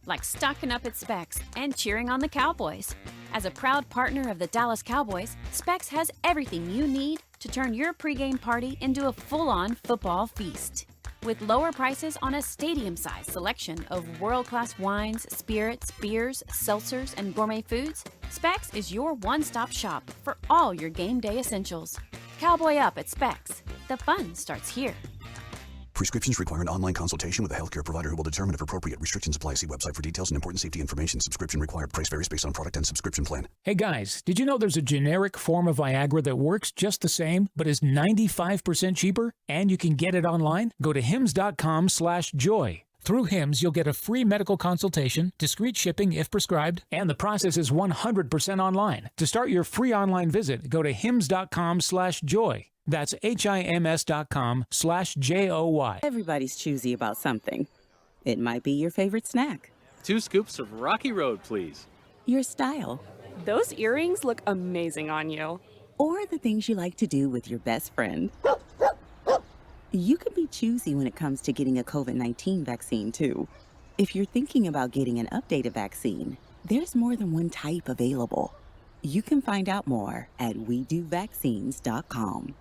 like stocking up at Specs and cheering on the Cowboys. As a proud partner of the Dallas Cowboys, Specs has everything you need to turn your pregame party into a full-on football feast. With lower prices on a stadium-sized selection of world-class wines, spirits, beers, seltzers, and gourmet foods, Specs is your one-stop shop for all your game day essentials. Cowboy up at Specs. The fun starts here. Prescriptions require an online consultation with a healthcare provider who will determine if appropriate. Restrictions apply. See website for details and important safety information. Subscription required. Price varies based on product and subscription plan. Hey guys, did you know there's a generic form of Viagra that works just the same, but is 95% cheaper? And you can get it online? Go to hims.com/joy. Through Hims, you'll get a free medical consultation, discreet shipping if prescribed, and the process is 100% online. To start your free online visit, go to hims.com/joy. That's HIMS.com/JOY. Everybody's choosy about something. It might be your favorite snack. 2 scoops of Rocky Road, please. Your style. Those earrings look amazing on you. Or the things you like to do with your best friend. You can be choosy when it comes to getting a COVID-19 vaccine, too. If you're thinking about getting an updated vaccine, there's more than one type available. You can find out more at WeDoVaccines.com.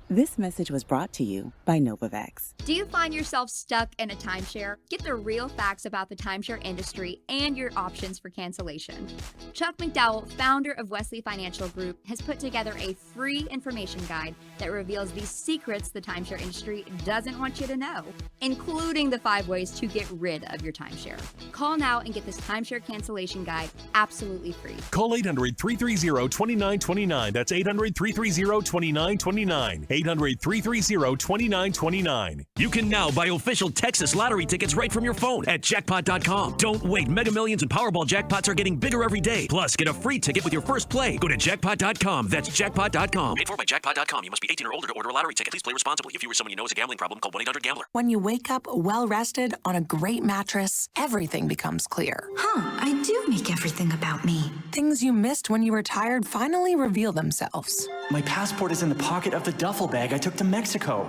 This message was brought to you by Novavax. Do you find yourself stuck in a timeshare? Get the real facts about the timeshare industry and your options for cancellation. Chuck McDowell, founder of Wesley Financial Group, has put together a free information guide that reveals the secrets the timeshare industry doesn't want you to know, including the 5 ways to get rid of your timeshare. Call now and get this timeshare cancellation guide absolutely free. Call 800-330-2929. That's 800-330-2929. 800-330-2929. You can now buy official Texas lottery tickets right from your phone at jackpot.com. Don't wait. Mega Millions and Powerball jackpots are getting bigger every day. Plus, get a free ticket with your first play. Go to jackpot.com. That's jackpot.com. Paid for by jackpot.com. You must be 18 or older to order a lottery ticket. Please play responsibly. If you or someone you know has a gambling problem, call 1-800-GAMBLER. When you wake up well-rested on a great mattress, everything becomes clear. I do make everything about me. Things you missed when you were tired finally reveal themselves. My passport is in the pocket of the duffel bag I took to Mexico.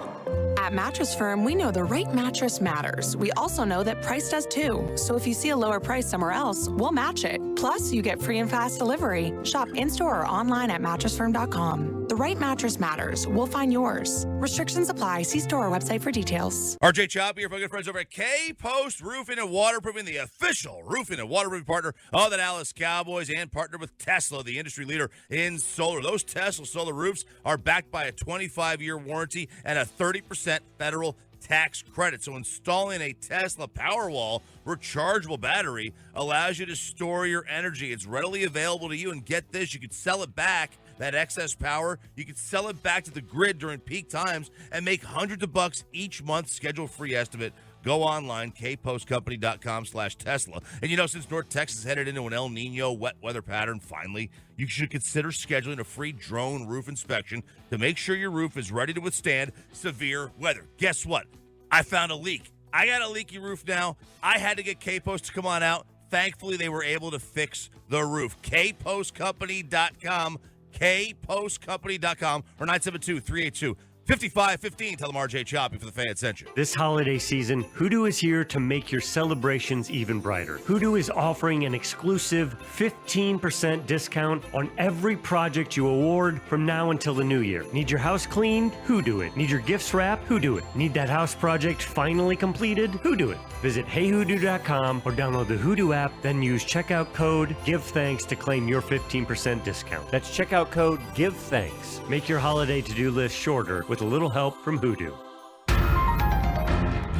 At Mattress Firm, we know the right mattress matters. We also know that price does too. So if you see a lower price somewhere else, we'll match it. Plus, you get free and fast delivery. Shop in-store or online at mattressfirm.com. The right mattress matters. We'll find yours. Restrictions apply. See store or website for details. RJ Choppy, your good friends over at K-Post Roofing and Waterproofing, the official roofing and waterproofing partner of the Dallas Cowboys, and partner with Tesla, the industry leader in solar. Those Tesla solar roofs are backed by a 25-year warranty and a 30% federal tax credit. So installing a Tesla Powerwall rechargeable battery allows you to store your energy. It's readily available to you, and get this, you can sell it back. That excess power, you can sell it back to the grid during peak times and make hundreds of bucks each month. Schedule a free estimate. Go online, kpostcompany.com/Tesla. And you know, since North Texas is headed into an El Nino wet weather pattern, finally, you should consider scheduling a free drone roof inspection to make sure your roof is ready to withstand severe weather. Guess what? I found a leak. I got a leaky roof now. I had to get K-Post to come on out. Thankfully, they were able to fix the roof. kpostcompany.com, kpostcompany.com, or 972-382-5515. Tell them RJ Choppy for the fan sent you. This holiday season, Hoodoo is here to make your celebrations even brighter. Hoodoo is offering an exclusive 15% discount on every project you award from now until the new year. Need your house cleaned? Hoodoo it. Need your gifts wrapped? Hoodoo it. Need that house project finally completed? Hoodoo it. Visit heyhoodoo.com or download the Hoodoo app, then use checkout code GIVETHANKS to claim your 15% discount. That's checkout code GIVETHANKS. Make your holiday to-do list shorter with a little help from Hoodoo.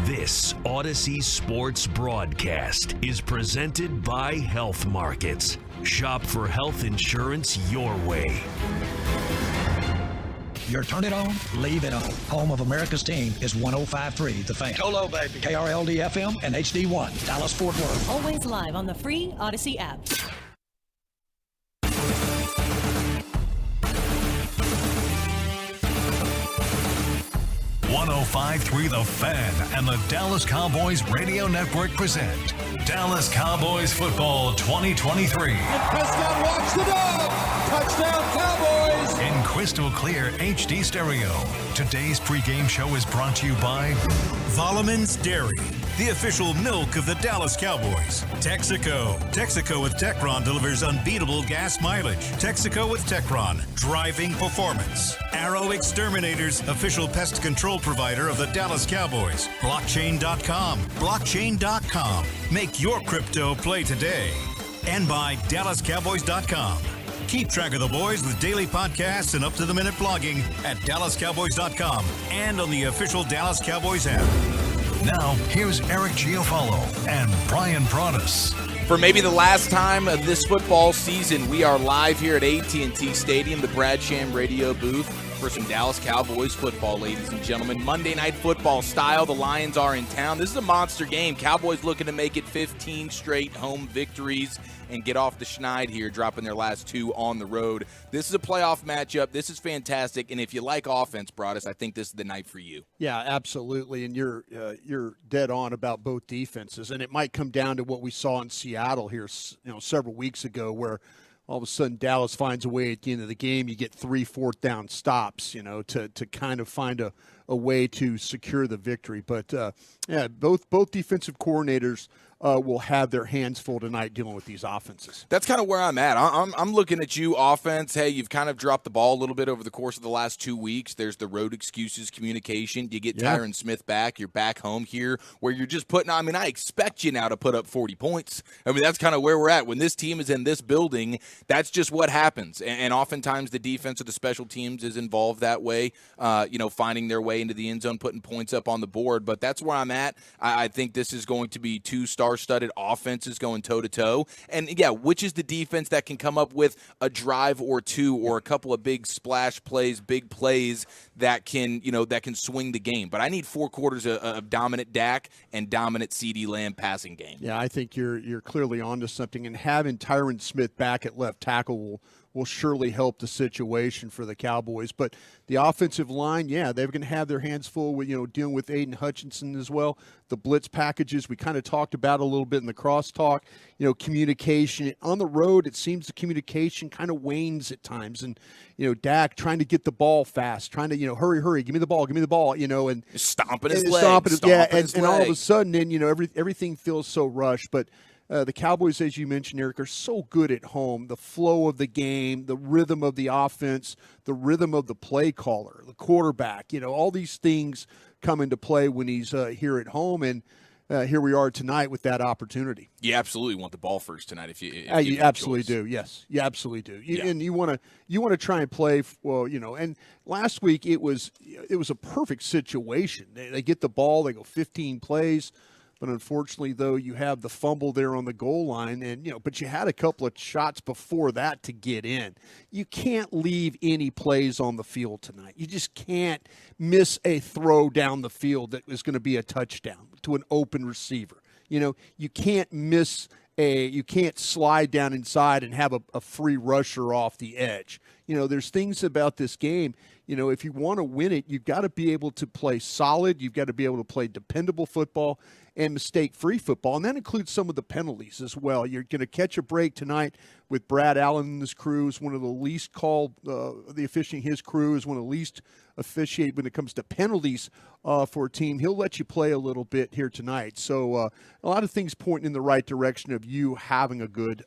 This Odyssey Sports broadcast is presented by Health Markets. Shop for health insurance your way. Your turn it on, leave it on. Home of America's team is 105.3 The Fan. Cholo, baby. KRLD FM and HD1, Dallas Fort Worth. Always live on the free Odyssey app. 105.3 The Fan and the Dallas Cowboys Radio Network present Dallas Cowboys Football 2023. And Prescott walks the dog. Touchdown Cowboys. In crystal clear HD stereo. Today's pregame show is brought to you by Volleman's Dairy. the official milk of the Dallas Cowboys. Texaco. Texaco with Techron delivers unbeatable gas mileage. Texaco with Techron, driving performance. Arrow Exterminators, official pest control provider of the Dallas Cowboys. Blockchain.com. Blockchain.com. Make your crypto play today. And by DallasCowboys.com. Keep track of the boys with daily podcasts and up-to-the-minute blogging at DallasCowboys.com and on the official Dallas Cowboys app. Now, here's Eric Chiofalo and Bryan Broaddus. For maybe the last time of this football season, we are live here at AT&T Stadium, the Brad Sham radio booth, for some Dallas Cowboys football, ladies and gentlemen. Monday Night Football style. The Lions are in town. This is a monster game. Cowboys looking to make it 15 straight home victories and get off the schneid here, dropping their last 2 on the road. This is a playoff matchup. This is fantastic. And if you like offense, Broaddus, I think this is the night for you. Yeah, absolutely. And you're dead on about both defenses. And it might come down to what we saw in Seattle here, several weeks ago, where all of a sudden Dallas finds a way at the end of the game. You get 3 4th down stops, to kind of find a way to secure the victory. But, both defensive coordinators will have their hands full tonight dealing with these offenses. That's kind of where I'm at. I'm looking at you, offense. Hey, you've kind of dropped the ball a little bit over the course of the last 2 weeks. There's the road excuses, communication. You get Tyron Smith back. You're back home here where you're just putting – I expect you now to put up 40 points. That's kind of where we're at. When this team is in this building, that's just what happens. And oftentimes the defense or the special teams is involved that way, finding their way into the end zone, putting points up on the board. But that's where I'm at. I think this is going to be 2 star-studded offenses going toe-to-toe. And, which is the defense that can come up with a drive or 2 or a couple of big splash plays, big plays that can swing the game. But I need 4 quarters of dominant Dak and dominant CeeDee Lamb passing game. Yeah, I think you're clearly onto something. And having Tyron Smith back at left tackle will surely help the situation for the Cowboys. But the offensive line, they're going to have their hands full with, dealing with Aiden Hutchinson as well. The blitz packages, we kind of talked about a little bit in the crosstalk, communication. On the road, it seems the communication kind of wanes at times. And, Dak trying to get the ball fast, trying to, hurry, give me the ball, and stomping his legs. And all of a sudden, then, everything feels so rushed. But the Cowboys, as you mentioned, Eric, are so good at home. The flow of the game, the rhythm of the offense, the rhythm of the play caller, the quarterback, all these things come into play when he's here at home. And here we are tonight with that opportunity. You absolutely want the ball first tonight if you absolutely do. Yes, you absolutely do. And you want to try and play well, and last week it was a perfect situation. They get the ball, they go 15 plays. But unfortunately, though, you have the fumble there on the goal line, and but you had a couple of shots before that to get in. You can't leave any plays on the field tonight. You just can't miss a throw down the field that is going to be a touchdown to an open receiver. You can't you can't slide down inside and have a free rusher off the edge. There's things about this game. If you want to win it, you've got to be able to play solid. You've got to be able to play dependable football and mistake-free football, and that includes some of the penalties as well. You're going to catch a break tonight with Brad Allen and his crew. Is one of the least called, the officiating his crew is one of the least officiate when it comes to penalties for a team. He'll let you play a little bit here tonight. So a lot of things pointing in the right direction of you having a good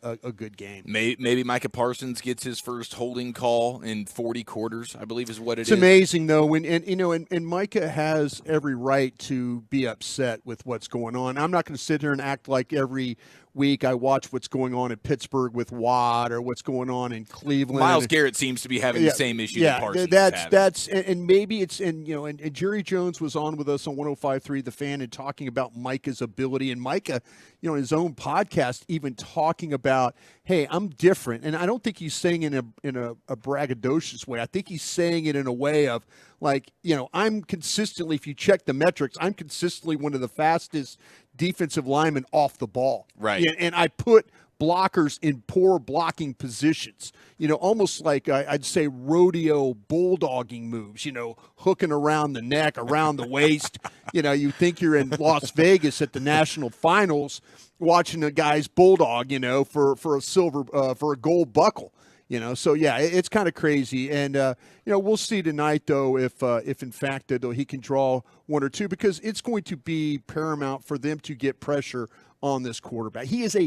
game. Maybe Micah Parsons gets his first holding call in 40 quarters, I believe is what it's amazing, though, and Micah has every right to be upset with what's going on. I'm not going to sit here and act like every week I watch what's going on in Pittsburgh with Watt or what's going on in Cleveland. Miles Garrett seems to be having the same issue that Parsons that's and maybe it's and Jerry Jones was on with us on 105.3 The Fan and talking about Micah's ability, and Micah, in his own podcast even talking about, hey, I'm different. And I don't think he's saying it in a braggadocious way. I think he's saying it in a way of like, I'm consistently, if you check the metrics, I'm consistently one of the fastest defensive linemen off the ball. Right. And I put blockers in poor blocking positions, almost like I'd say rodeo bulldogging moves, hooking around the neck, around the waist. You think you're in Las Vegas at the national finals watching a guy's bulldog, for a silver, for a gold buckle. So yeah, it's kind of crazy, and we'll see tonight though if in fact though he can draw one or two, because it's going to be paramount for them to get pressure on this quarterback. He is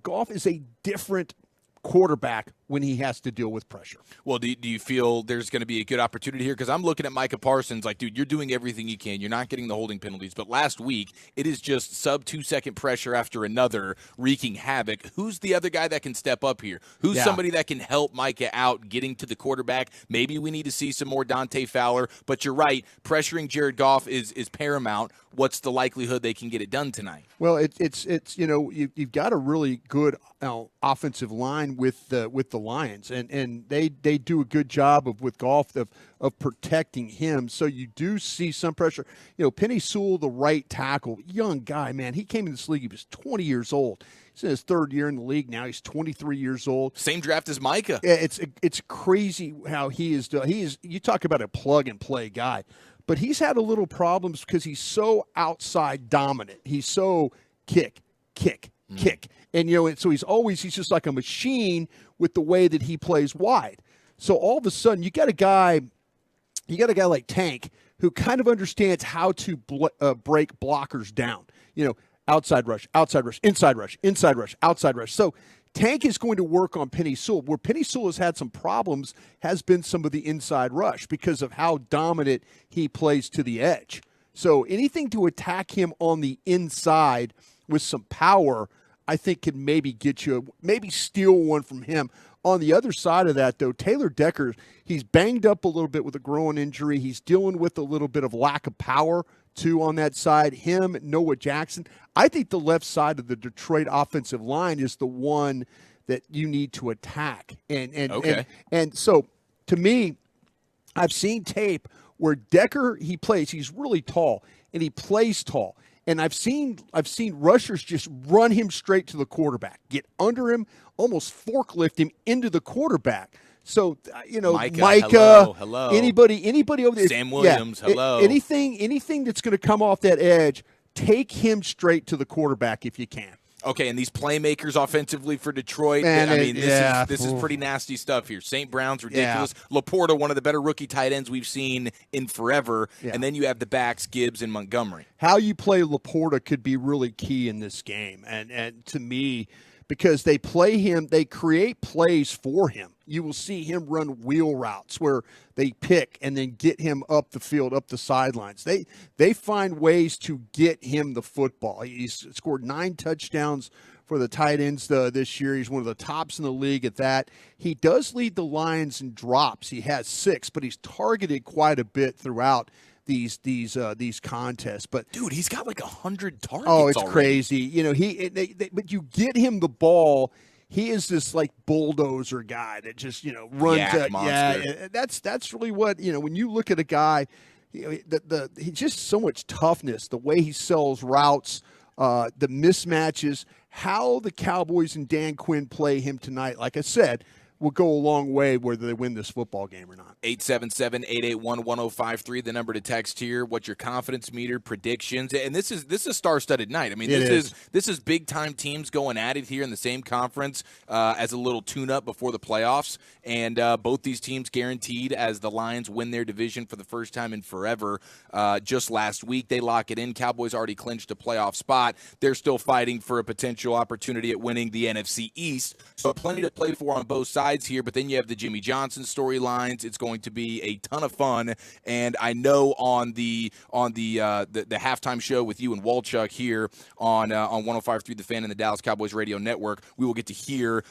Goff is a different quarterback when he has to deal with pressure. Well, do you feel there's going to be a good opportunity here? Because I'm looking at Micah Parsons like, dude, you're doing everything you can. You're not getting the holding penalties. But last week, it is just sub 2-second pressure after another, wreaking havoc. Who's the other guy that can step up here? Who's somebody that can help Micah out getting to the quarterback? Maybe we need to see some more Dante Fowler. But you're right, pressuring Jared Goff is paramount. What's the likelihood they can get it done tonight? Well, it's you've got a really good offensive line with the Lions, and they do a good job with Goff of protecting him. So you do see some pressure. Penny Sewell, the right tackle, young guy, man. He came in this league, he was 20 years old. He's in his third year in the league now. He's 23 years old. Same draft as Micah. Yeah, it's crazy how he is. You talk about a plug and play guy, but he's had a little problems because he's so outside dominant. He's so kick. And, so he's just like a machine with the way that he plays wide. So all of a sudden you got a guy like Tank who kind of understands how to break blockers down. Outside rush, inside rush, outside rush. So Tank is going to work on Penny Sewell. Where Penny Sewell has had some problems has been some of the inside rush because of how dominant he plays to the edge. So anything to attack him on the inside with some power, I think can maybe get you, maybe steal one from him. On the other side of that, though, Taylor Decker, he's banged up a little bit with a groin injury. He's dealing with a little bit of lack of power, too, on that side. Him, Noah Jackson. I think the left side of the Detroit offensive line is the one that you need to attack. And so, to me, I've seen tape where Decker, he's really tall, and he plays tall. And I've seen rushers just run him straight to the quarterback, get under him, almost forklift him into the quarterback. So Micah, hello. Anybody over there, Sam Williams, hello. Anything that's going to come off that edge, take him straight to the quarterback if you can. Okay, and these playmakers offensively for Detroit, this is pretty nasty stuff here. St. Brown's ridiculous. Yeah. Laporta, one of the better rookie tight ends we've seen in forever. Yeah. And then you have the backs, Gibbs and Montgomery. How you play Laporta could be really key in this game. And to me, because they play him, they create plays for him. You will see him run wheel routes where they pick and then get him up the field, up the sidelines. They find ways to get him the football. He's scored 9 touchdowns for the tight ends this year. He's one of the tops in the league at that. He does lead the Lions in drops. He has 6, but he's targeted quite a bit throughout these contests. But dude, he's got like 100 targets. Oh, it's already crazy. But you get him the ball. He is this like bulldozer guy that just runs. That's really what when you look at a guy. He's just so much toughness. The way he sells routes, the mismatches, how the Cowboys and Dan Quinn play him tonight. Like I said, will go a long way whether they win this football game or not. 877-881-1053, the number to text here. What's your confidence meter, predictions? And this is a star-studded night. I mean, this is big-time teams going at it here in the same conference as a little tune-up before the playoffs. And both these teams guaranteed as the Lions win their division for the first time in forever. Just last week, they lock it in. Cowboys already clinched a playoff spot. They're still fighting for a potential opportunity at winning the NFC East. So plenty to play for on both sides here, but then you have the Jimmy Johnson storylines. It's going to be a ton of fun, and I know on the halftime show with you and Walchuk here on 105.3 The Fan and the Dallas Cowboys Radio Network, we will get to hear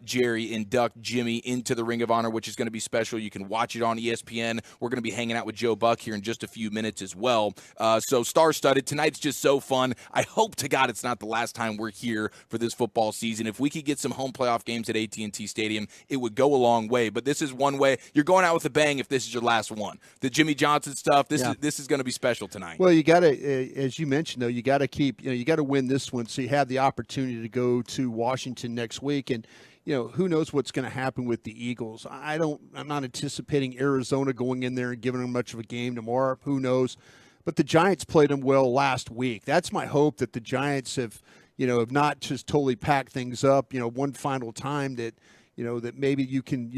Jerry induct Jimmy into the Ring of Honor, which is going to be special. You can watch it on ESPN. We're going to be hanging out with Joe Buck here in just a few minutes as well. So star-studded. Tonight's just so fun. I hope to God it's not the last time we're here for this football season. If we could get some home playoff games at AT&T Stadium, it would go a long way. But this is one way. You're going out with a bang if this is your last one. The Jimmy Johnson stuff, this is going to be special tonight. Well, you got to, as you mentioned, though, you got to keep, you got to win this one so you have the opportunity to go to Washington next week. And, who knows what's going to happen with the Eagles. I'm not anticipating Arizona going in there and giving them much of a game tomorrow. Who knows? But the Giants played them well last week. That's my hope, that the Giants have not just totally packed things up, one final time, that that maybe you can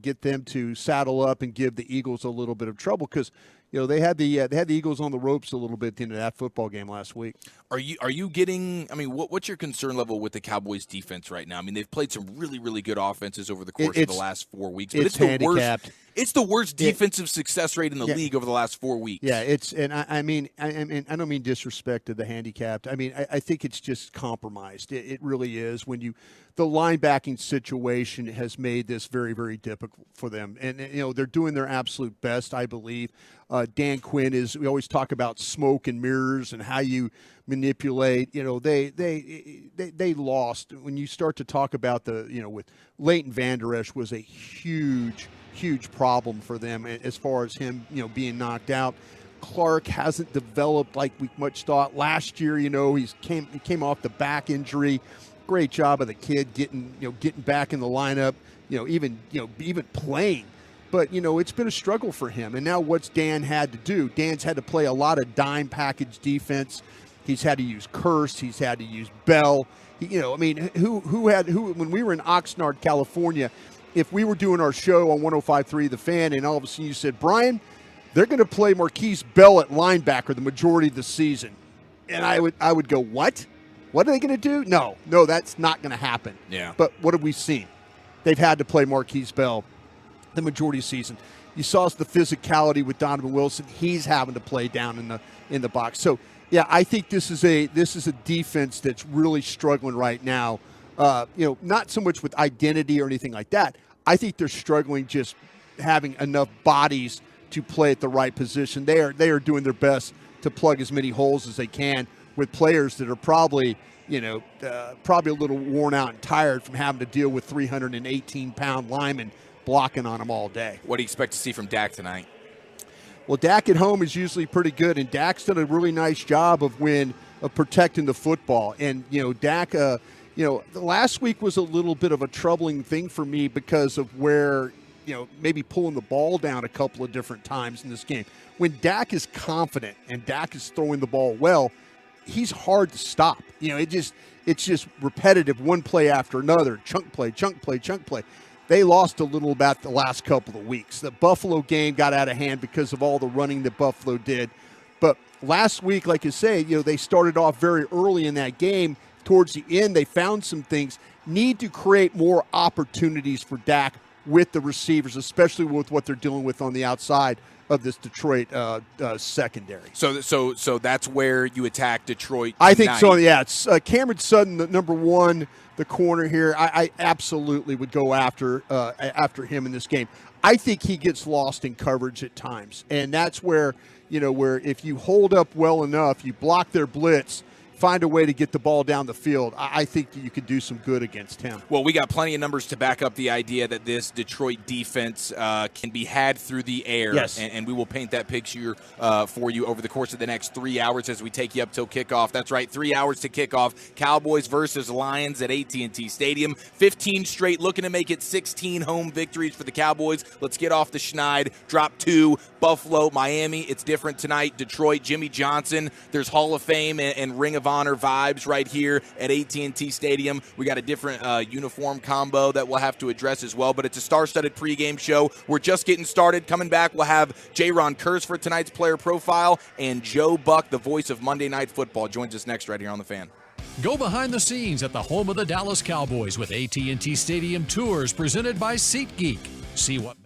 get them to saddle up and give the Eagles a little bit of trouble, because they had the Eagles on the ropes a little bit at the end of that football game last week. Are you getting? I mean, what's your concern level with the Cowboys defense right now? I mean, they've played some really, really good offenses over the course of the last 4 weeks, but it's the handicapped. It's the worst defensive success rate in the league over the last 4 weeks. Yeah, I don't mean disrespect to the handicapped. I mean, I think it's just compromised. It really is. The linebacking situation has made this very, very difficult for them, and they're doing their absolute best, I believe. Dan Quinn we always talk about smoke and mirrors and how you manipulate. They lost when you start to talk about with Leighton Vander Esch was a huge problem for them as far as him being knocked out. Clark hasn't developed like we much thought. Last year, he came off the back injury. Great job of the kid getting back in the lineup, even playing. But, it's been a struggle for him. And now what's Dan had to do? Dan's had to play a lot of dime package defense. He's had to use Kearse. He's had to use Bell. Who when we were in Oxnard, California, if we were doing our show on 105.3 The Fan and all of a sudden you said, Brian, they're going to play Marquise Bell at linebacker the majority of the season. And I would go, what? What are they going to do? No, that's not going to happen. Yeah. But what have we seen? They've had to play Marquise Bell the majority of the season. You saw the physicality with Donovan Wilson. He's having to play down in the box. So, yeah, I think this is a defense that's really struggling right now. Not so much with identity or anything like that. I think they're struggling just having enough bodies to play at the right position. They are doing their best to plug as many holes as they can with players that are probably a little worn out and tired from having to deal with 318-pound linemen blocking on them all day. What do you expect to see from Dak tonight? Well, Dak at home is usually pretty good, and Dak's done a really nice job of protecting the football. And Dak, last week was a little bit of a troubling thing for me because of where maybe pulling the ball down a couple of different times in this game. When Dak is confident and Dak is throwing the ball well, he's hard to stop. It's just repetitive, one play after another, chunk play. They lost a little about the last couple of weeks. The Buffalo game got out of hand because of all the running that Buffalo did. But last week, like you say, they started off very early in that game. Towards the end, they found some things. Need to create more opportunities for Dak with the receivers, especially with what they're dealing with on the outside of this Detroit secondary. So that's where you attack Detroit tonight. I think so, yeah. It's Cameron Sutton, the number one, the corner here. I absolutely would go after him in this game. I think he gets lost in coverage at times, and that's where if you hold up well enough, you block their blitz, find a way to get the ball down the field, I think that you could do some good against him. Well, we got plenty of numbers to back up the idea that this Detroit defense can be had through the air. Yes. And we will paint that picture for you over the course of the next 3 hours as we take you up till kickoff. That's right, 3 hours to kickoff. Cowboys versus Lions at AT&T Stadium. 15 straight, looking to make it 16 home victories for the Cowboys. Let's get off the schneid. Drop 2. Buffalo, Miami. It's different tonight. Detroit, Jimmy Johnson. There's Hall of Fame and Ring of Honor vibes right here at AT&T Stadium. We got a different uniform combo that we'll have to address as well, but it's a star-studded pregame show. We're just getting started. Coming back, we'll have Jayron Kearse for tonight's player profile, and Joe Buck, the voice of Monday Night Football, joins us next right here on The Fan. Go behind the scenes at the home of the Dallas Cowboys with AT&T Stadium Tours presented by SeatGeek. See what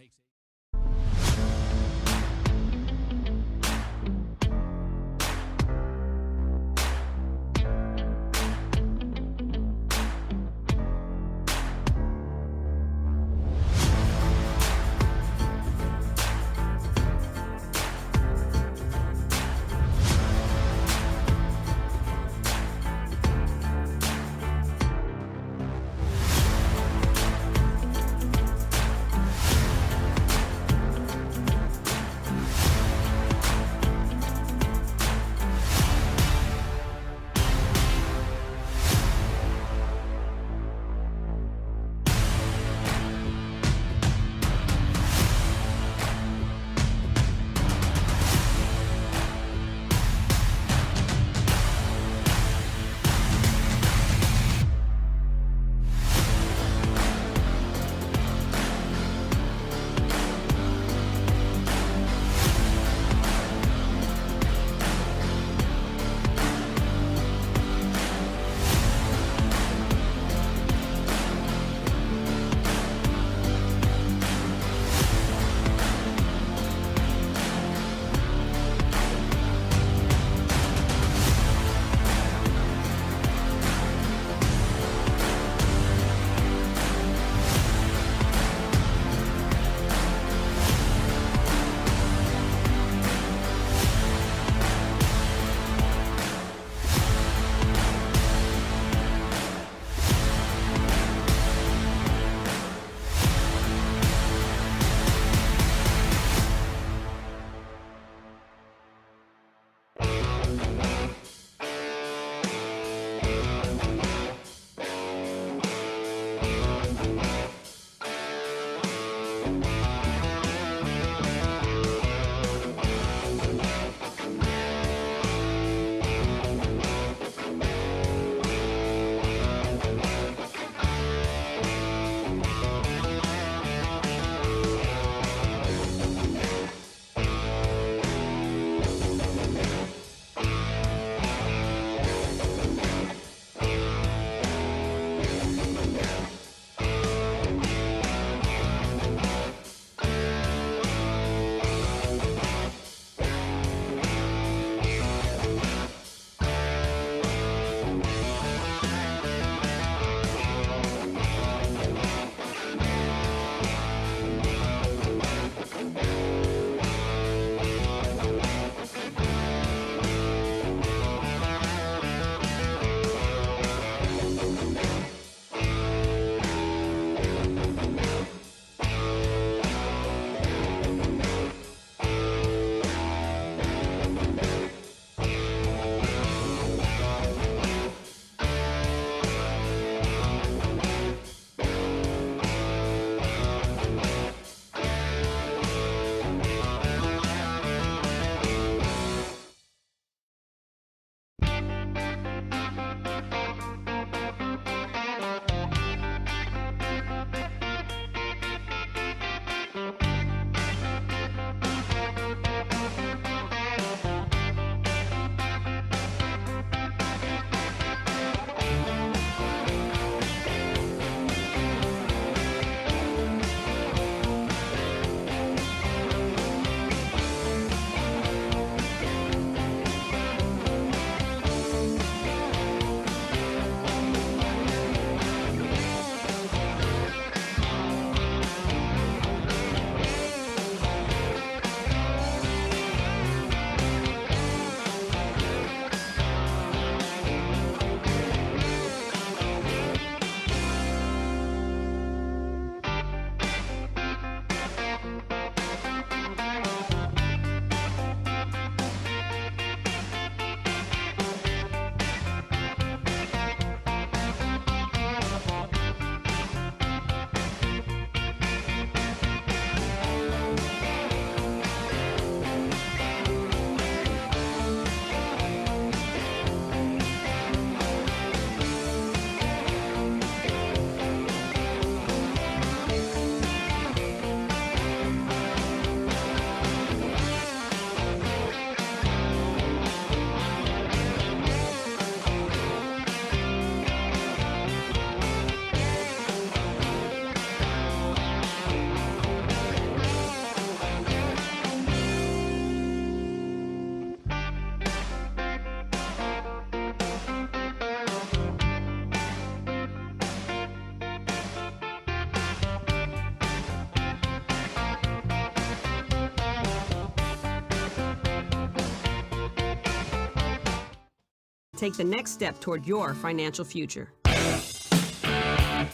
Take the next step toward your financial future.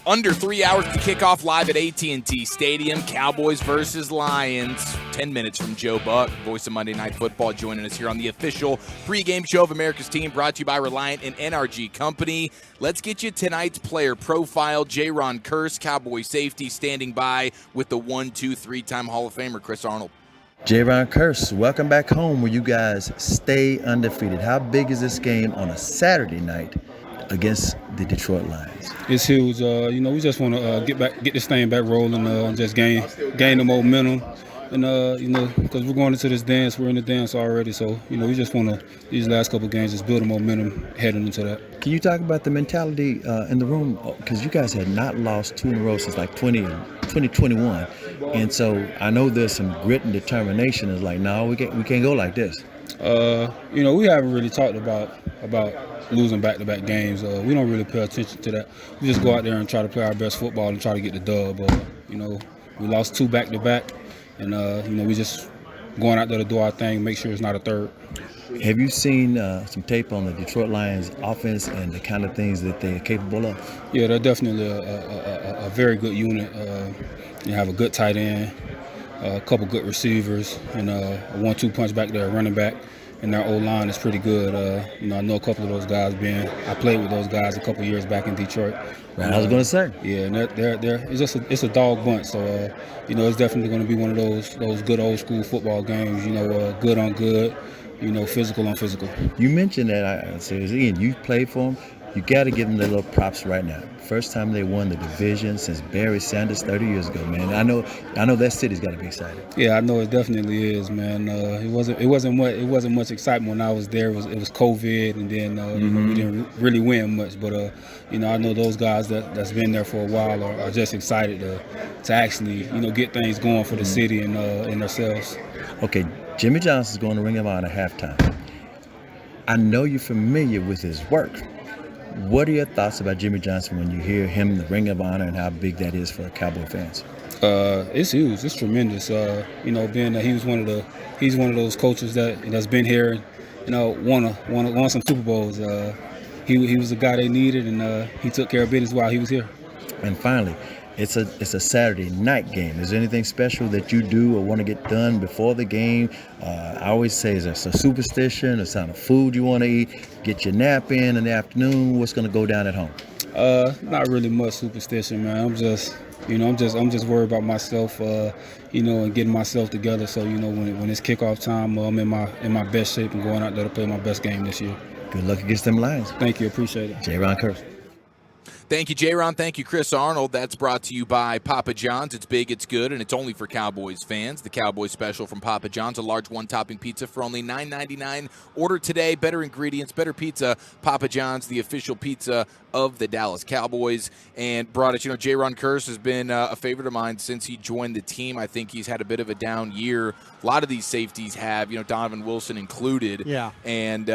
Under 3 hours to kick off live at AT&T Stadium. Cowboys versus Lions. 10 minutes from Joe Buck, voice of Monday Night Football, joining us here on the official pregame show of America's Team, brought to you by Reliant and NRG Company. Let's get you tonight's player profile. Jayron Kearse, Cowboy safety, standing by with the 1-2-3-time Hall of Famer, Chris Arnold. Jayron Kearse, welcome back home where you guys stay undefeated. How big is this game on a Saturday night against the Detroit Lions? It's huge. We just want to get this thing back rolling, and just gain the momentum. And because we're going into this dance, we're in the dance already. So we just want to these last couple of games just build the momentum heading into that. Can you talk about the mentality in the room? Because you guys had not lost 2 in a row since like 2021, and so I know there's some grit and determination. It's like, no, we can't go like this. We haven't really talked about losing back-to-back games. We don't really pay attention to that. We just go out there and try to play our best football and try to get the dub. We lost 2 back-to-back, and we just going out there to do our thing, make sure it's not a third. Have you seen some tape on the Detroit Lions offense and the kind of things that they're capable of? Yeah, they're definitely a very good unit. You have a good tight end, a couple good receivers, and a 1-2 punch back there, running back. And their O-line is pretty good. I know a couple of those guys. I played with those guys a couple of years back in Detroit. Right, I was going to say. Yeah, and it's a dog bunch. So it's definitely going to be one of those good old school football games. Good on good. Physical on physical. You mentioned that. I say again, you played for them. You got to give them the little props right now. First time they won the division since Barry Sanders 30 years ago, man. I know that city's got to be excited. Yeah, I know it definitely is, man. It wasn't much excitement when I was there. It was COVID, and then we didn't really win much. But I know those guys that's been there for a while are just excited to actually get things going for the city and themselves. Okay, Jimmy Johnson's going to Ring of Honor halftime. I know you're familiar with his work. What are your thoughts about Jimmy Johnson when you hear him in the Ring of Honor and how big that is for Cowboy fans? It's huge. It's tremendous. Being that he's one of those coaches that's been here, won some Super Bowls. He was the guy they needed, and he took care of business while he was here. And finally, it's a Saturday night game. Is there anything special that you do or want to get done before the game? I always say, is there a superstition, a kind of food you want to eat? Get your nap in the afternoon. What's going to go down at home? Not really much superstition, man. I'm just worried about myself, and getting myself together. So when it's kickoff time, I'm in my best shape and going out there to play my best game this year. Good luck against them Lions. Thank you, appreciate it. Jayron Kearse. Thank you, Jayron. Thank you, Chris Arnold. That's brought to you by Papa John's. It's big, it's good, and it's only for Cowboys fans. The Cowboys special from Papa John's, a large one-topping pizza for only $9.99. Order today. Better ingredients, better pizza. Papa John's, the official pizza of the Dallas Cowboys. And Broaddus, Jayron Kearse has been a favorite of mine since he joined the team. I think he's had a bit of a down year. A lot of these safeties have, Donovan Wilson included. Yeah. And,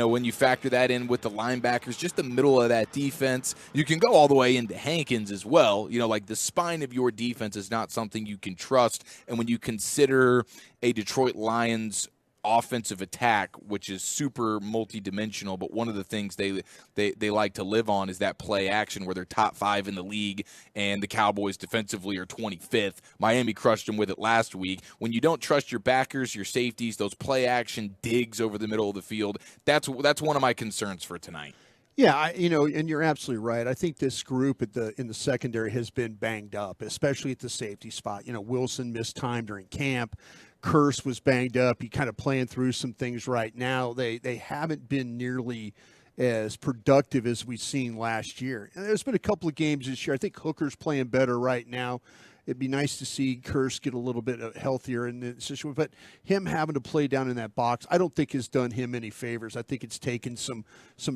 when you factor that in with the linebackers, just the middle of that defense, you can go all the way into Hankins as well. The spine of your defense is not something you can trust. And when you consider a Detroit Lions offensive attack, which is super multi-dimensional, but one of the things they like to live on is that play action where they're top 5 in the league, and the Cowboys defensively are 25th. Miami crushed them with it last week. When you don't trust your backers, your safeties, those play action digs over the middle of the field, that's one of my concerns for tonight. Yeah, and you're absolutely right. I think this group in the secondary has been banged up, especially at the safety spot. Wilson missed time during camp. Kearse was banged up. He kind of playing through some things right now. They haven't been nearly as productive as we've seen last year. And there's been a couple of games this year. I think Hooker's playing better right now. It'd be nice to see Kearse get a little bit healthier in the situation, but him having to play down in that box, I don't think has done him any favors. I think it's taken some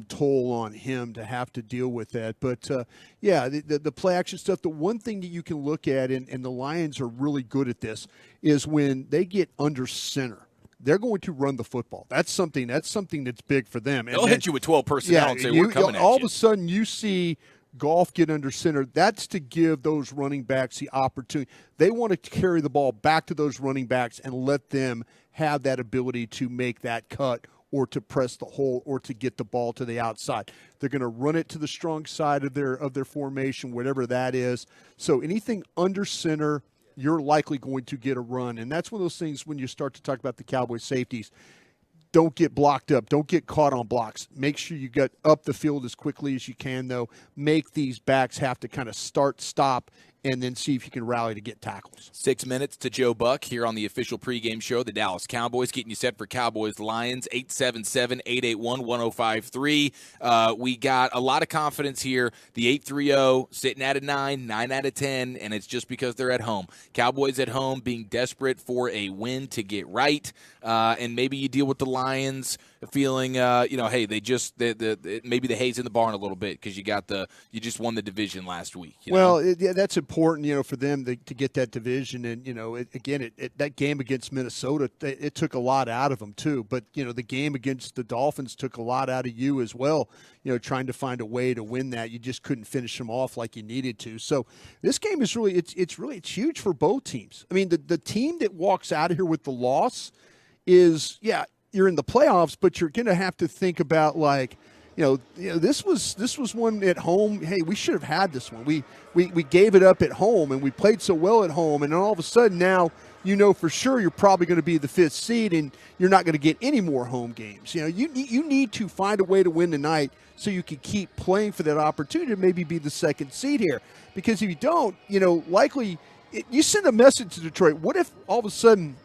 toll on him to have to deal with that. But the play action stuff. The one thing that you can look at, and the Lions are really good at this, is when they get under center. They're going to run the football. That's something that's big for them. They'll hit you with 12 personnel and say, we're coming at you. All of a sudden, you see Goff get under center. That's to give those running backs the opportunity. They want to carry the ball back to those running backs and let them have that ability to make that cut or to press the hole or to get the ball to the outside. They're going to run it to the strong side of their formation, whatever that is. So anything under center, you're likely going to get a run. And that's one of those things when you start to talk about the Cowboys safeties. Don't get blocked up. Don't get caught on blocks. Make sure you get up the field as quickly as you can, though. Make these backs have to kind of start, stop, and then see if you can rally to get tackles. 6 minutes to Joe Buck here on the official pregame show. The Dallas Cowboys getting you set for Cowboys-Lions, 877-881-1053. We got a lot of confidence here. The 8-3-0 sitting at a 9 out of 10, and it's just because they're at home. Cowboys at home being desperate for a win to get right, and maybe you deal with the Lions feeling, hey, maybe the hay's in the barn a little bit because you just won the division last week. That's important, for them to get that division. And, that game against Minnesota, it took a lot out of them too. But, the game against the Dolphins took a lot out of you as well, trying to find a way to win that. You just couldn't finish them off like you needed to. So this game is really, it's huge for both teams. I mean, the team that walks out of here with the loss is, you're in the playoffs, but you're going to have to think about this was one at home. Hey, we should have had this one. We gave it up at home, and we played so well at home, and then all of a sudden now for sure you're probably going to be the 5th seed, and you're not going to get any more home games. You need to find a way to win tonight so you can keep playing for that opportunity to maybe be the 2nd seed here. Because if you don't, likely you send a message to Detroit. What if all of a sudden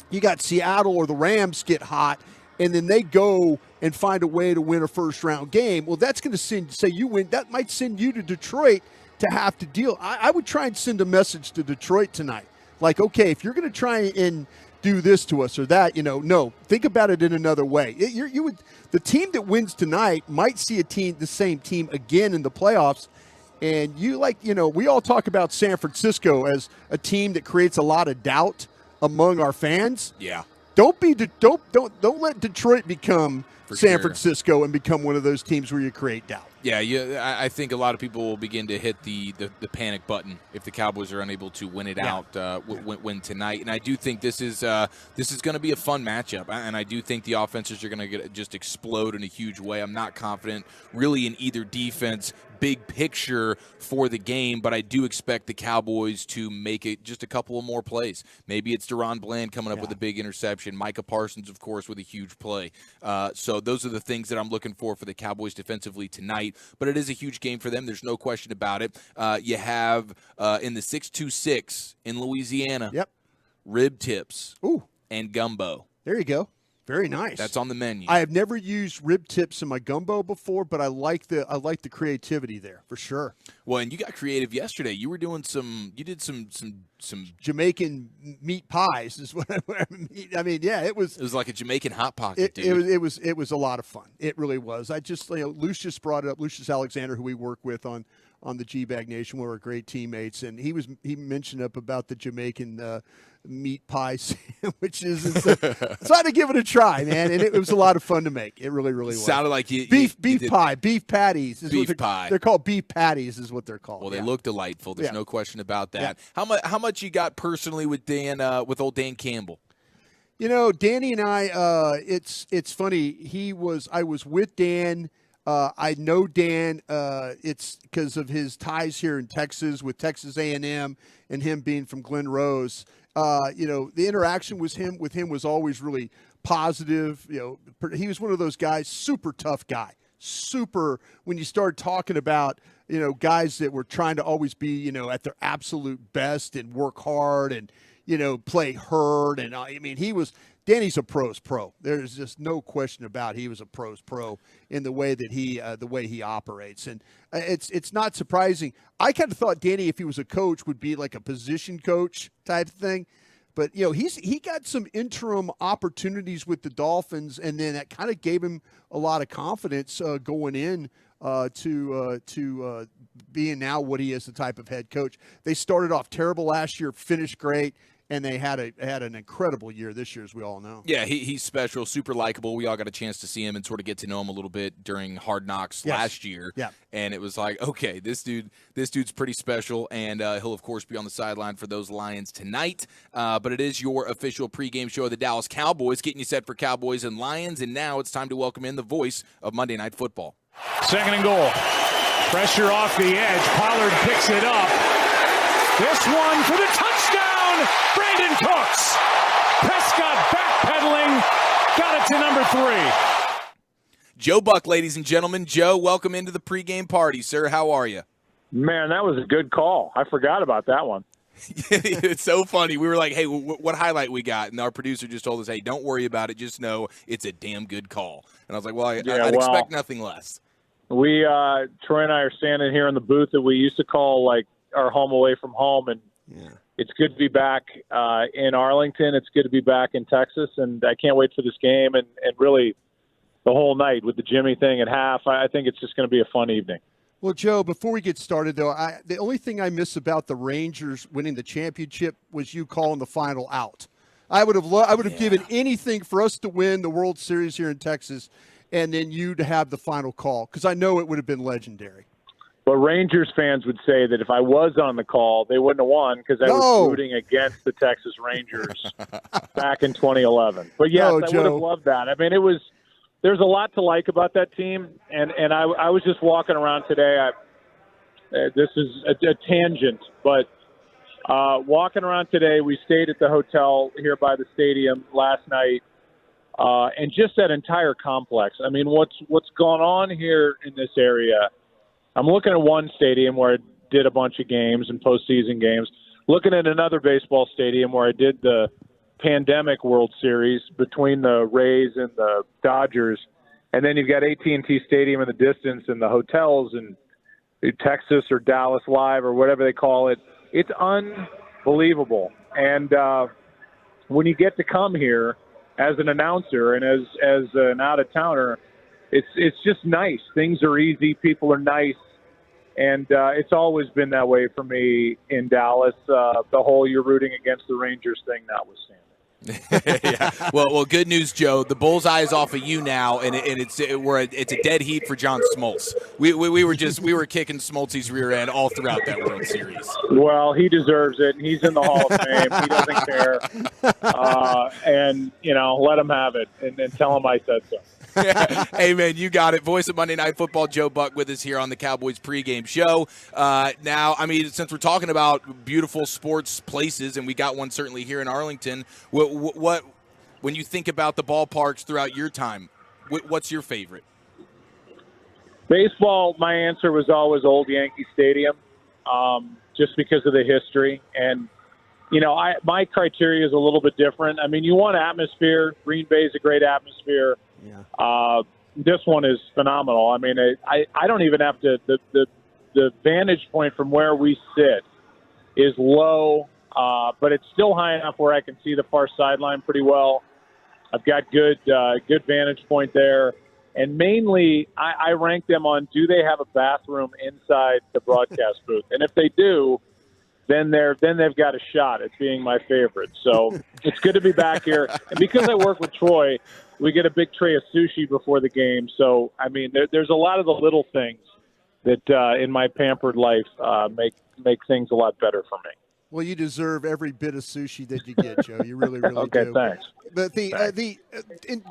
you got Seattle or the Rams get hot, and then they go and find a way to win a first-round game? Well, that's going to say you win. That might send you to Detroit to have to deal. I would try and send a message to Detroit tonight. Like, okay, if you're going to try and do this to us or that, no, think about it in another way. The team that wins tonight might see the same team again in the playoffs. And we all talk about San Francisco as a team that creates a lot of doubt among our fans. Yeah. Don't let Detroit become San Francisco and become one of those teams where you create doubt. Yeah, I think a lot of people will begin to hit the panic button if the Cowboys are unable to win it out, win tonight. And I do think this is going to be a fun matchup. And I do think the offenses are going to just explode in a huge way. I'm not confident really in either defense, big picture for the game, but I do expect the Cowboys to make it just a couple of more plays. Maybe it's Deron Bland coming up with a big interception. Micah Parsons, of course, with a huge play. So those are the things that I'm looking for the Cowboys defensively tonight. But it is a huge game for them. There's no question about it. You have in the 626 in Louisiana, rib tips and gumbo. There you go. Very nice. That's on the menu. I have never used rib tips in my gumbo before, but I like the creativity there for sure. Well, and you got creative yesterday. You were doing some Jamaican meat pies is what I mean. Yeah, it was like a Jamaican hot pocket. Dude. It was a lot of fun. It really was. I just Lucius brought it up. Lucius Alexander, who we work with on the G-Bag Nation, one of our great teammates, and he mentioned about the Jamaican meat pie sandwiches. So I had to give it a try, man, and it was a lot of fun to make. It really, really was. Sounded like beef pie, beef patties. Beef pie. They're called beef patties, is what they're called. Well, they look delightful. There's no question about that. Yeah. How much you got personally with with old Dan Campbell? Danny and I. It's funny. I was with Dan. I know Dan. It's because of his ties here in Texas with Texas A&M and him being from Glen Rose. The interaction with him was always really positive. He was one of those guys, super tough guy. Super, when you start talking about, guys that were trying to always be, at their absolute best and work hard and, play hard. And Danny's a pro's pro. There's just no question about he was a pro's pro in the way that he operates. And it's not surprising. I kind of thought Danny, if he was a coach, would be like a position coach type thing. But, he got some interim opportunities with the Dolphins, and then that kind of gave him a lot of confidence going in to being now what he is, the type of head coach. They started off terrible last year, finished great. and they had an incredible year this year, as we all know. Yeah, he's special, super likable. We all got a chance to see him and sort of get to know him a little bit during Hard Knocks last year. Yeah. And it was like, okay, this dude's pretty special, and he'll, of course, be on the sideline for those Lions tonight. But it is your official pregame show of the Dallas Cowboys, getting you set for Cowboys and Lions, and now it's time to welcome in the voice of Monday Night Football. 2nd and goal. Pressure off the edge. Pollard picks it up. This one for the touchdown, Brandon Cooks. Prescott backpedaling, got it to number 3. Joe Buck, ladies and gentlemen. Joe, welcome into the pregame party, sir. How are you? Man, that was a good call. I forgot about that one. It's so funny. We were like, hey, what highlight we got? And our producer just told us, hey, don't worry about it. Just know it's a damn good call. And I was like, well, I'd expect nothing less. We, Troy and I are standing here in the booth that we used to call, like, our home away from home. And it's good to be back in Arlington. It's good to be back in Texas. And I can't wait for this game and really the whole night with the Jimmy thing at half. I think it's just going to be a fun evening. Well, Joe, before we get started, though, the only thing I miss about the Rangers winning the championship was you calling the final out. I would have given anything for us to win the World Series here in Texas, and then you to have the final call, because I know it would have been legendary. But Rangers fans would say that if I was on the call, they wouldn't have won because I was rooting against the Texas Rangers back in 2011. But yes, I would have loved that. I mean, there's a lot to like about that team, and I was just walking around today. This is a tangent, but walking around today, we stayed at the hotel here by the stadium last night, and just that entire complex. I mean, what's going on here in this area? I'm looking at one stadium where I did a bunch of games and postseason games, looking at another baseball stadium where I did the pandemic World Series between the Rays and the Dodgers, and then you've got AT&T Stadium in the distance and the hotels in Texas or Dallas Live or whatever they call it. It's unbelievable. And when you get to come here as an announcer and as an out-of-towner, it's just nice. Things are easy. People are nice. And it's always been that way for me in Dallas, the whole you're rooting against the Rangers thing notwithstanding. Yeah. Well, good news, Joe. The bullseye is off of you now, and it's a dead heat for John Smoltz. We were kicking Smoltzy's rear end all throughout that World Series. Well, he deserves it. He's in the Hall of Fame. He doesn't care, and let him have it, and tell him I said so. Hey, man, you got it. Voice of Monday Night Football, Joe Buck, with us here on the Cowboys pregame show. Now, I mean, since we're talking about beautiful sports places, and we got one certainly here in Arlington, what when you think about the ballparks throughout your time, what's your favorite? Baseball, my answer was always Old Yankee Stadium, just because of the history. And, my criteria is a little bit different. I mean, you want atmosphere. Green Bay is a great atmosphere. Yeah. This one is phenomenal. I mean, I don't even have to. The vantage point from where we sit is low, but it's still high enough where I can see the far sideline pretty well. I've got good vantage point there, and mainly I rank them on, do they have a bathroom inside the broadcast booth? And if they do, then they've got a shot at being my favorite. So it's good to be back here, and because I work with Troy, we get a big tray of sushi before the game. So, I mean, there's a lot of the little things that in my pampered life make things a lot better for me. Well, you deserve every bit of sushi that you get, Joe. You really, really okay, do. Okay, thanks.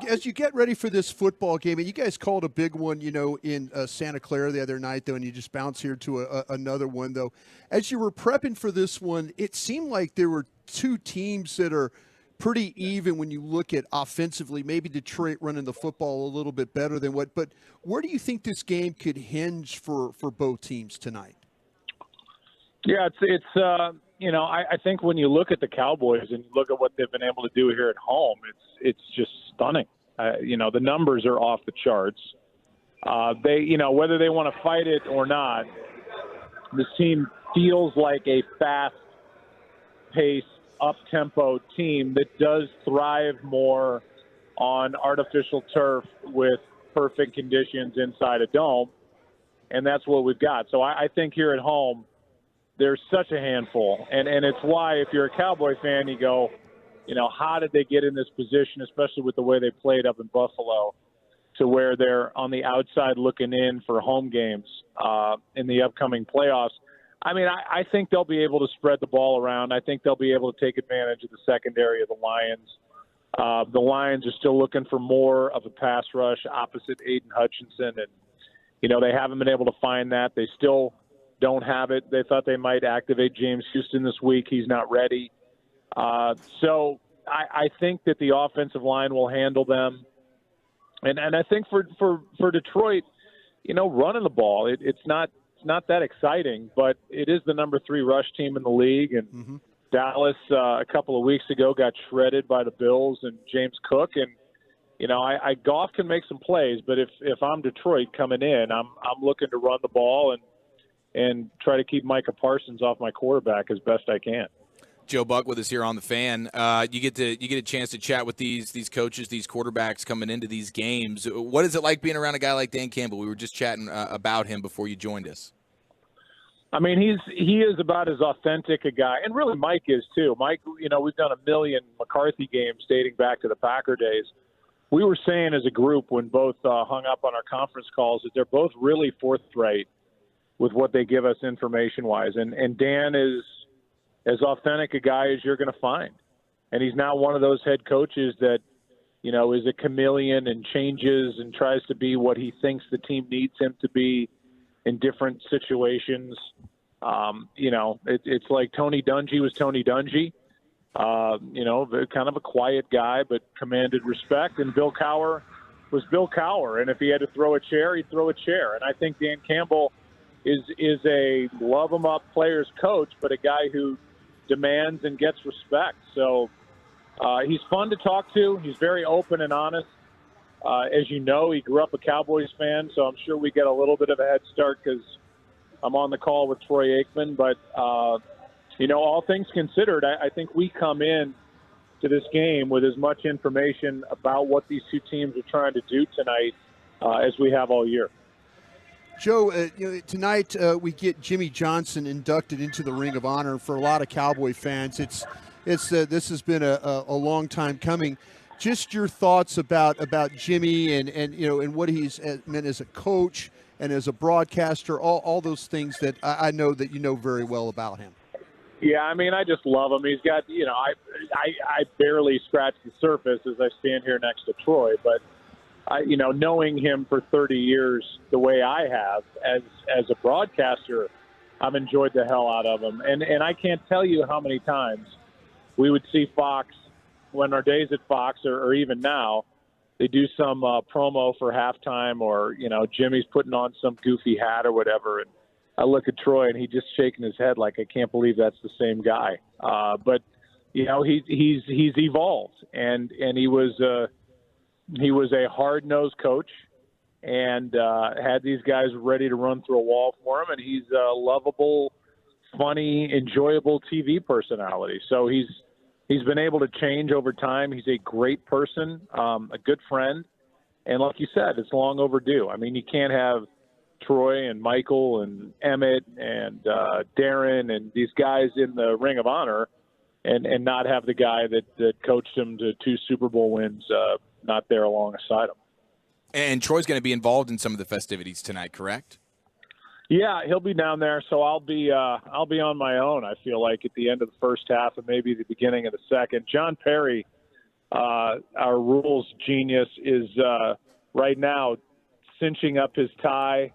As you get ready for this football game, and you guys called a big one, in Santa Clara the other night, though, and you just bounced here to another one, though. As you were prepping for this one, it seemed like there were two teams that are pretty even when you look at offensively. Maybe Detroit running the football a little bit better than but where do you think this game could hinge for both teams tonight? Yeah, I think when you look at the Cowboys and you look at what they've been able to do here at home, it's just stunning. The numbers are off the charts. Whether they want to fight it or not, this team feels like a fast-paced, up-tempo team that does thrive more on artificial turf with perfect conditions inside a dome, and that's what we've got. So I think here at home, they're such a handful. And it's why if you're a Cowboy fan, you go, how did they get in this position, especially with the way they played up in Buffalo, to where they're on the outside looking in for home games in the upcoming playoffs. I mean, I think they'll be able to spread the ball around. I think they'll be able to take advantage of the secondary of the Lions. The Lions are still looking for more of a pass rush opposite Aiden Hutchinson. And, they haven't been able to find that. They still don't have it. They thought they might activate James Houston this week. He's not ready. So I think that the offensive line will handle them. And I think for Detroit, running the ball, it's not that exciting, but it is the number 3 rush team in the league. And Dallas a couple of weeks ago got shredded by the Bills and James Cook. And Goff can make some plays, but if I'm Detroit coming in, I'm looking to run the ball and try to keep Micah Parsons off my quarterback as best I can. Joe Buck with us here on The Fan. You get a chance to chat with these coaches, these quarterbacks coming into these games. What is it like being around a guy like Dan Campbell? We were just chatting about him before you joined us. I mean, he is about as authentic a guy, and really Mike is too. Mike, we've done a million McCarthy games dating back to the Packer days. We were saying as a group when both hung up on our conference calls that they're both really forthright with what they give us information-wise. And Dan is as authentic a guy as you're going to find. And he's now one of those head coaches that, is a chameleon and changes and tries to be what he thinks the team needs him to be in different situations. It's like Tony Dungy was Tony Dungy. Kind of a quiet guy, but commanded respect. And Bill Cowher was Bill Cowher. And if he had to throw a chair, he'd throw a chair. And I think Dan Campbell is a love-him-up player's coach, but a guy who demands and gets respect. So he's fun to talk to. He's very open and honest. As you know, he grew up a Cowboys fan, so I'm sure we get a little bit of a head start because I'm on the call with Troy Aikman. But, all things considered, I think we come in to this game with as much information about what these two teams are trying to do tonight as we have all year. Joe, tonight we get Jimmy Johnson inducted into the Ring of Honor. For a lot of Cowboy fans, this has been a long time coming. Just your thoughts about Jimmy and what he's meant as a coach and as a broadcaster, all those things that I know that you know very well about him. Yeah, I mean, I just love him. He's got, I barely scratch the surface as I stand here next to Troy, but knowing him for 30 years the way I have as a broadcaster, I've enjoyed the hell out of him. And I can't tell you how many times we would see Fox when our days at Fox or even now, they do some promo for halftime or, Jimmy's putting on some goofy hat or whatever. And I look at Troy and he's just shaking his head like, I can't believe that's the same guy. But he's evolved and he was a hard-nosed coach and had these guys ready to run through a wall for him. And he's a lovable, funny, enjoyable TV personality. So he's been able to change over time. He's a great person, a good friend. And like you said, it's long overdue. I mean, you can't have Troy and Michael and Emmett and Darren and these guys in the Ring of Honor and not have the guy that coached him to 2 Super Bowl wins not there alongside him. And Troy's going to be involved in some of the festivities tonight, correct? Yeah, he'll be down there, so I'll be on my own, I feel like, at the end of the first half and maybe the beginning of the second. John Perry, our rules genius, is right now cinching up his tie.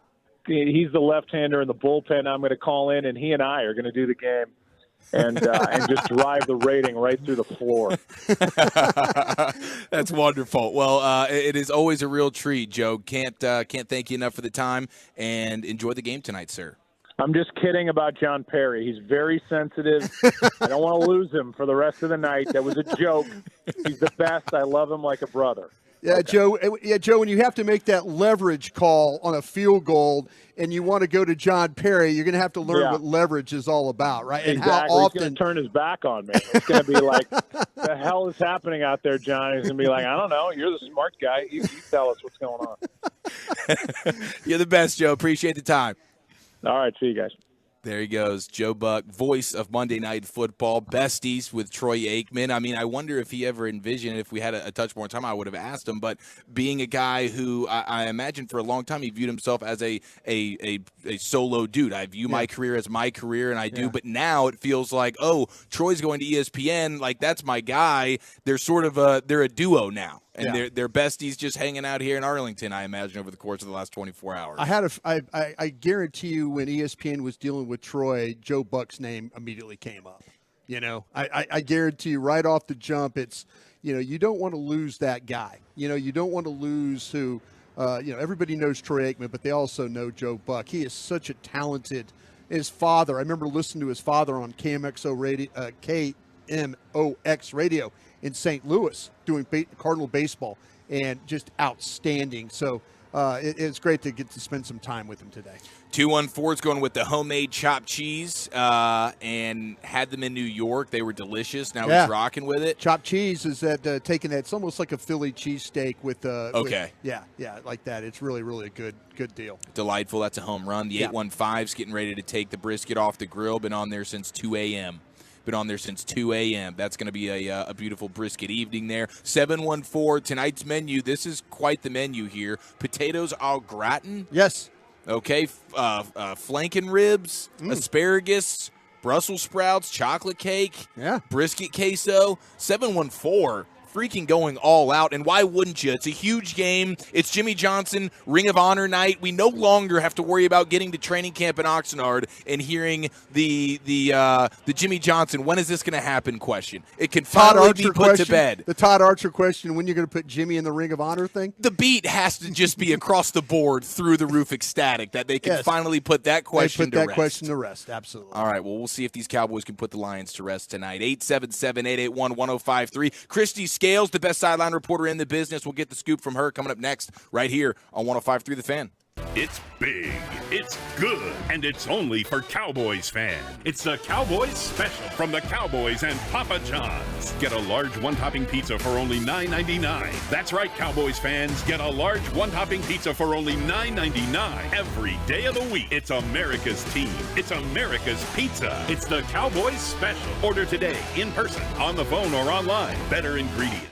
He's the left-hander in the bullpen. I'm going to call in, and he and I are going to do the game and just drive the rating right through the floor. That's wonderful. Well, it is always a real treat, Joe. Can't thank you enough for the time, and enjoy the game tonight, sir. I'm just kidding about John Perry. He's very sensitive. I don't want to lose him for the rest of the night. That was a joke. He's the best. I love him like a brother. Yeah, okay. Joe, when you have to make that leverage call on a field goal and you want to go to John Perry, you're going to have to learn what leverage is all about, right? Exactly. And how often he's going to turn his back on me. It's going to be like, the hell is happening out there, John? He's going to be like, I don't know. You're the smart guy. You tell us what's going on. You're the best, Joe. Appreciate the time. All right. See you guys. There he goes, Joe Buck, voice of Monday Night Football, besties with Troy Aikman. I mean, I wonder if he ever envisioned, if we had a touch more time, I would have asked him. But being a guy who I imagine for a long time he viewed himself as a solo dude. I view my career as my career, and I do. But now it feels like, oh, Troy's going to ESPN, like that's my guy. They're sort of they're a duo now. And they're besties just hanging out here in Arlington, I imagine, over the course of the last 24 hours. I guarantee you when ESPN was dealing with Troy, Joe Buck's name immediately came up. You know, I guarantee you right off the jump, it's, you know, you don't want to lose that guy. You know, you don't want to lose who, you know, everybody knows Troy Aikman, but they also know Joe Buck. He is such a talented, his father, I remember listening to his father on KMOX radio in St. Louis doing Cardinal baseball, and just outstanding. So it's great to get to spend some time with him today. 214's going with the homemade chopped cheese and had them in New York. They were delicious. Now he's rocking with it. Chopped cheese is that taking that. It's almost like a Philly cheesesteak with okay. Like that. It's really, really a good deal. Delightful. That's a home run. The 815's getting ready to take the brisket off the grill. Been on there since 2 a.m. That's going to be a beautiful brisket evening there. 714, tonight's menu. This is quite the menu here. Potatoes au gratin. Yes. Okay. Flanken ribs, asparagus, Brussels sprouts, chocolate cake. Yeah. Brisket queso. 714. Freaking going all out, and why wouldn't you? It's a huge game. It's Jimmy Johnson Ring of Honor night. We no longer have to worry about getting to training camp in Oxnard and hearing the Jimmy Johnson, when is this going to happen question. It can finally be put to bed. The Todd Archer question, when you're going to put Jimmy in the Ring of Honor thing? The beat has to just be across the board, through the roof ecstatic, that they can finally put that question to rest. Question to rest, absolutely. All right, well, we'll see if these Cowboys can put the Lions to rest tonight. 877-881-1053. Christy Scales, the best sideline reporter in the business. We'll get the scoop from her coming up next right here on 105.3 The Fan. It's big, it's good, and it's only for Cowboys fans. It's the Cowboys Special from the Cowboys and Papa John's. Get a large one-topping pizza for only $9.99. That's right, Cowboys fans. Get a large one-topping pizza for only $9.99 every day of the week. It's America's team. It's America's pizza. It's the Cowboys Special. Order today, in person, on the phone, or online. Better ingredients.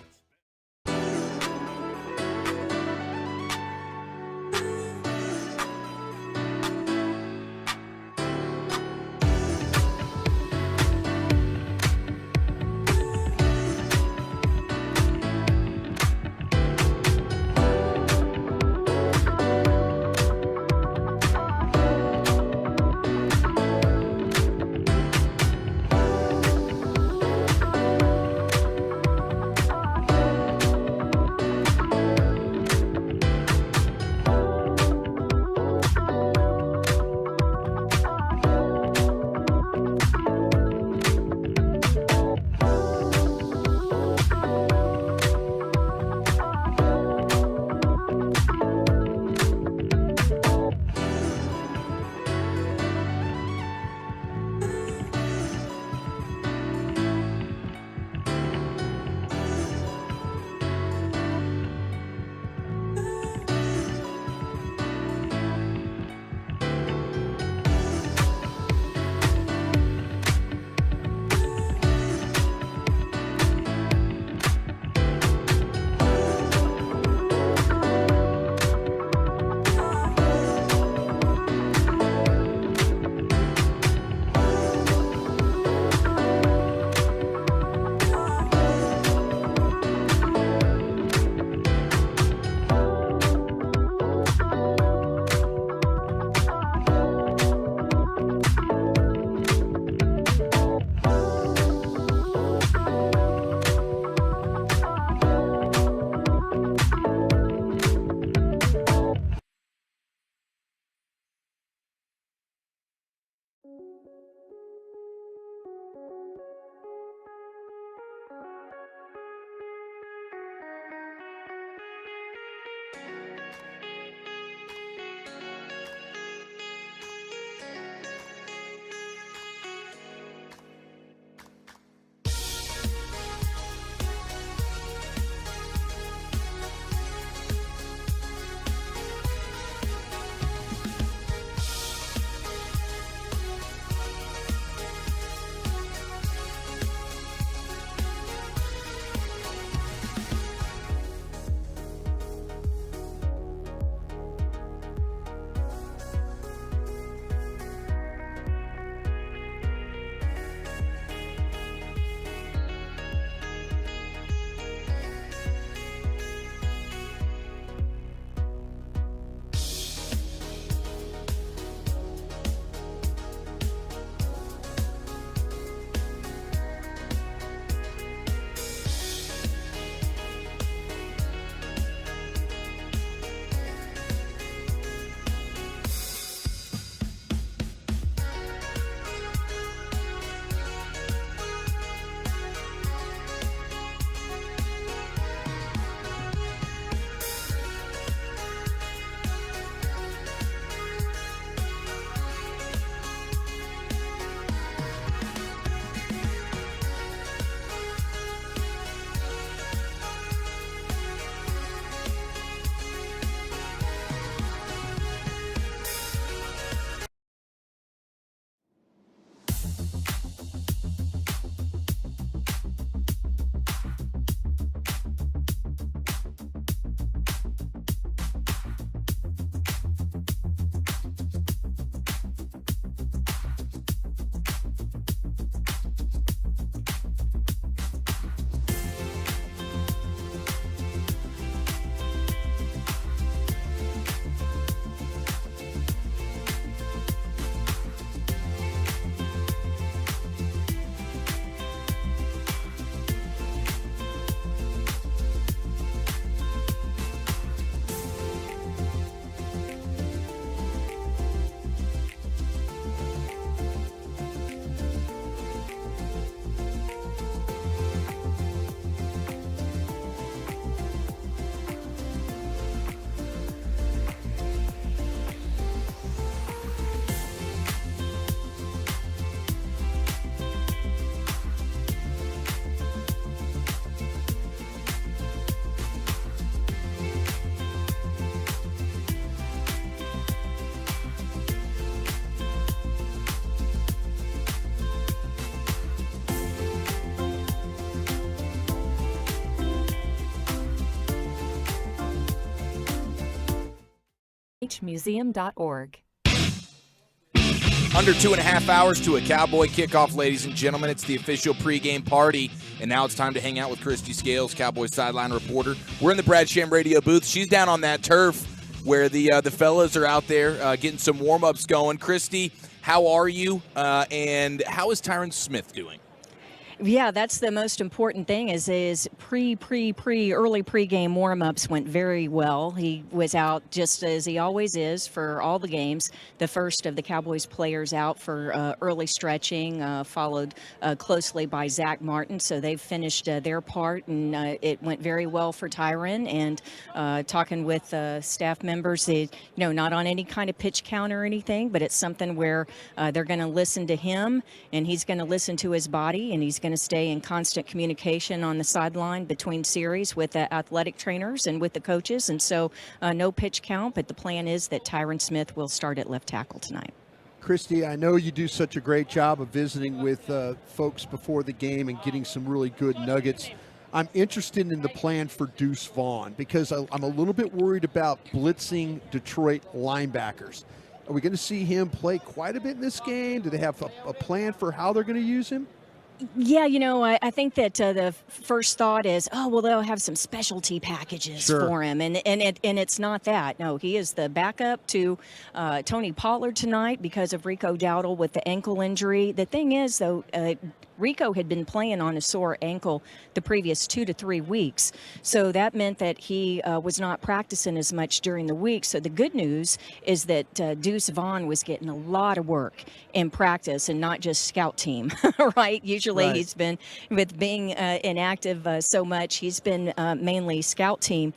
nhmuseum.org. Under 2.5 hours to a Cowboy kickoff, ladies and gentlemen. It's the official pregame party, and now it's time to hang out with Christy Scales, Cowboys sideline reporter. We're in the Brad Sham radio booth. She's down on that turf where the fellas are out there getting some warm-ups going. Christy, how are you, and how is Tyron Smith doing? Yeah, that's the most important thing is early pregame warm-ups went very well. He was out just as he always is for all the games. The first of the Cowboys players out for early stretching, followed closely by Zach Martin. So they've finished their part, and it went very well for Tyron. And talking with staff members, not on any kind of pitch count or anything, but it's something where they're going to listen to him, and he's going to listen to his body, and he's going to stay in constant communication on the sideline between series with the athletic trainers and with the coaches. And so no pitch count, but the plan is that Tyron Smith will start at left tackle tonight. Christy, I know you do such a great job of visiting with folks before the game and getting some really good nuggets. I'm interested in the plan for Deuce Vaughn because I'm a little bit worried about blitzing Detroit linebackers. Are we going to see him play quite a bit in this game? Do they have a plan for how they're going to use him? Yeah, I think that the first thought is, they'll have some specialty packages for him, and it's not that. No, he is the backup to Tony Pollard tonight because of Rico Dowdle with the ankle injury. The thing is, though, Rico had been playing on a sore ankle the previous 2 to 3 weeks, so that meant that he was not practicing as much during the week. So the good news is that Deuce Vaughn was getting a lot of work in practice and not just scout team, right? Usually he's been, with being inactive so much, he's been mainly scout team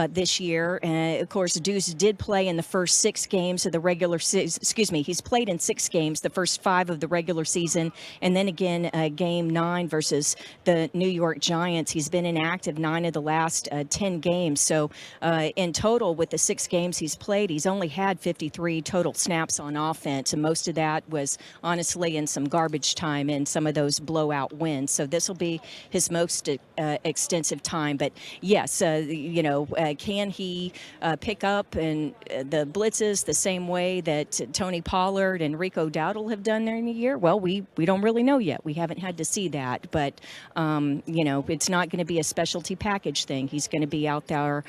this year. Of course, Deuce did play in the first 6 games of the regular season. He's played in 6 games, the first 5 of the regular season, and then again Game 9 versus the New York Giants. He's been inactive 9 of the last 10 games. So in total, with the 6 games he's played, he's only had 53 total snaps on offense, and most of that was honestly in some garbage time and some of those blowout wins. So this will be his most extensive time. But yes, can he pick up and the blitzes the same way that Tony Pollard and Rico Dowdle have done during the year? Well, we don't really know yet. We haven't had to see that, but it's not going to be a specialty package thing. He's going to be out there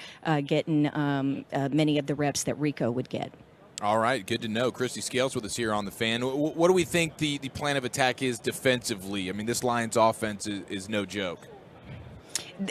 getting many of the reps that Rico would get. All right, good to know. Christy Scales with us here on The Fan. What do we think the plan of attack is defensively? I mean, this Lions offense is no joke.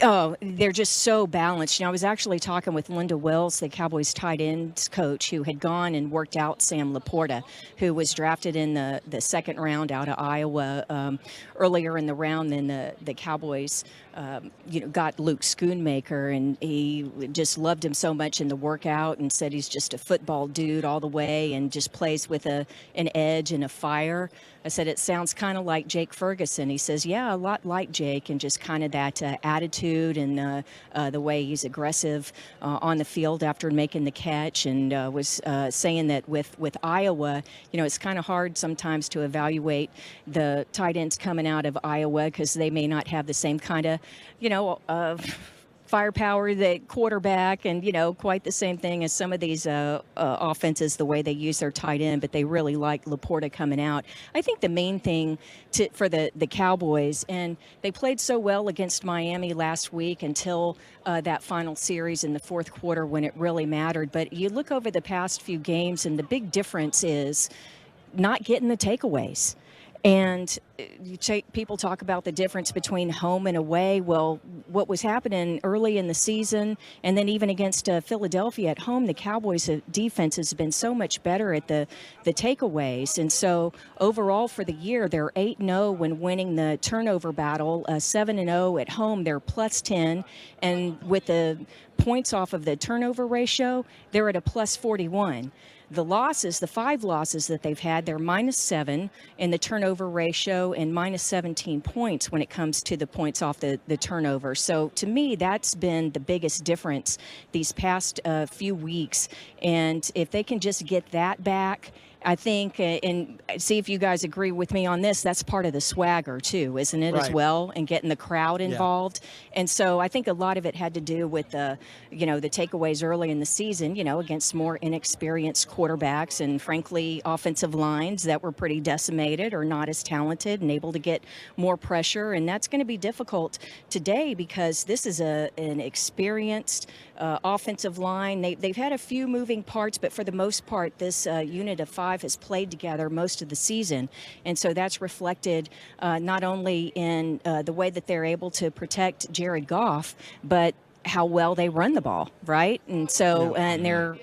Oh, they're just so balanced. I was actually talking with Linda Wells, the Cowboys tight ends coach, who had gone and worked out Sam Laporta, who was drafted in the second round out of Iowa earlier in the round. Then the Cowboys, got Luke Schoonmaker, and he just loved him so much in the workout and said he's just a football dude all the way and just plays with an edge and a fire. I said, it sounds kind of like Jake Ferguson. He says, yeah, a lot like Jake, and just kind of that attitude and the way he's aggressive on the field after making the catch, and was saying that with Iowa, it's kind of hard sometimes to evaluate the tight ends coming out of Iowa because they may not have the same kind of, firepower, the quarterback, and quite the same thing as some of these offenses, the way they use their tight end, but they really like Laporta coming out. I think the main thing for the Cowboys, and they played so well against Miami last week until that final series in the fourth quarter when it really mattered, but you look over the past few games and the big difference is not getting the takeaways. And people talk about the difference between home and away. Well, what was happening early in the season, and then even against Philadelphia at home, the Cowboys' defense has been so much better at the takeaways. And so overall for the year, they're 8-0 when winning the turnover battle, 7-0 at home. They're plus 10, and with the points off of the turnover ratio, they're at a plus 41. The losses, the 5 losses that they've had, they're -7 in the turnover ratio and -17 points when it comes to the points off the turnover. So to me, that's been the biggest difference these past few weeks. And if they can just get that back I think, and see if you guys agree with me on this, that's part of the swagger too, isn't it, as well, and getting the crowd involved. And so I think a lot of it had to do with the takeaways early in the season, against more inexperienced quarterbacks and, frankly, offensive lines that were pretty decimated or not as talented and able to get more pressure. And that's going to be difficult today because this is an experienced offensive line. They've had a few moving parts, but for the most part, this unit of 5 has played together most of the season. And so that's reflected not only in the way that they're able to protect Jared Goff, but how well they run the ball, right? And so and they're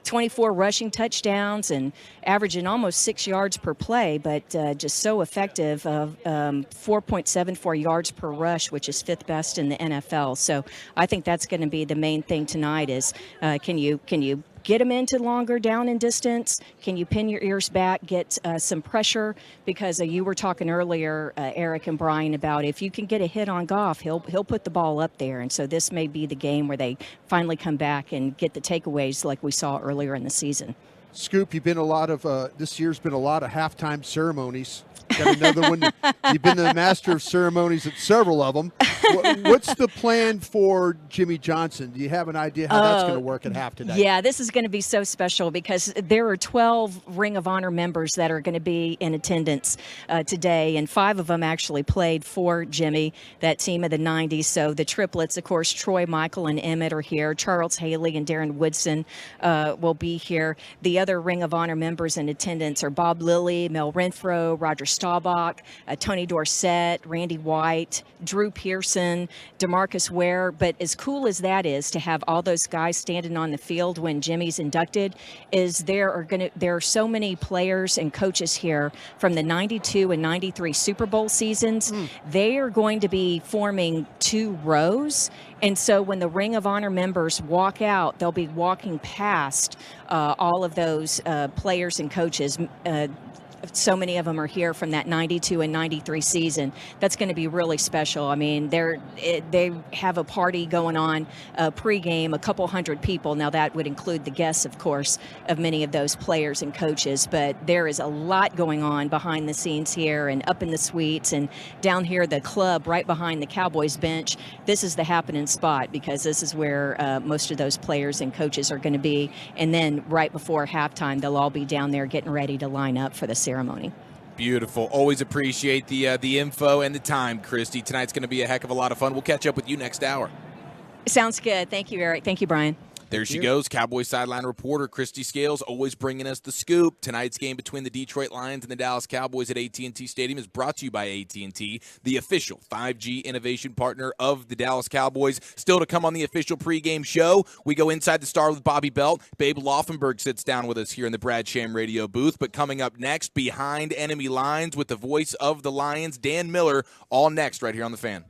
24 rushing touchdowns and averaging almost 6 yards per play, but just so effective of 4.74 yards per rush, which is 5th best in the NFL. So I think that's going to be the main thing tonight is can you get them into longer down and distance? Can you pin your ears back, get some pressure? Because you were talking earlier, Eric and Brian, about if you can get a hit on Goff, he'll put the ball up there. And so this may be the game where they finally come back and get the takeaways like we saw earlier in the season. Scoop, you've been this year's been a lot of halftime ceremonies. Got another one. You've been the master of ceremonies at several of them. What's the plan for Jimmy Johnson? Do you have an idea how that's going to work at half today? Yeah, this is going to be so special because there are 12 Ring of Honor members that are going to be in attendance today, and 5 of them actually played for Jimmy, that team of the 90s. So the triplets, of course, Troy, Michael, and Emmett are here. Charles Haley and Darren Woodson will be here. The other Ring of Honor members in attendance are Bob Lilly, Mel Renfro, Roger Staubach, Tony Dorsett, Randy White, Drew Pearson, DeMarcus Ware. But as cool as that is to have all those guys standing on the field when Jimmy's inducted, is there are so many players and coaches here from the 92 and 93 Super Bowl seasons. They are going to be forming 2 rows. And so when the Ring of Honor members walk out, they'll be walking past all of those players and coaches. So many of them are here from that 92 and 93 season. That's going to be really special. I mean, they have a party going on pregame, a couple hundred people. Now, that would include the guests, of course, of many of those players and coaches. But there is a lot going on behind the scenes here and up in the suites and down here, the club right behind the Cowboys bench. This is the happening spot because this is where most of those players and coaches are going to be. And then right before halftime, they'll all be down there getting ready to line up for the ceremony. Beautiful. Always appreciate the info and the time, Christy. Tonight's going to be a heck of a lot of fun. We'll catch up with you next hour. Sounds good. Thank you, Eric. Thank you, Brian. There she goes, Cowboys sideline reporter Christy Scales, always bringing us the scoop. Tonight's game between the Detroit Lions and the Dallas Cowboys at AT&T Stadium is brought to you by AT&T, the official 5G innovation partner of the Dallas Cowboys. Still to come on the official pregame show, we go inside the star with Bobby Belt. Babe Laufenberg sits down with us here in the Brad Sham radio booth. But coming up next, behind enemy lines with the voice of the Lions, Dan Miller, all next right here on The Fan.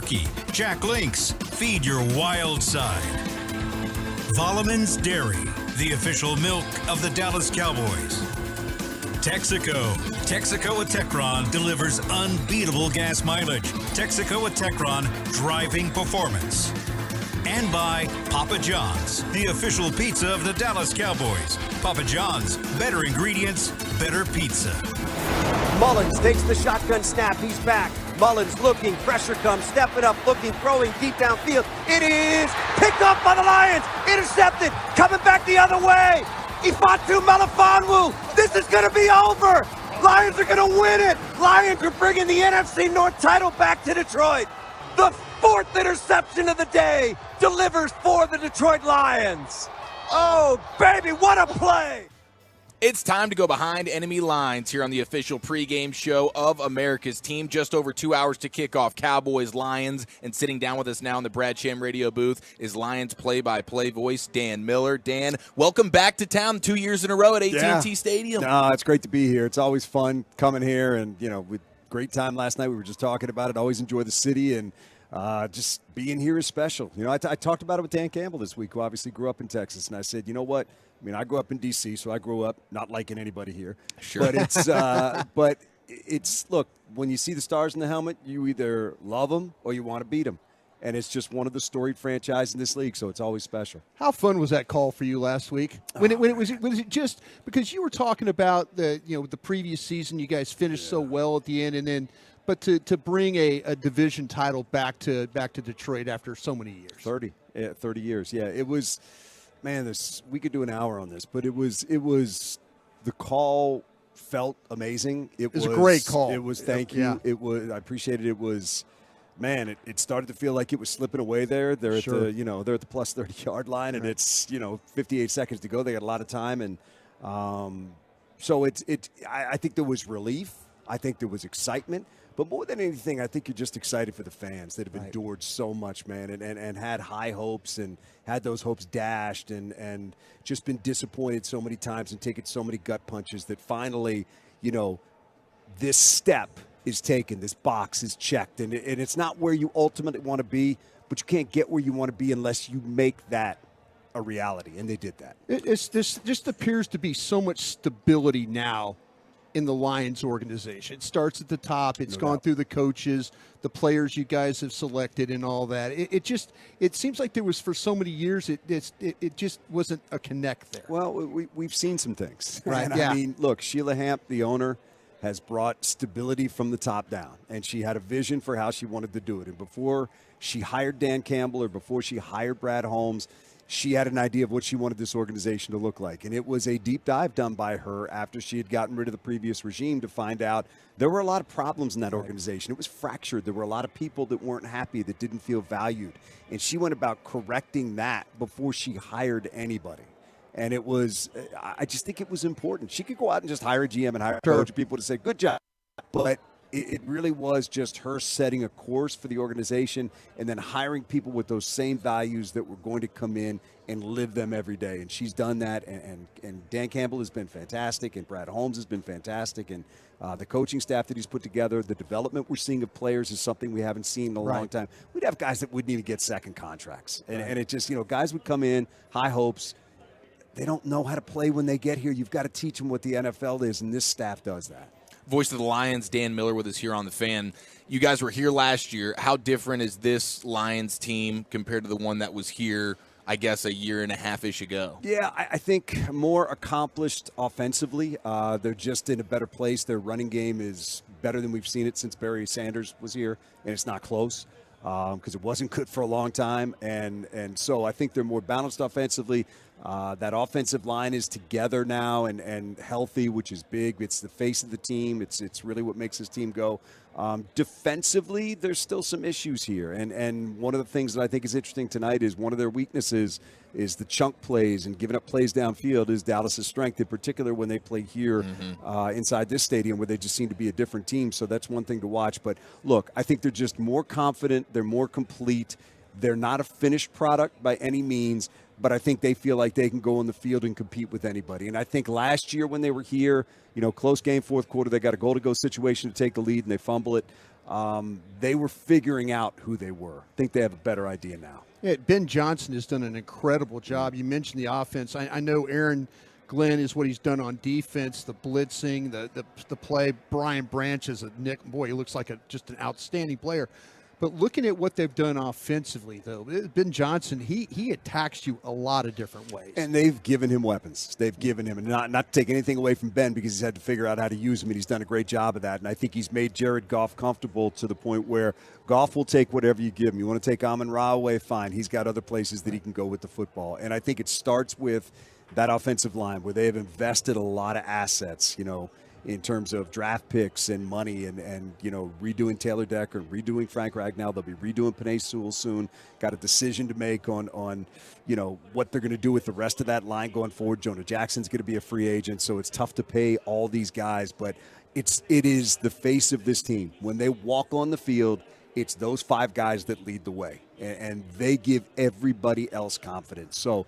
Turkey, Jack Link's Feed Your Wild Side. Volleman's Dairy, the official milk of the Dallas Cowboys. Texaco. Texaco with Techron delivers unbeatable gas mileage. Texaco with Techron, driving performance. And by Papa John's, the official pizza of the Dallas Cowboys. Papa John's, better ingredients, better pizza. Mullins takes the shotgun snap. He's back. Mullins looking. Pressure comes. Stepping up. Looking. Throwing deep downfield. It is picked up by the Lions. Intercepted. Coming back the other way. Ifeatu Melifonwu. This is going to be over. Lions are going to win it. Lions are bringing the NFC North title back to Detroit. The fourth interception of the day delivers for the Detroit Lions. Oh, baby, what a play. It's time to go behind enemy lines here on the official pregame show of America's team. Just over 2 hours to kick off Cowboys-Lions. And sitting down with us now in the Brad Sham radio booth is Lions play-by-play voice Dan Miller. Dan, welcome back to town 2 years in a row at AT&T Stadium. No, it's great to be here. It's always fun coming here. And, you know, with great time last night. We were just talking about it. Always enjoy the city. And just being here is special. You know, I talked about it with Dan Campbell this week, who obviously grew up in Texas. And I said, you know what? I mean, I grew up in D.C., so I grew up not liking anybody here. Sure. But it's look, when you see the stars in the helmet, you either love them or you want to beat them. And it's just one of the storied franchises in this league, so it's always special. How fun was that call for you last week? Was it just because you were talking about the previous season, you guys finished so well at the end, and then but to bring a division title back to Detroit after so many years. 30 years. Yeah, it was. Man, we could do an hour on this, but it was the call felt amazing. It was a great call. It was thank you. Yeah. It was I appreciated it. It was man, it started to feel like it was slipping away there. They're at the plus 30-yard line, and it's 58 seconds to go. They got a lot of time, and so I think there was relief. I think there was excitement. But more than anything, I think you're just excited for the fans that have endured so much, man, and had high hopes and had those hopes dashed and just been disappointed so many times and taken so many gut punches that finally, this step is taken, this box is checked. And it's not where you ultimately want to be, but you can't get where you want to be unless you make that a reality, and they did that. This just appears to be so much stability now in the Lions organization. It starts at the top. It's gone through the coaches, the players you guys have selected, and all that. It seems like there was for so many years. It just wasn't a connect there. Well, we've seen some things, right? And yeah. I mean, look, Sheila Hamp, the owner, has brought stability from the top down, and she had a vision for how she wanted to do it. And before she hired Dan Campbell or before she hired Brad Holmes, she had an idea of what she wanted this organization to look like. And it was a deep dive done by her after she had gotten rid of the previous regime to find out there were a lot of problems in that organization. It was fractured. There were a lot of people that weren't happy, that didn't feel valued. And she went about correcting that before she hired anybody. And it was, I just think it was important. She could go out and just hire a GM and hire a coach, people to say, good job. But it really was just her setting a course for the organization and then hiring people with those same values that were going to come in and live them every day. And she's done that. And Dan Campbell has been fantastic, and Brad Holmes has been fantastic. And the coaching staff that he's put together, the development we're seeing of players is something we haven't seen in a long time. We'd have guys that wouldn't even get second contracts. And it just, guys would come in, high hopes. They don't know how to play when they get here. You've got to teach them what the NFL is, and this staff does that. Voice of the Lions, Dan Miller, with us here on The Fan. You guys were here last year. How different is this Lions team compared to the one that was here, I guess, a year and a half-ish ago? Yeah, I think more accomplished offensively. They're just in a better place. Their running game is better than we've seen it since Barry Sanders was here, and it's not close because it wasn't good for a long time. And so I think they're more balanced offensively. That offensive line is together now and healthy, which is big. It's the face of the team. It's really what makes this team go. Defensively, there's still some issues here. And one of the things that I think is interesting tonight is one of their weaknesses is the chunk plays and giving up plays downfield is Dallas' strength, in particular when they play here inside this stadium where they just seem to be a different team. So that's one thing to watch. But, look, I think they're just more confident. They're more complete. They're not a finished product by any means, but I think they feel like they can go on the field and compete with anybody. And I think last year when they were here, close game, fourth quarter, they got a goal-to-go situation to take the lead, and they fumble it. They were figuring out who they were. I think they have a better idea now. Yeah, Ben Johnson has done an incredible job. You mentioned the offense. I know Aaron Glenn is what he's done on defense, the blitzing, the play. Brian Branch is a Nick. Boy, he looks like just an outstanding player. But looking at what they've done offensively, though, Ben Johnson, he attacks you a lot of different ways. And they've given him weapons. They've given him, and not to take anything away from Ben because he's had to figure out how to use him, and he's done a great job of that. And I think he's made Jared Goff comfortable to the point where Goff will take whatever you give him. You want to take Amon-Ra away, fine. He's got other places that he can go with the football. And I think it starts with that offensive line where they have invested a lot of assets, in terms of draft picks and money and redoing Taylor Decker, redoing Frank Ragnow. They'll be redoing Penei Sewell soon. Got a decision to make on what they're going to do with the rest of that line going forward. Jonah Jackson's going to be a free agent, so it's tough to pay all these guys, but it is the face of this team. When they walk on the field, it's those 5 guys that lead the way, and they give everybody else confidence. So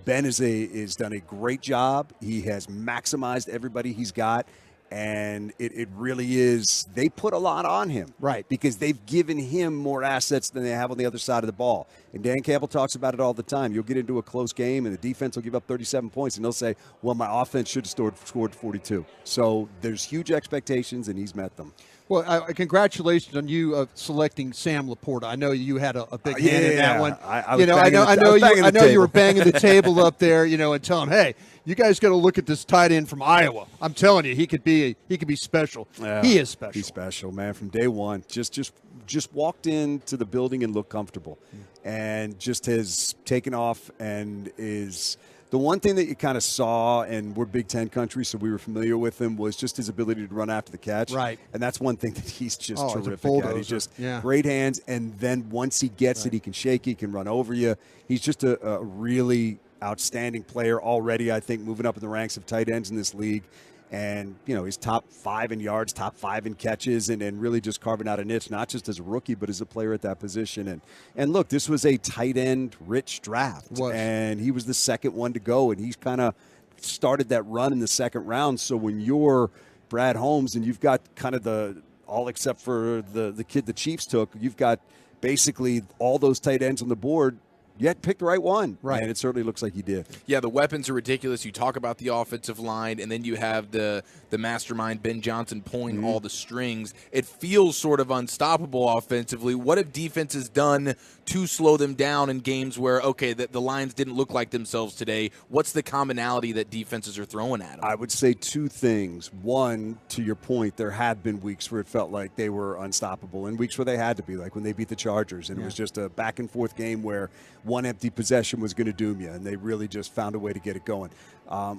Ben has done a great job. He has maximized everybody he's got, and it really is. They put a lot on him, right? Because they've given him more assets than they have on the other side of the ball. And Dan Campbell talks about it all the time. You'll get into a close game, and the defense will give up 37 points, and they'll say, "Well, my offense should have scored 42." So there's huge expectations, and he's met them. Well, congratulations on you selecting Sam Laporta. I know you had a big hand in that one. I know you were banging the table up there, and telling him, "Hey, you guys got to look at this tight end from Iowa." I'm telling you, he could be special. He is special. He's special, man. From day one, just walked into the building and looked comfortable, and just has taken off and is. The one thing that you kind of saw, and we're Big Ten country, so we were familiar with him, was just his ability to run after the catch. Right. And that's one thing that he's just terrific at. He's just great hands, and then once he gets it, he can shake, he can run over you. He's just a really outstanding player already, I think, moving up in the ranks of tight ends in this league. And, he's top 5 in yards, top 5 in catches, and really just carving out a niche, not just as a rookie, but as a player at that position. And look, this was a tight end rich draft. And he was the second one to go, and he's kind of started that run in the second round. So when you're Brad Holmes and you've got kind of all except for the kid the Chiefs took, you've got basically all those tight ends on the board. You had to pick the right one. Right. And it certainly looks like you did. Yeah, the weapons are ridiculous. You talk about the offensive line, and then you have the mastermind, Ben Johnson, pulling all the strings. It feels sort of unstoppable offensively. What have defenses done to slow them down in games where, okay, the lines didn't look like themselves today? What's the commonality that defenses are throwing at them? I would say 2 things. One, to your point, there have been weeks where it felt like they were unstoppable and weeks where they had to be, like when they beat the Chargers. And it was just a back-and-forth game where one empty possession was going to doom you, and they really just found a way to get it going.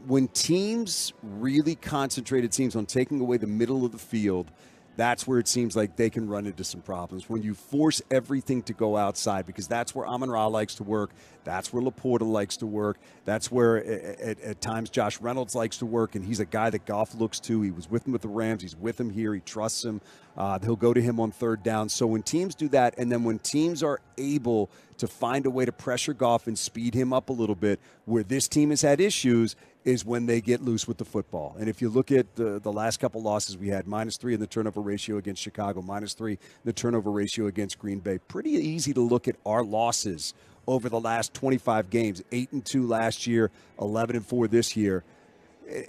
When teams really concentrated teams on taking away the middle of the field, that's where it seems like they can run into some problems. When you force everything to go outside, because that's where Amon-Ra likes to work, that's where Laporta likes to work, that's where at times Josh Reynolds likes to work, and he's a guy that Goff looks to. He was with him with the Rams. He's with him here. He trusts him. He'll go to him on third down. So when teams do that, and then when teams are able to find a way to pressure Goff and speed him up a little bit, where this team has had issues is when they get loose with the football. And if you look at the last couple losses we had, -3 in the turnover ratio against Chicago, -3 in the turnover ratio against Green Bay. Pretty easy to look at our losses over the last 25 games, 8-2 last year, 11-4 this year.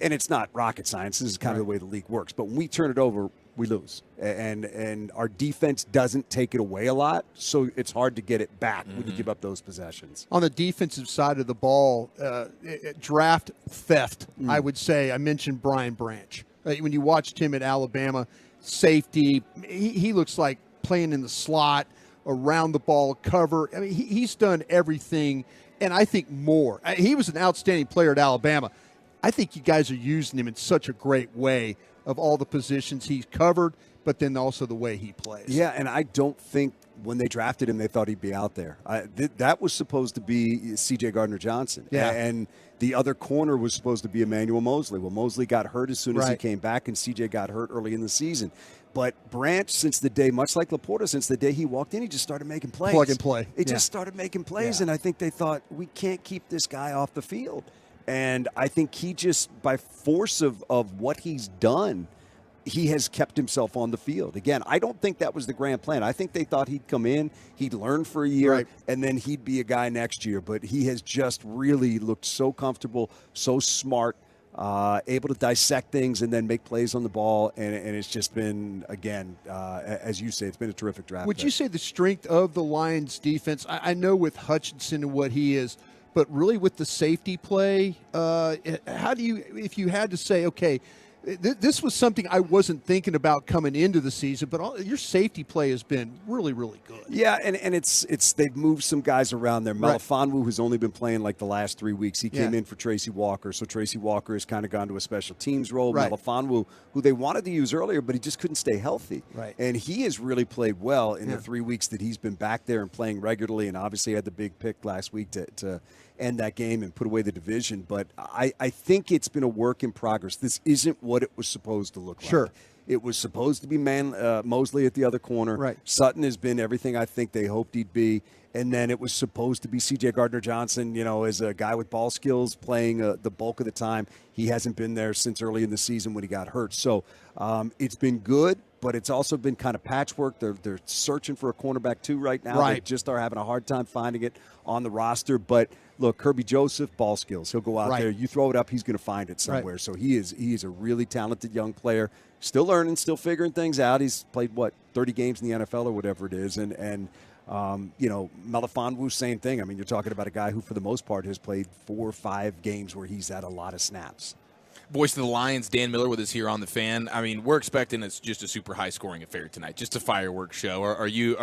And it's not rocket science. This is kind of the way the league works. But when we turn it over, we lose. And our defense doesn't take it away a lot, so it's hard to get it back when you give up those possessions. On the defensive side of the ball, draft theft, I would say. I mentioned Brian Branch. When you watched him at Alabama, safety, he looks like playing in the slot, around the ball, cover. I mean, he's done everything, and I think more. He was an outstanding player at Alabama. I think you guys are using him in such a great way of all the positions he's covered, but then also the way he plays. Yeah, and I don't think when they drafted him, they thought he'd be out there. That was supposed to be C.J. Gardner-Johnson. Yeah. And the other corner was supposed to be Emmanuel Mosley. Well, Mosley got hurt as soon as he came back, and C.J. got hurt early in the season. But Branch, since the day, much like Laporta, since the day he walked in, he just started making plays. Plug and play. He just started making plays, and I think they thought, we can't keep this guy off the field. And I think he just, by force of what he's done, he has kept himself on the field. Again, I don't think that was the grand plan. I think they thought he'd come in, he'd learn for a year, and then he'd be a guy next year. But he has just really looked so comfortable, so smart, able to dissect things and then make plays on the ball. And it's just been, again, as you say, it's been a terrific draft. Would you say the strength of the Lions defense, I know with Hutchinson and what he is, but really with the safety play, how do you, if you had to say, okay, this was something I wasn't thinking about coming into the season, but your safety play has been really, really good. Yeah, and it's they've moved some guys around there. Melifonwu, who's only been playing like the last 3 weeks, he came in for Tracy Walker, so Tracy Walker has kind of gone to a special teams role. Melifonwu, who they wanted to use earlier, but he just couldn't stay healthy. And he has really played well in the 3 weeks that he's been back there and playing regularly, and obviously had the big pick last week to end that game and put away the division. But I think it's been a work in progress. This isn't what it was supposed to look like. It was supposed to be Mosley at the other corner. Sutton has been everything I think they hoped he'd be. And then it was supposed to be C.J. Gardner-Johnson, as a guy with ball skills playing the bulk of the time. He hasn't been there since early in the season when he got hurt. So it's been good, but it's also been kind of patchwork. They're searching for a cornerback too right now. They just are having a hard time finding it on the roster. But look, Kirby Joseph, ball skills. He'll go out there. You throw it up, he's going to find it somewhere. So he is a really talented young player. Still learning, still figuring things out. He's played, 30 games in the NFL or whatever it is. And Melifonwu, same thing. I mean, you're talking about a guy who, for the most part, has played 4 or 5 games where he's had a lot of snaps. Voice of the Lions, Dan Miller with us here on The Fan. I mean, we're expecting it's just a super high-scoring affair tonight, just a fireworks show. Are you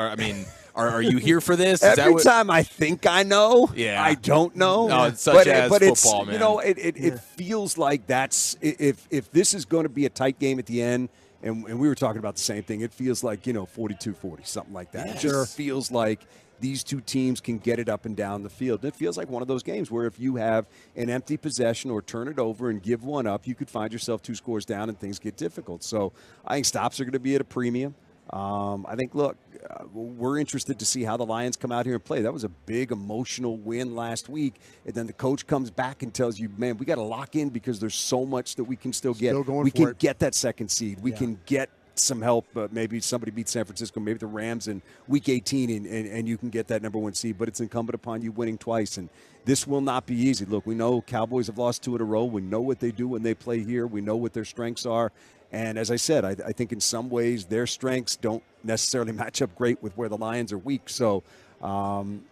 here for this? Every time I think I know, I don't know. No, it's such as football, man. It feels like that's if this is going to be a tight game at the end, and we were talking about the same thing, it feels like 42-40, something like that. It just feels like these two teams can get it up and down the field. It feels like one of those games where if you have an empty possession or turn it over and give one up, you could find yourself 2 scores down and things get difficult. So I think stops are going to be at a premium. I think, look, we're interested to see how the Lions come out here and play. That was a big emotional win last week. And then the coach comes back and tells you, man, we got to lock in because there's so much that we can still get. We can get that second seed. We can get some help. Maybe somebody beats San Francisco, maybe the Rams in Week 18, and you can get that number 1 seed. But it's incumbent upon you winning twice, and this will not be easy. Look, we know Cowboys have lost 2 in a row. We know what they do when they play here. We know what their strengths are. And as I said, I think in some ways their strengths don't necessarily match up great with where the Lions are weak. So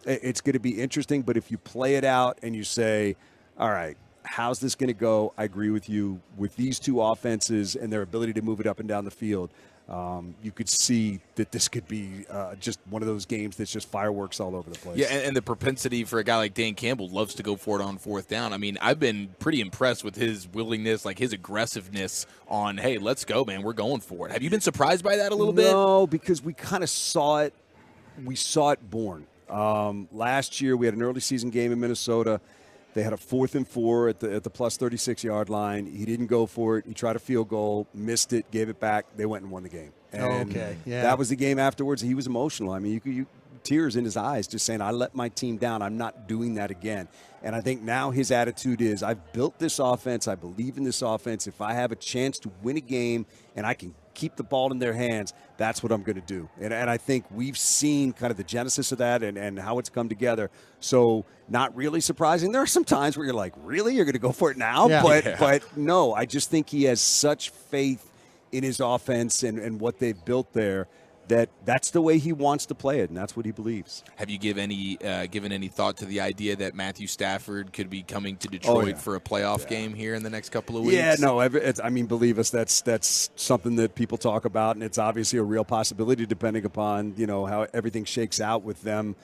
it's going to be interesting. But if you play it out and you say, all right, how's this going to go? I agree with you. With these 2 offenses and their ability to move it up and down the field, you could see that this could be just one of those games that's just fireworks all over the place. Yeah, and the propensity for a guy like Dan Campbell loves to go for it on 4th down. I mean, I've been pretty impressed with his willingness, like his aggressiveness on, hey, let's go, man, we're going for it. Have you been surprised by that a little bit? No, because we kind of saw it. We saw it born. Last year we had an early season game in Minnesota. They had a 4th and 4 at the plus 36-yard line. He didn't go for it. He tried a field goal, missed it, gave it back. They went and won the game. And that was the game afterwards. He was emotional. I mean, you tears in his eyes just saying, I let my team down. I'm not doing that again. And I think now his attitude is, I've built this offense. I believe in this offense. If I have a chance to win a game and I can keep the ball in their hands, that's what I'm going to do. And I think we've seen kind of the genesis of that and how it's come together. So not really surprising. There are some times where you're like, really? You're going to go for it now? But no, I just think he has such faith in his offense and what they've built there that's the way he wants to play it, and that's what he believes. Have you given any thought to the idea that Matthew Stafford could be coming to Detroit for a playoff game here in the next couple of weeks? Yeah, no, believe us, that's something that people talk about, and it's obviously a real possibility depending upon how everything shakes out with them.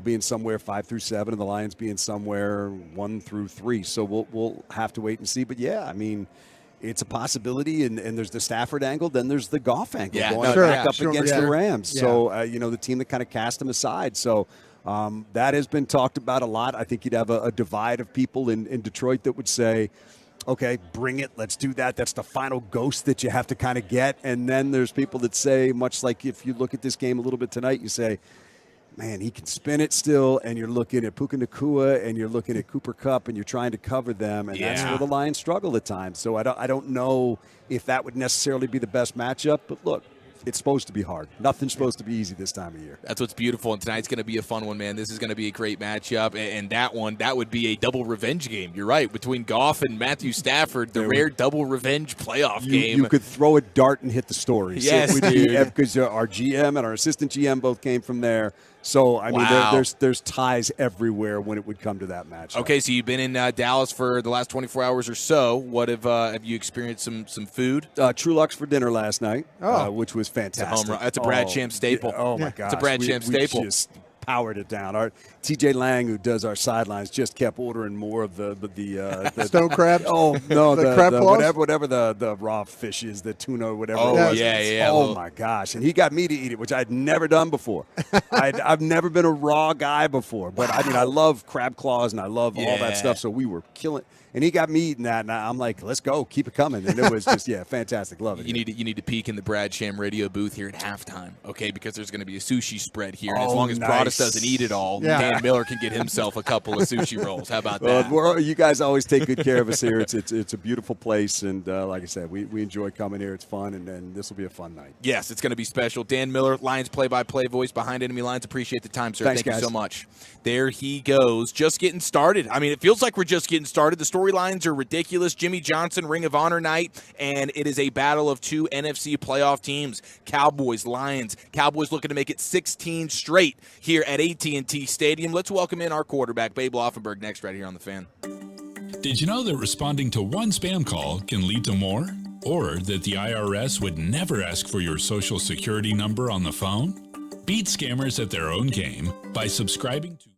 Being somewhere 5 through 7, and the Lions being somewhere 1 through 3. So we'll have to wait and see. But yeah, I mean, it's a possibility, and there's the Stafford angle, then there's the Goff angle going back up against the Rams. Yeah. So, the team that kind of cast him aside. So that has been talked about a lot. I think you'd have a divide of people in Detroit that would say, okay, bring it. Let's do that. That's the final ghost that you have to kind of get. And then there's people that say, much like if you look at this game a little bit tonight, you say, man, he can spin it still, and you're looking at Puka Nacua, and you're looking at Cooper Kupp, and you're trying to cover them, and that's where the Lions struggle at times. So I don't know if that would necessarily be the best matchup, but look, it's supposed to be hard. Nothing's supposed to be easy this time of year. That's what's beautiful, and tonight's going to be a fun one, man. This is going to be a great matchup, and that would be a double revenge game. You're right, between Goff and Matthew Stafford, the rare double revenge playoff game. You could throw a dart and hit the story. Yes, dude. Because our GM and our assistant GM both came from there. So, I mean, there's ties everywhere when it would come to that match. Okay, so you've been in Dallas for the last 24 hours or so. What have you experienced some food? Trulux for dinner last night, which was fantastic. That's a Brad Sham staple. Oh, my gosh. It's a Brad Sham staple. We just powered it down. Our TJ Lang, who does our sidelines, just kept ordering more of the stone crabs. Oh no, the crab claws? whatever the raw fish is, the tuna or whatever. Oh it was. yeah. Oh my gosh! And he got me to eat it, which I'd never done before. I've never been a raw guy before, but I mean I love crab claws and I love all that stuff. So we were killing. And he got me eating that, and I'm like, let's go, keep it coming. And it was just, fantastic. Love it. You need to peek in the Brad Sham radio booth here at halftime, okay? Because there's going to be a sushi spread here. And as long as Broaddus doesn't eat it all, Dan Miller can get himself a couple of sushi rolls. How about that? Well, you guys always take good care of us here. It's a beautiful place, and like I said, we enjoy coming here. It's fun, and this will be a fun night. Yes, it's going to be special. Dan Miller, Lions play-by-play voice behind Enemy Lines. Appreciate the time, sir. Thanks, Thank guys. you so much. There he goes. Just getting started. I mean, it feels like we're just getting started. The storylines are ridiculous. Jimmy Johnson, Ring of Honor night, and it is a battle of two NFC playoff teams, Cowboys, Lions. Cowboys looking to make it 16 straight here at AT&T Stadium. Let's welcome in our quarterback, Babe Laufenberg, next right here on The Fan. Did you know that responding to one spam call can lead to more? Or that the IRS would never ask for your social security number on the phone? Beat scammers at their own game by subscribing to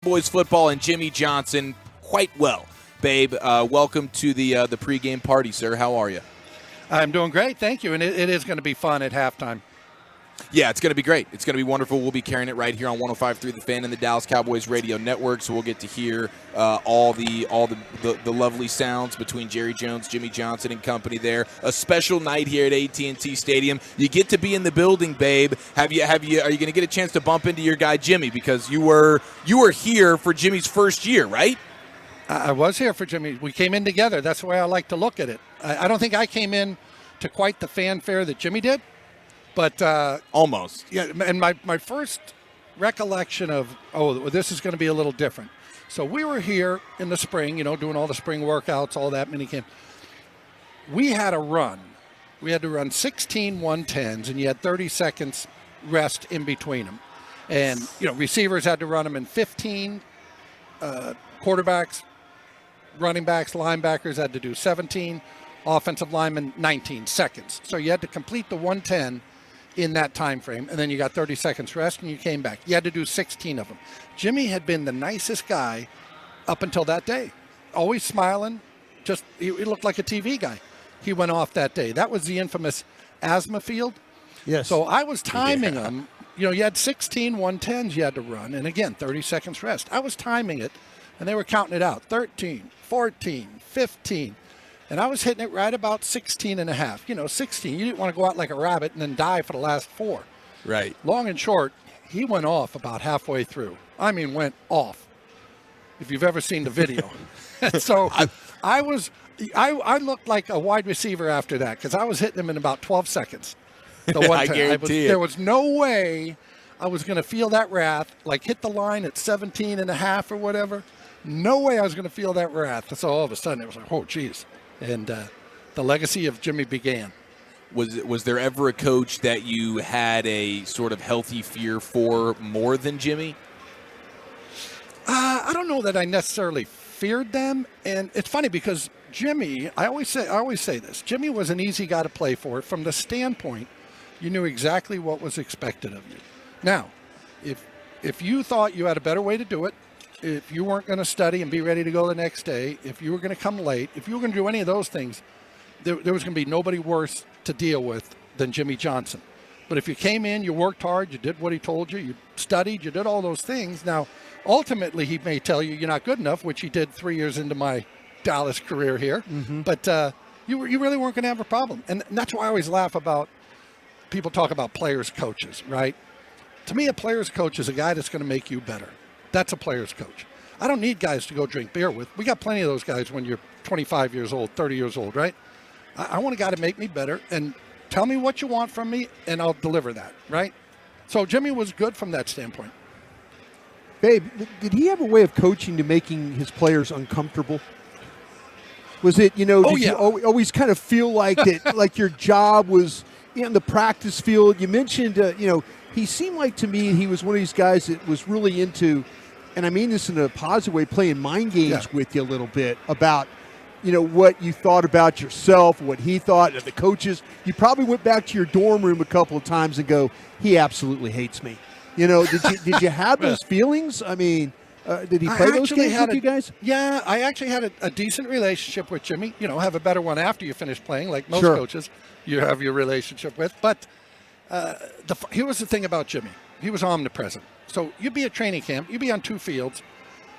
Cowboys football and Jimmy Johnson quite well. Babe, welcome to the pregame party, sir. How are you? I'm doing great, thank you, and it is going to be fun at halftime. Yeah, it's going to be great. It's going to be wonderful. We'll be carrying it right here on 105.3 The Fan and the Dallas Cowboys radio network, so we'll get to hear all the lovely sounds between Jerry Jones, Jimmy Johnson, and company there. A special night here at AT&T Stadium. You get to be in the building, babe. Are you going to get a chance to bump into your guy Jimmy, because you were here for Jimmy's first year, right? I was here for Jimmy. We came in together. That's the way I like to look at it. I don't think I came in to quite the fanfare that Jimmy did. But almost. Yeah, and my first recollection of, this is going to be a little different. So we were here in the spring, doing all the spring workouts, all that minicamp. We had a run. We had to run 16 110s, and you had 30 seconds rest in between them. And, receivers had to run them in 15. Quarterbacks, running backs, linebackers had to do 17. Offensive linemen, 19 seconds. So you had to complete the 110 in that time frame, and then you got 30 seconds rest, and you came back. You had to do 16 of them. Jimmy had been the nicest guy up until that day. Always smiling. He looked like a TV guy. He went off that day. That was the infamous asthma field. Yes. So I was timing them. You had 16 110s you had to run, and again, 30 seconds rest. I was timing it, and they were counting it out. 13, 14, 15. And I was hitting it right about 16 and a half. 16. You didn't want to go out like a rabbit and then die for the last 4. Right. Long and short, he went off about halfway through. I mean, went off. If you've ever seen the video. So I looked like a wide receiver after that, because I was hitting him in about 12 seconds. I guarantee it. There was no way I was going to feel that wrath, like hit the line at 17 and a half or whatever. No way I was going to feel that wrath. So all of a sudden it was like, oh, geez. And the legacy of Jimmy began. Was there ever a coach that you had a sort of healthy fear for more than Jimmy? I don't know that I necessarily feared them. And it's funny because Jimmy, I always say this, Jimmy was an easy guy to play for. From the standpoint, you knew exactly what was expected of you. Now, if you thought you had a better way to do it, if you weren't going to study and be ready to go the next day, if you were going to come late, if you were going to do any of those things, there was going to be nobody worse to deal with than Jimmy Johnson. But if you came in, you worked hard, you did what he told you, you studied, you did all those things. Now, ultimately, he may tell you you're not good enough, which he did 3 years into my Dallas career here. Mm-hmm. But you really weren't going to have a problem. And that's why I always laugh about people talk about players' coaches, right? To me, a player's coach is a guy that's going to make you better. That's a player's coach. I don't need guys to go drink beer with. We got plenty of those guys when you're 25 years old, 30 years old, right? I want a guy to make me better and tell me what you want from me, and I'll deliver that, right? So Jimmy was good from that standpoint. Babe, did he have a way of coaching to making his players uncomfortable? Was it, did you always kind of feel like that, like your job was in the practice field? You mentioned, he seemed like to me he was one of these guys that was really into, and I mean this in a positive way, playing mind games with you a little bit about, what you thought about yourself, what he thought of the coaches. You probably went back to your dorm room a couple of times and go, he absolutely hates me. Did you have those feelings? I mean, did he play those games with you guys? Yeah, I actually had a decent relationship with Jimmy. Have a better one after you finish playing, like most coaches you have your relationship with. But here was the thing about Jimmy. He was omnipresent. So you'd be at training camp, you'd be on 2 fields,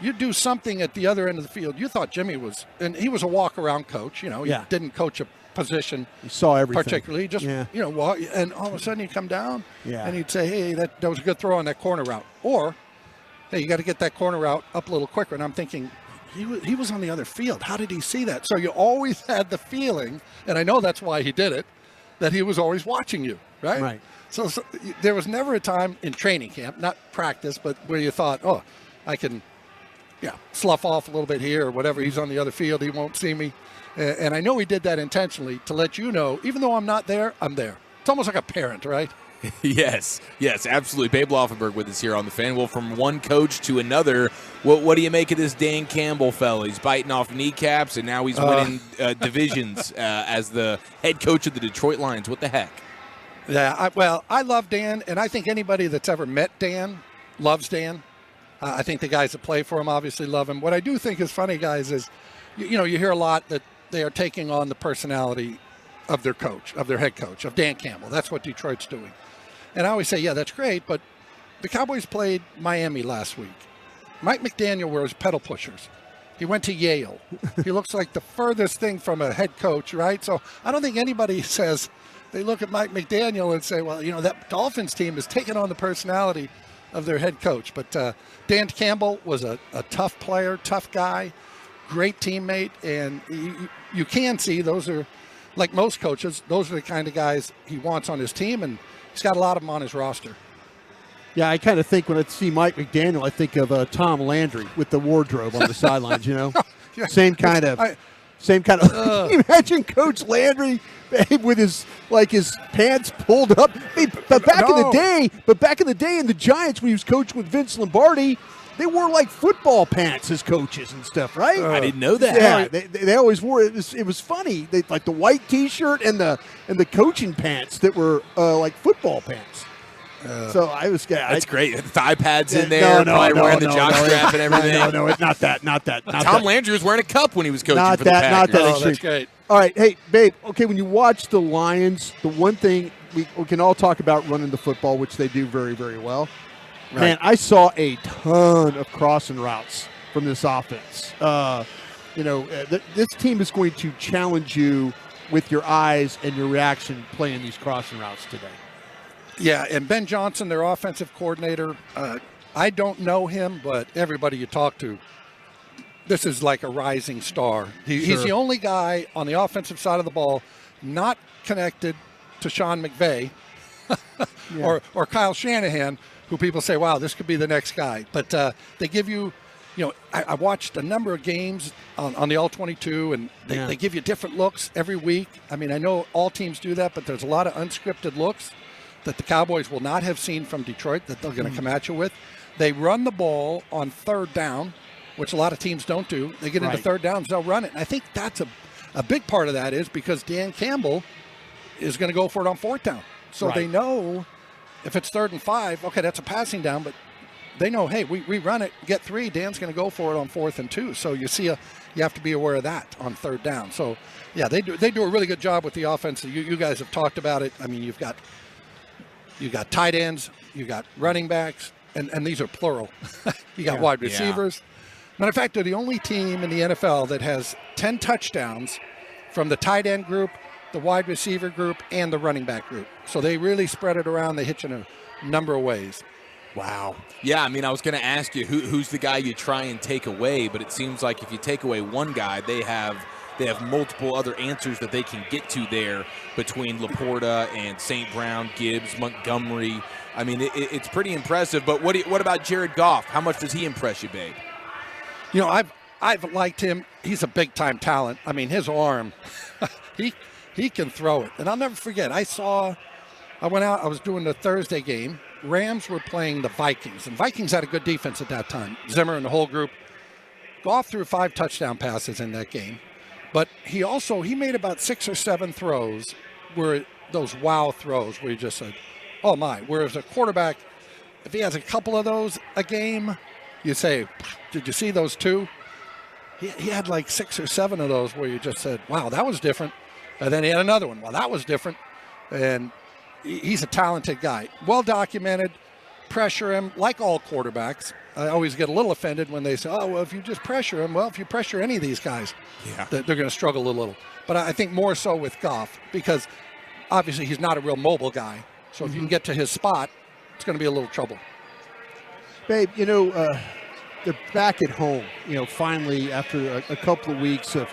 you'd do something at the other end of the field. You thought Jimmy was, and he was a walk-around coach. He didn't coach a position. He saw everything. Particularly, just, walk, and all of a sudden he'd come down and he'd say, hey, that was a good throw on that corner route. Or, hey, you got to get that corner route up a little quicker. And I'm thinking, he was on the other field. How did he see that? So you always had the feeling, and I know that's why he did it, that he was always watching you, right? Right. So there was never a time in training camp, not practice, but where you thought, oh, I can, slough off a little bit here or whatever. He's on the other field. He won't see me. And I know he did that intentionally to let you know, even though I'm not there, I'm there. It's almost like a parent, right? Yes, absolutely. Babe Laufenberg with us here on the Fan. Well, from one coach to another, what do you make of this Dan Campbell fella? He's biting off kneecaps, and now he's winning divisions as the head coach of the Detroit Lions. What the heck? Yeah, I love Dan, and I think anybody that's ever met Dan loves Dan. I think the guys that play for him obviously love him. What I do think is funny, guys, is you hear a lot that they are taking on the personality of their coach, of their head coach, of Dan Campbell. That's what Detroit's doing. And I always say, yeah, that's great, but the Cowboys played Miami last week. Mike McDaniel wears pedal pushers. He went to Yale. He looks like the furthest thing from a head coach, right? So I don't think anybody says, they look at Mike McDaniel and say, well, that Dolphins team is taking on the personality of their head coach. But Dan Campbell was a tough player, tough guy, great teammate, and you can see those are, like most coaches, those are the kind of guys he wants on his team, and he's got a lot of them on his roster. Yeah, I kind of think when I see Mike McDaniel, I think of Tom Landry with the wardrobe on the sidelines, Yeah. Same kind of. Can you imagine Coach Landry with his pants pulled up? But back in the day in the Giants, when he was coaching with Vince Lombardi, they wore like football pants as coaches and stuff, right? I didn't know that. Yeah, they always wore it. It was funny. They like the white T-shirt and the coaching pants that were like football pants. So I was. That's great. Thigh pads in there. Probably wearing the jock strap and everything. No, not that. Tom Landry was wearing a cup when he was coaching for the Packers. Not that. Oh, that's great. All right, hey, babe. Okay, when you watch the Lions, the one thing we can all talk about running the football, which they do very, very well. Right. Man, I saw a ton of crossing routes from this offense. This team is going to challenge you with your eyes and your reaction playing these crossing routes today. Yeah, and Ben Johnson, their offensive coordinator, I don't know him, but everybody you talk to, this is like a rising star. He's the only guy on the offensive side of the ball not connected to Sean McVay or Kyle Shanahan, who people say, wow, this could be the next guy. But they give you, I watched a number of games on the All-22, and they give you different looks every week. I mean, I know all teams do that, but there's a lot of unscripted looks that the Cowboys will not have seen from Detroit that they're going to come at you with. They run the ball on third down, which a lot of teams don't do. They get into third downs, they'll run it. And I think that's a big part of that is because Dan Campbell is going to go for it on fourth down. So they know if it's 3rd and 5, okay, that's a passing down, but they know, hey, we run it, get 3, Dan's going to go for it on 4th and 2. So you have to be aware of that on third down. So, yeah, they do a really good job with the offense. You guys have talked about it. I mean, you've got tight ends, you got running backs, and these are plural. You got wide receivers. Matter of fact, they're the only team in the NFL that has 10 touchdowns from the tight end group, the wide receiver group, and the running back group. So they really spread it around. They hit you in a number of ways. Wow. Yeah, I mean, I was going to ask you who's the guy you try and take away, but it seems like if you take away one guy, they have multiple other answers that they can get to there between Laporta and St. Brown, Gibbs, Montgomery. I mean, it's pretty impressive. But what about Jared Goff? How much does he impress you, babe? I've liked him. He's a big-time talent. I mean, his arm, he can throw it. And I'll never forget, I went out, I was doing the Thursday game. Rams were playing the Vikings, and Vikings had a good defense at that time. Zimmer and the whole group. Goff threw 5 touchdown passes in that game. But he made about 6 or 7 throws where those wow throws where you just said, oh my. Whereas a quarterback, if he has a couple of those a game, you say, did you see those 2? He had like 6 or 7 of those where you just said, wow, that was different. And then he had another one. Well, that was different. And he's a talented guy. Well documented. Pressure him like all quarterbacks. I always get a little offended when they say, oh, well, if you just pressure him. Well, if you pressure any of these guys, they're going to struggle a little. But I think more so with Goff because obviously he's not a real mobile guy. So if you can get to his spot, it's going to be a little trouble. Babe, they're back at home, finally after a couple of weeks of,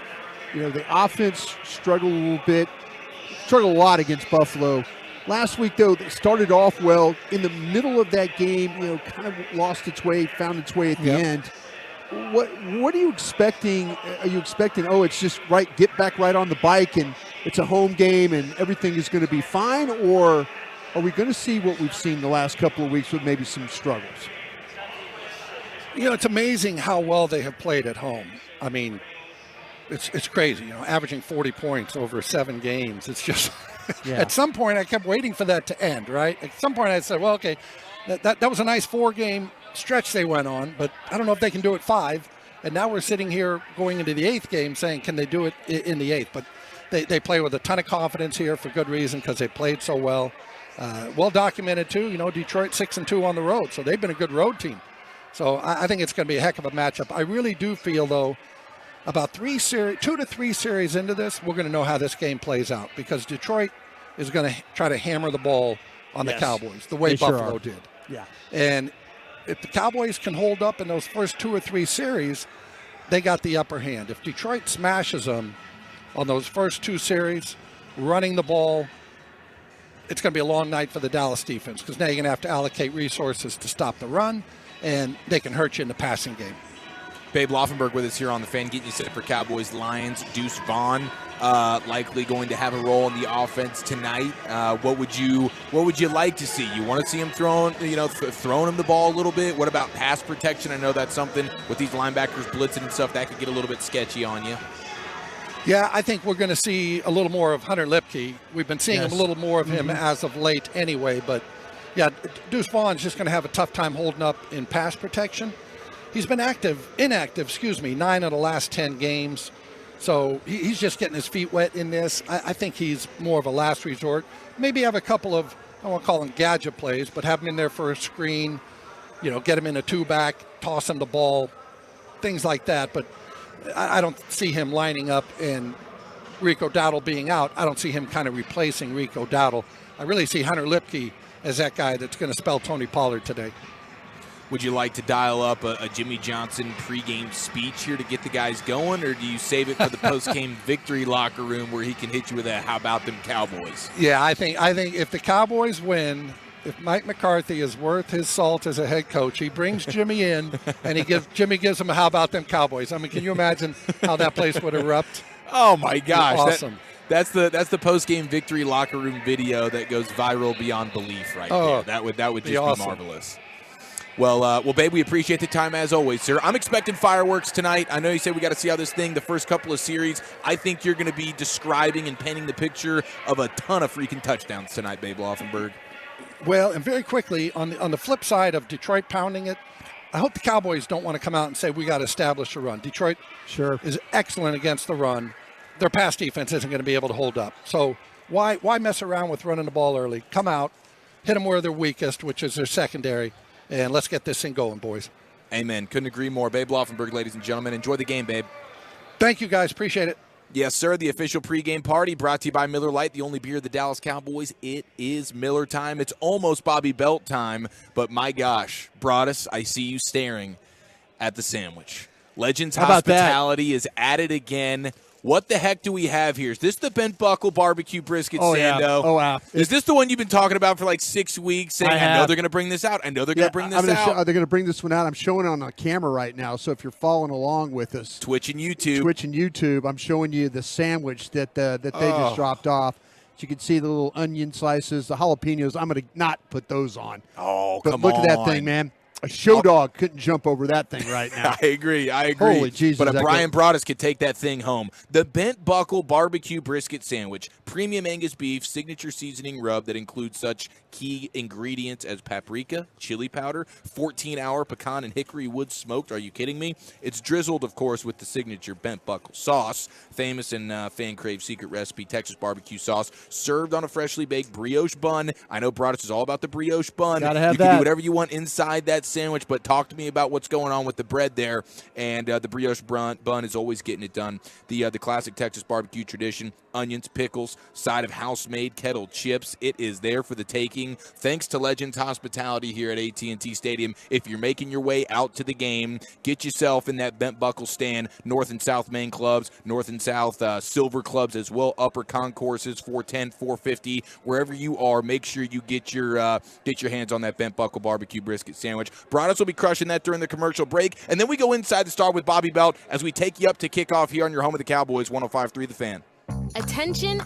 the offense struggled a lot against Buffalo. Last week, though, they started off well. In the middle of that game, kind of lost its way, found its way at the end. What are you expecting? Are you expecting, it's just get back right on the bike and it's a home game and everything is going to be fine? Or are we going to see what we've seen the last couple of weeks with maybe some struggles? It's amazing how well they have played at home. I mean, it's crazy, averaging 40 points over 7 games. It's just... At some point, I kept waiting for that to end, right? At some point, I said, well, okay, that was a nice 4-game stretch they went on, but I don't know if they can do it 5. And now we're sitting here going into the 8th game saying, can they do it in the 8th? But they play with a ton of confidence here for good reason because they played so well. Well documented, too. You know, Detroit 6-2 on the road, so they've been a good road team. So I think it's going to be a heck of a matchup. I really do feel, though, about 2 to 3 series into this, we're going to know how this game plays out because Detroit is going to try to hammer the ball on the Cowboys the way Buffalo did. Yeah. And if the Cowboys can hold up in those first 2 or 3 series, they got the upper hand. If Detroit smashes them on those first 2 series, running the ball, it's going to be a long night for the Dallas defense because now you're going to have to allocate resources to stop the run, and they can hurt you in the passing game. Babe Laufenberg with us here on the Fan, getting you set for Cowboys Lions. Deuce Vaughn likely going to have a role in the offense tonight. What would you like to see? You want to see him throwing him the ball a little bit? What about pass protection? I know that's something with these linebackers blitzing and stuff that could get a little bit sketchy on you. Yeah, I think we're going to see a little more of Hunter Lipke. We've been seeing a little more of him as of late anyway, but yeah, Deuce Vaughn's just going to have a tough time holding up in pass protection. He's been inactive, 9 of the last 10 games. So he's just getting his feet wet in this. I think he's more of a last resort. Maybe have a couple of, I don't want to call them gadget plays, but have him in there for a screen, get him in a 2-back, toss him the ball, things like that. But I don't see him lining up and Rico Dowdle being out. I don't see him kind of replacing Rico Dowdle. I really see Hunter Lipke as that guy that's going to spell Tony Pollard today. Would you like to dial up a Jimmy Johnson pregame speech here to get the guys going, or do you save it for the postgame victory locker room where he can hit you with a "How about them Cowboys"? Yeah, I think if the Cowboys win, if Mike McCarthy is worth his salt as a head coach, he brings Jimmy in and Jimmy gives him a "How about them Cowboys." I mean, can you imagine how that place would erupt? Oh my gosh, awesome! That's the postgame victory locker room video that goes viral beyond belief right there. That would just be awesome. Marvelous. Well, babe, we appreciate the time as always, sir. I'm expecting fireworks tonight. I know you said we got to see how this thing, the first couple of series. I think you're going to be describing and painting the picture of a ton of freaking touchdowns tonight, babe Laufenberg. Well, and very quickly, on the flip side of Detroit pounding it, I hope the Cowboys don't want to come out and say we got to establish a run. Detroit is excellent against the run. Their pass defense isn't going to be able to hold up. So why mess around with running the ball early? Come out, hit them where they're weakest, which is their secondary. And let's get this thing going, boys. Amen. Couldn't agree more. Babe Laufenberg, ladies and gentlemen. Enjoy the game, babe. Thank you, guys. Appreciate it. Yes, sir. The official pregame party brought to you by Miller Lite, the only beer of the Dallas Cowboys. It is Miller time. It's almost Bobby Belt time. But my gosh, Broaddus, I see you staring at the sandwich. Legends Hospitality is at it again. What the heck do we have here? Is this the bent buckle barbecue brisket, Sando? Yeah. Oh, wow. Is this the one you've been talking about for like 6 weeks, saying, I know they're going to bring this out. I know they're going to bring this out. They're going to bring this one out. I'm showing it on the camera right now, so if you're following along with us. Twitch and YouTube, I'm showing you the sandwich that they just dropped off. You can see the little onion slices, the jalapenos. I'm going to not put those on. Oh, but look at that thing, man. A show dog couldn't jump over that thing right now. I agree. Holy Jesus. But a Brian Broaddus could take that thing home. The Bent Buckle Barbecue Brisket Sandwich. Premium Angus beef, signature seasoning rub that includes such key ingredients as paprika, chili powder, 14-hour pecan and hickory wood smoked. Are you kidding me? It's drizzled, of course, with the signature Bent Buckle sauce. Famous and fan crave secret recipe Texas barbecue sauce. Served on a freshly baked brioche bun. I know Broaddus is all about the brioche bun. Gotta have you can do whatever you want inside that sandwich, but talk to me about what's going on with the bread there. And the brioche bun is always getting it done. The classic Texas barbecue tradition, onions, pickles, side of house-made kettle chips. It is there for the taking. Thanks to Legends Hospitality here at AT&T Stadium. If you're making your way out to the game, get yourself in that bent buckle stand. North and South Main clubs, North and South Silver clubs as well, upper concourses, 410, 450, wherever you are, make sure you get your hands on that bent buckle barbecue brisket sandwich. Broaddus will be crushing that during the commercial break, and then we go inside the Star with Bobby Belt as we take you up to kickoff here on your home of the Cowboys, 105.3 The Fan. Attention.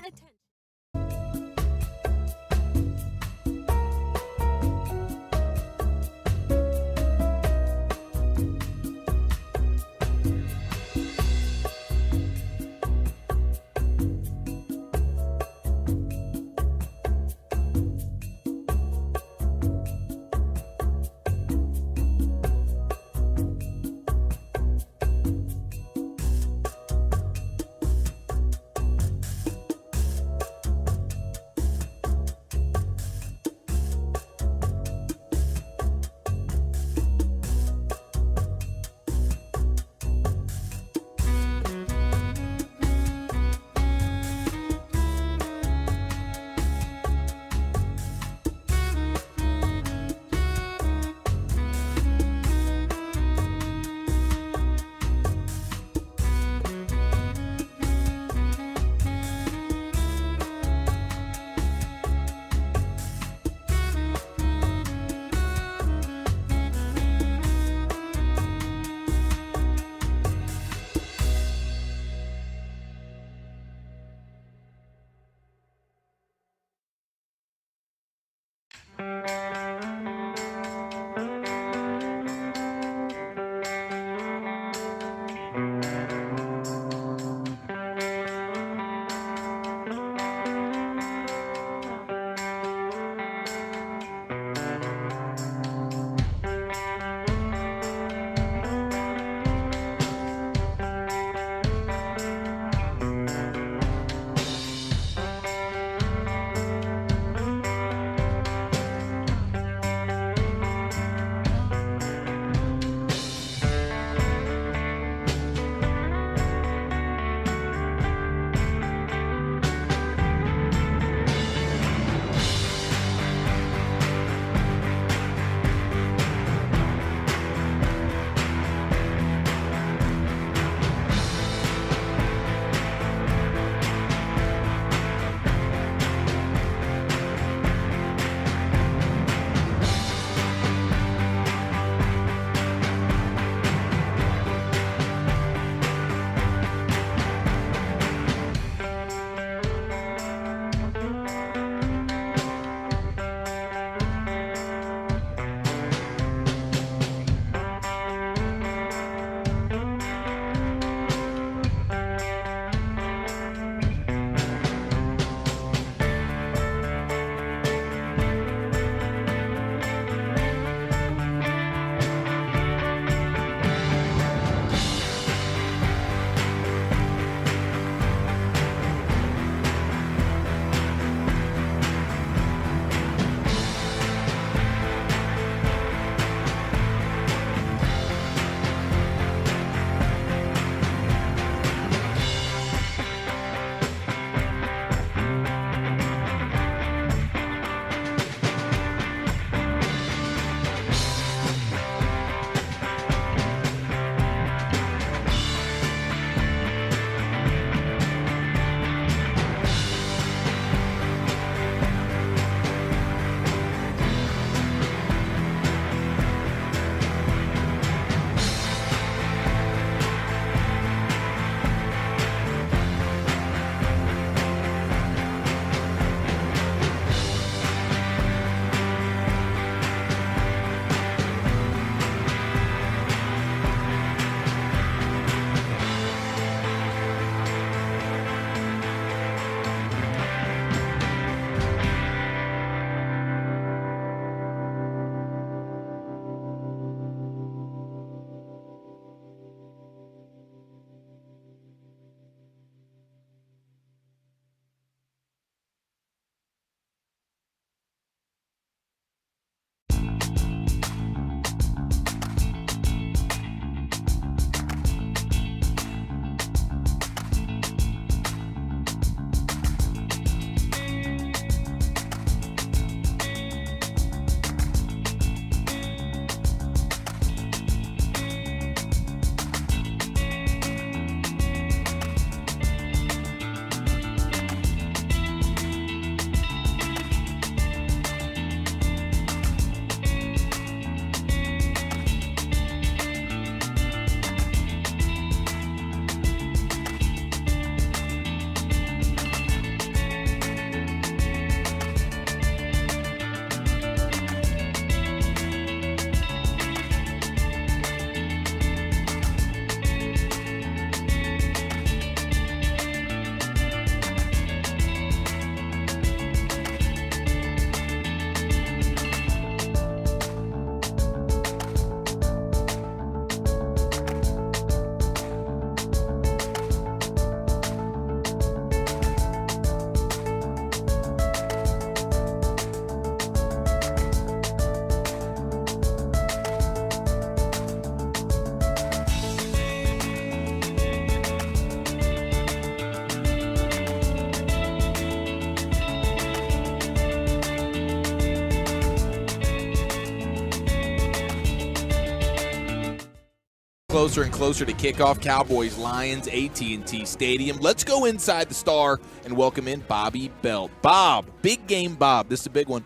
closer and closer to kickoff. Cowboys, Lions, AT&T Stadium. Let's go inside the Star and welcome in Bobby Belt. Bob, big game Bob. This is a big one.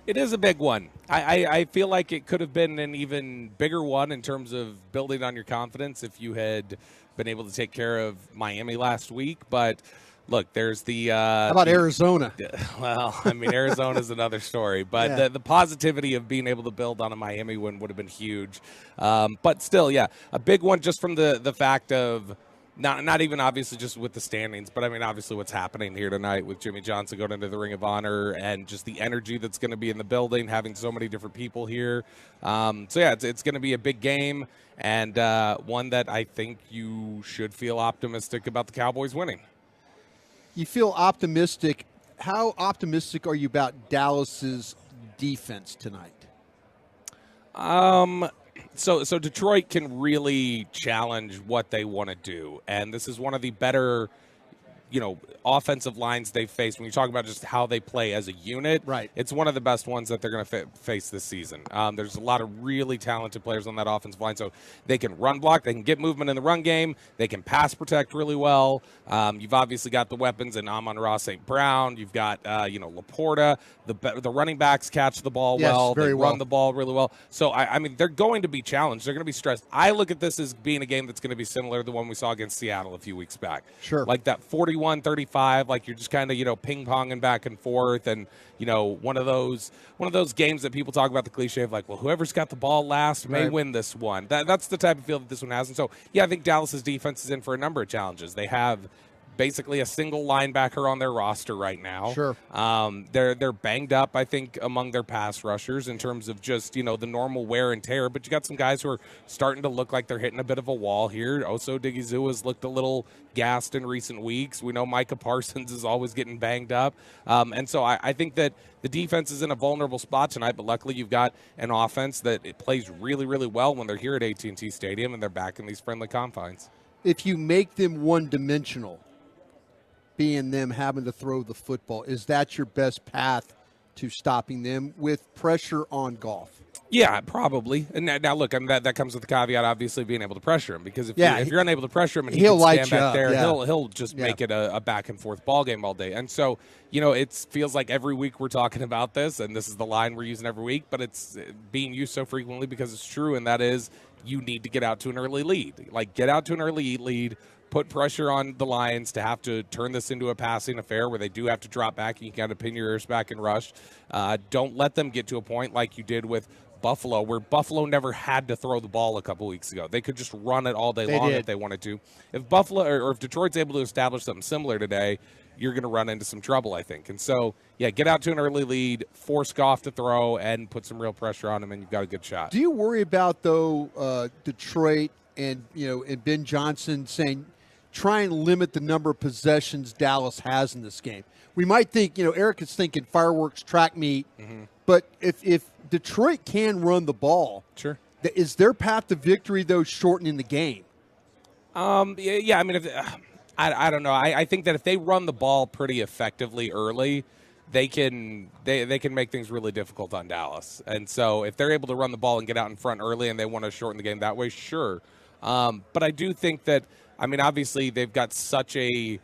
It is a big one. I feel like it could have been an even bigger one in terms of building on your confidence if you had been able to take care of Miami last week. But look, there's the how about Arizona? Well, I mean, Arizona's another story. But yeah. the positivity of being able to build on a Miami win would have been huge. But still, yeah, a big one just from the fact of not even obviously just with the standings, but I mean, obviously what's happening here tonight with Jimmy Johnson going into the Ring of Honor and just the energy that's going to be in the building, having so many different people here. So, yeah, it's going to be a big game and one that I think you should feel optimistic about the Cowboys winning. You feel optimistic. How optimistic are you about Dallas's defense tonight? So Detroit can really challenge what they want to do, and this is one of the better, offensive lines they've faced. When you talk about just how they play as a unit, right? It's one of the best ones that they're going to face this season. There's a lot of really talented players on that offensive line, so they can run block, they can get movement in the run game, they can pass protect really well. You've obviously got the weapons in Amon-Ra St. Brown. You've got Laporta. The running backs catch the ball well. They run the ball really well. So I mean, they're going to be challenged. They're going to be stressed. I look at this as being a game that's going to be similar to the one we saw against Seattle a few weeks back. Sure, like that 41-35. Like you're just kind of ping-ponging back and forth, and one of those games that people talk about, the cliche of like, well, whoever's got the ball last may win this one. That's the type of feel that this one has. And so yeah, I think Dallas's defense is in for a number of challenges. They have basically a single linebacker on their roster right now. Sure. They're banged up, I think, among their pass rushers in terms of just, the normal wear and tear. But you got some guys who are starting to look like they're hitting a bit of a wall here. Oso Digizua has looked a little gassed in recent weeks. We know Micah Parsons is always getting banged up. And so I think that the defense is in a vulnerable spot tonight, but luckily you've got an offense that it plays really, really well when they're here at AT&T Stadium and they're back in these friendly confines. If you make them one-dimensional, being them having to throw the football, is that your best path to stopping them with pressure on Goff? Yeah, probably. And now look, that comes with the caveat, obviously, being able to pressure him. Because if you're unable to pressure him and he'll can stand back up, there, he'll just make it a back-and-forth ball game all day. And so, it feels like every week we're talking about this, and this is the line we're using every week, but it's being used so frequently because it's true, and that is you need to get out to an early lead. Like, get out to an early lead, put pressure on the Lions to have to turn this into a passing affair where they do have to drop back and you got to pin your ears back and rush. Don't let them get to a point like you did with Buffalo, where Buffalo never had to throw the ball a couple weeks ago. They could just run it all day long if they wanted to. If Buffalo or if Detroit's able to establish something similar today, you're going to run into some trouble, I think. And so, yeah, get out to an early lead, force Goff to throw, and put some real pressure on him, and you've got a good shot. Do you worry about, though, Detroit and Ben Johnson saying, try and limit the number of possessions Dallas has in this game? We might think, Eric is thinking fireworks, track meet, but if Detroit can run the ball, sure, is their path to victory, though, shortening the game? Yeah, I mean, I don't know. I think that if they run the ball pretty effectively early, they can make things really difficult on Dallas. And so if they're able to run the ball and get out in front early and they want to shorten the game that way, sure. But I do think that, I mean, obviously they've got such a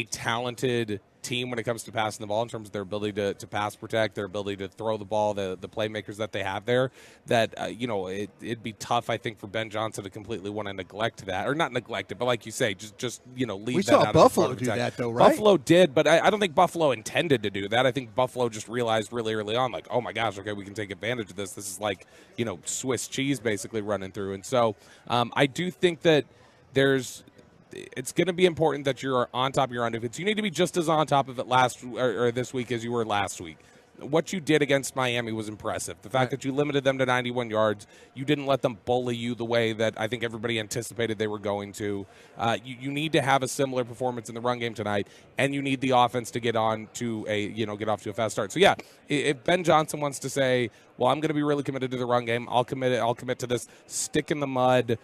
talented team when it comes to passing the ball in terms of their ability to pass protect, their ability to throw the ball, the playmakers that they have there, that, it'd be tough, I think, for Ben Johnson to completely want to neglect that. Or not neglect it, but like you say, just leave that out. We saw Buffalo do that, though, right? Buffalo did, but I don't think Buffalo intended to do that. I think Buffalo just realized really early on, like, oh my gosh, okay, we can take advantage of this. This is like, Swiss cheese basically running through. And so I do think that it's going to be important that you're on top of your undefeated. You need to be just as on top of it or this week as you were last week. What you did against Miami was impressive. The fact that you limited them to 91 yards, you didn't let them bully you the way that I think everybody anticipated they were going to. You need to have a similar performance in the run game tonight, and you need the offense to get off to a fast start. So yeah, if Ben Johnson wants to say, well, I'm going to be really committed to the run game, I'll commit to this stick in the mud,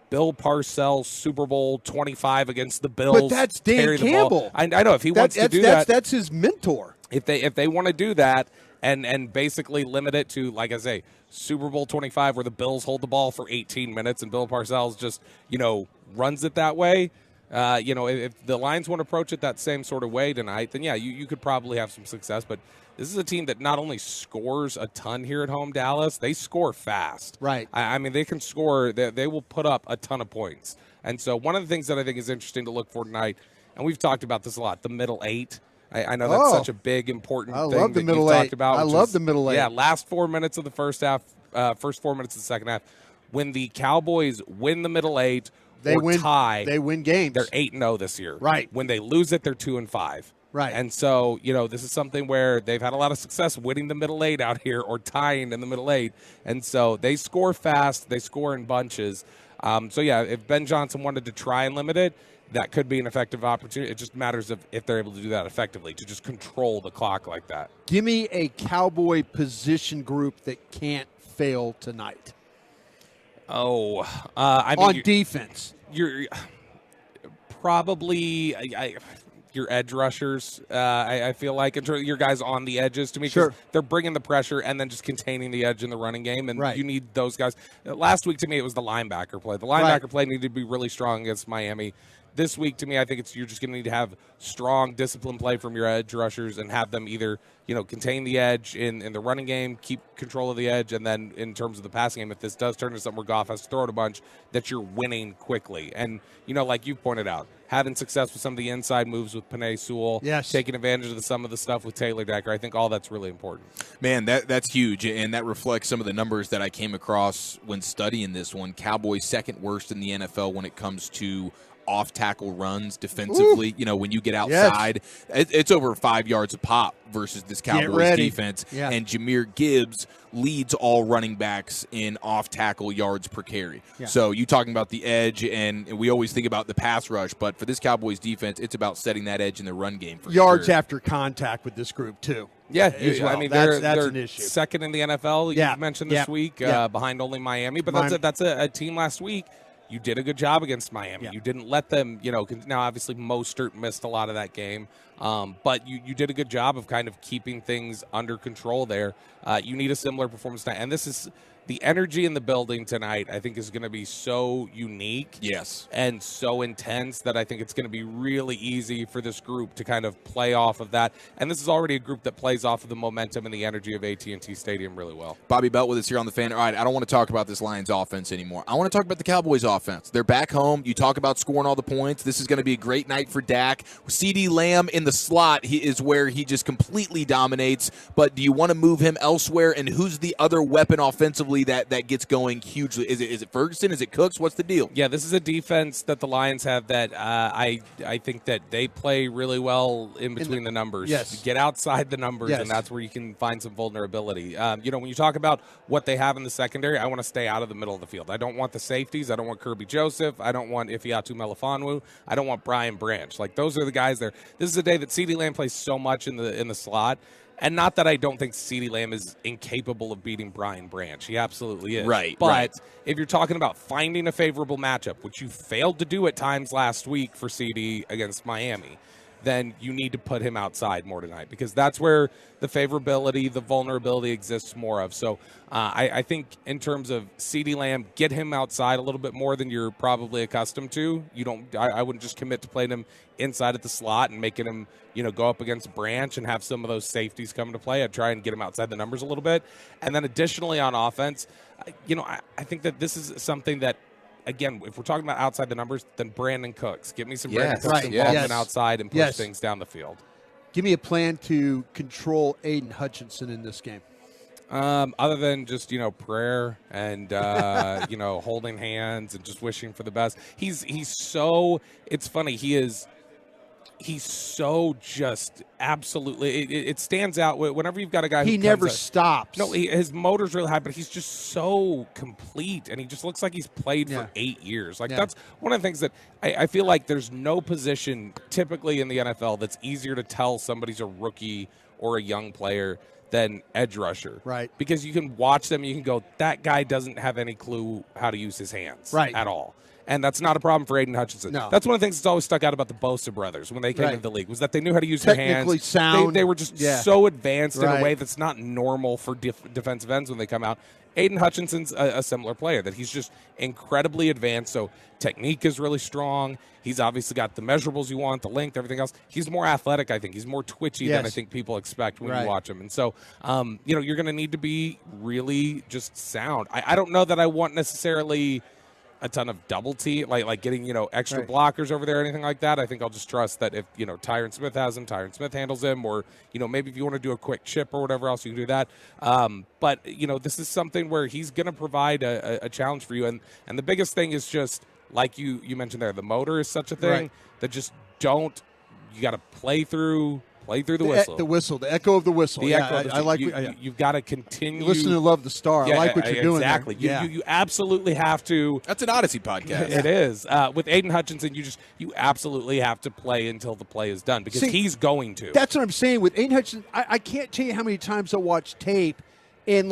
Bill Parcells Super Bowl 25 against the Bills. But that's Dan Campbell. I know if he wants to do that. That's his mentor. If they want to do that, and basically limit it to, like I say, Super Bowl 25, where the Bills hold the ball for 18 minutes and Bill Parcells just, runs it that way. If the Lions want to approach it that same sort of way tonight, then, yeah, you could probably have some success. But this is a team that not only scores a ton here at home, Dallas, they score fast. Right. I mean, they can score. They will put up a ton of points. And so one of the things that I think is interesting to look for tonight, and we've talked about this a lot, the middle eight. I know that's such a big, important thing love the that middle you've eight. talked about. I love the middle eight. Yeah, last 4 minutes of the first half, first 4 minutes of the second half. When the Cowboys win the middle eight tie, they win games. They're 8-0 this year. Right. When they lose it, they're 2-5. Right. And so, this is something where they've had a lot of success winning the middle eight out here or tying in the middle eight. And so they score fast. They score in bunches. If Ben Johnson wanted to try and limit it, that could be an effective opportunity. It just matters if they're able to do that effectively, to just control the clock like that. Give me a Cowboy position group that can't fail tonight. On defense. You're probably your edge rushers. I feel like your guys on the edges to me, because they're bringing the pressure and then just containing the edge in the running game, and you need those guys. Last week to me, it was the linebacker play. The linebacker play needed to be really strong against Miami. This week, to me, I think you're just going to need to have strong, disciplined play from your edge rushers and have them either, contain the edge in the running game, keep control of the edge, and then in terms of the passing game, if this does turn into something where Goff has to throw it a bunch, that you're winning quickly. And, like you pointed out, having success with some of the inside moves with Penei Sewell, taking advantage of some of the stuff with Taylor Decker, I think all that's really important. Man, that's huge, and that reflects some of the numbers that I came across when studying this one. Cowboys second worst in the NFL when it comes to off-tackle runs defensively. When you get outside, it's over 5 yards a pop versus this Cowboys defense. Yeah. And Jahmyr Gibbs leads all running backs in off-tackle yards per carry. Yeah. So you talking about the edge, and we always think about the pass rush, but for this Cowboys defense, it's about setting that edge in the run game for yards after contact with this group, too. Yeah, well. I mean, that's they're an issue. second in the NFL, you mentioned this week, behind only Miami. But that's a team last week. You did a good job against Miami. Yeah. You didn't let them, now obviously Mostert missed a lot of that game. But you did a good job of kind of keeping things under control there. You need a similar performance tonight. And this is the energy in the building tonight, I think, is going to be so unique. Yes. And so intense that I think it's going to be really easy for this group to kind of play off of that. And this is already a group that plays off of the momentum and the energy of AT&T Stadium really well. Bobby Belt with us here on The Fan. All right, I don't want to talk about this Lions offense anymore. I want to talk about the Cowboys offense. They're back home. You talk about scoring all the points. This is going to be a great night for Dak. CeeDee Lamb in the slot is where he just completely dominates. But do you want to move him elsewhere? And who's the other weapon offensively that gets going hugely? Is it Ferguson? Is it Cooks? What's the deal? Yeah, this is a defense that the Lions have that I think that they play really well in between the numbers. Yes. Get outside the numbers, and that's where you can find some vulnerability. When you talk about what they have in the secondary, I want to stay out of the middle of the field. I don't want the safeties. I don't want Kirby Joseph. I don't want Ifeatu Melifonwu. I don't want Brian Branch. Like, those are the guys there. This is a day that CeeDee Lamb plays so much in the slot. And not that I don't think CeeDee Lamb is incapable of beating Brian Branch. He absolutely is. Right. But if you're talking about finding a favorable matchup, which you failed to do at times last week for CeeDee against Miami, then you need to put him outside more tonight, because that's where the favorability, the vulnerability exists more of. So I think in terms of CeeDee Lamb, get him outside a little bit more than you're probably accustomed to. I wouldn't just commit to playing him inside at the slot and making him, go up against Branch and have some of those safeties come into play. I'd try and get him outside the numbers a little bit. And then additionally on offense, I think that this is something that, again, if we're talking about outside the numbers, then Brandon Cooks. Give me some Brandon Cooks involvement outside and push things down the field. Give me a plan to control Aiden Hutchinson in this game. Other than just, prayer and, holding hands and just wishing for the best. He's so – it's funny. He's so just absolutely it stands out whenever you've got a guy who never stops. No, his motor's really high, but he's just so complete, and he just looks like he's played for 8 years. Like, that's one of the things that I feel like there's no position typically in the NFL that's easier to tell somebody's a rookie or a young player than edge rusher. Right. Because you can watch them, you can go, that guy doesn't have any clue how to use his hands at all. And that's not a problem for Aiden Hutchinson. No. That's one of the things that's always stuck out about the Bosa brothers when they came into the league, was that they knew how to use their hands. Technically sound. They were just so advanced in Right. a way that's not normal for defensive ends when they come out. Aiden Hutchinson's a similar player, that he's just incredibly advanced. So technique is really strong. He's obviously got the measurables you want, the length, everything else. He's more athletic, I think. He's more twitchy than I think people expect when you watch him. And so, you're going to need to be really just sound. I don't know that I want necessarily a ton of double team, like getting, extra blockers over there or anything like that. I think I'll just trust that if, Tyron Smith has him, Tyron Smith handles him, or, maybe if you want to do a quick chip or whatever else, you can do that. But, this is something where he's going to provide a challenge for you. And the biggest thing is just, like you mentioned there, the motor is such a thing that just you got to play through the whistle. The whistle, the echo of the whistle. The echo. I like. You've got to continue. Listen to Love the Star. I like what you're doing. Exactly. There. You absolutely have to. That's an Odyssey podcast. It is. With Aiden Hutchinson, you absolutely have to play until the play is done, because he's going to. That's what I'm saying with Aiden Hutchinson. I can't tell you how many times I watch tape, and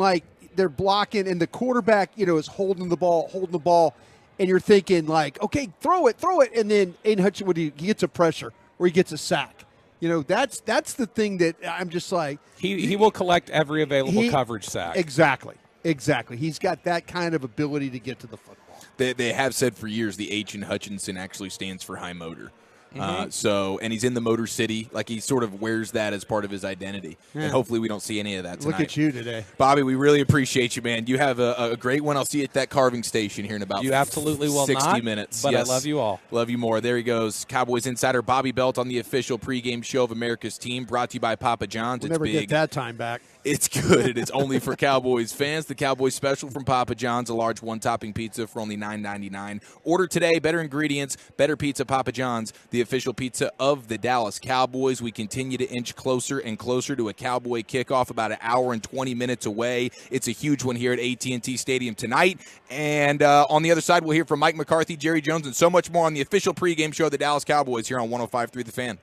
they're blocking, and the quarterback is holding the ball, and you're thinking okay, throw it, and then Aiden Hutchinson, he gets a pressure or he gets a sack. That's the thing that I'm just like. He will collect every available coverage sack. Exactly. He's got that kind of ability to get to the football. They have said for years the H in Hutchinson actually stands for high motor. Mm-hmm. And he's in the Motor City. He sort of wears that as part of his identity. Yeah. And hopefully we don't see any of that tonight. Look at you today. Bobby, we really appreciate you, man. You have a great one. I'll see you at that carving station here in about you absolutely will 60 not, minutes. But yes. I love you all. Love you more. There he goes. Cowboys insider Bobby Belt on the official pregame show of America's team, brought to you by Papa John's. We'll it's never big. get that time back. It's good, and it's only for Cowboys fans. The Cowboys special from Papa John's, a large one-topping pizza for only $9.99. Order today. Better ingredients, better pizza. Papa John's, the official pizza of the Dallas Cowboys. We continue to inch closer and closer to a Cowboy kickoff, about an hour and 20 minutes away. It's a huge one here at AT&T Stadium tonight. And on the other side, we'll hear from Mike McCarthy, Jerry Jones, and so much more on the official pregame show of the Dallas Cowboys here on 105.3 The Fan.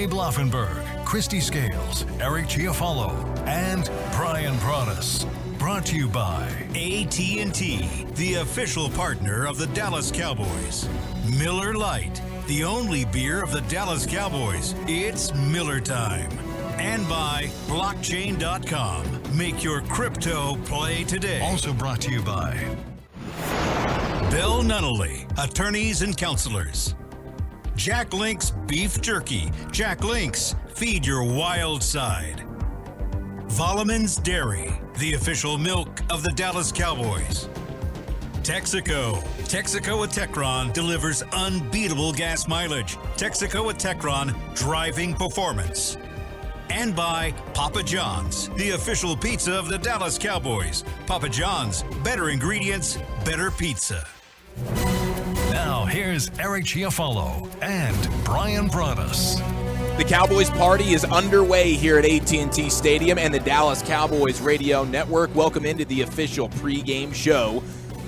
Gabe Laufenberg, Christy Scales, Eric Chiofalo, and Bryan Broaddus. Brought to you by AT&T, the official partner of the Dallas Cowboys. Miller Lite, the only beer of the Dallas Cowboys. It's Miller time. And by blockchain.com. Make your crypto play today. Also brought to you by Bill Nunnally, attorneys and counselors. Jack Link's Beef Jerky. Jack Link's, feed your wild side. Volleman's Dairy, the official milk of the Dallas Cowboys. Texaco. Texaco with Techron delivers unbeatable gas mileage. Texaco with Techron, driving performance. And by Papa John's, the official pizza of the Dallas Cowboys. Papa John's, better ingredients, better pizza. Now, here's Eric Chiofalo and Bryan Broaddus. The Cowboys party is underway here at AT&T Stadium and the Dallas Cowboys Radio Network. Welcome into the official pregame show.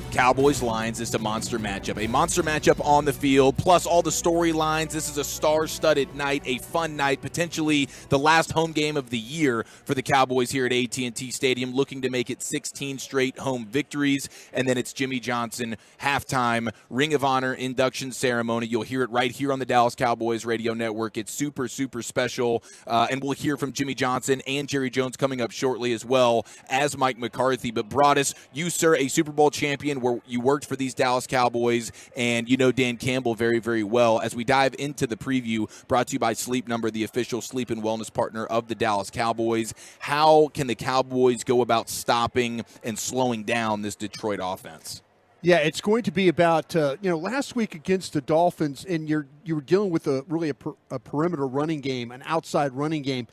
Cowboys-Lions is a monster matchup. A monster matchup on the field, plus all the storylines. This is a star-studded night, a fun night, potentially the last home game of the year for the Cowboys here at AT&T Stadium, looking to make it 16 straight home victories. And then it's Jimmy Johnson halftime Ring of Honor induction ceremony. You'll hear it right here on the Dallas Cowboys Radio Network. It's super, super special. And we'll hear from Jimmy Johnson and Jerry Jones coming up shortly as well as Mike McCarthy. But Broaddus, you, sir, a Super Bowl champion, where you worked for these Dallas Cowboys, and you know Dan Campbell very, very well. As we dive into the preview, brought to you by Sleep Number, the official sleep and wellness partner of the Dallas Cowboys, how can the Cowboys go about stopping and slowing down this Detroit offense? Yeah, it's going to be about, last week against the Dolphins, and you were dealing with a perimeter running game, an outside running game.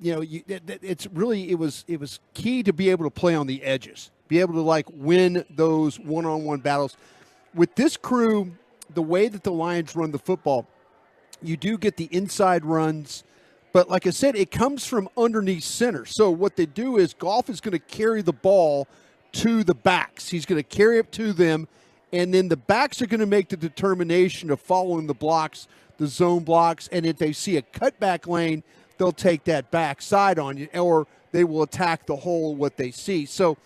It was key to be able to play on the edges, be able to win those one-on-one battles. With this crew, the way that the Lions run the football, you do get the inside runs, but like I said, it comes from underneath center. So what they do is Goff is going to carry the ball to the backs. He's going to carry it to them, and then the backs are going to make the determination of following the blocks, the zone blocks, and if they see a cutback lane, they'll take that backside on you, or they will attack the hole what they see. So,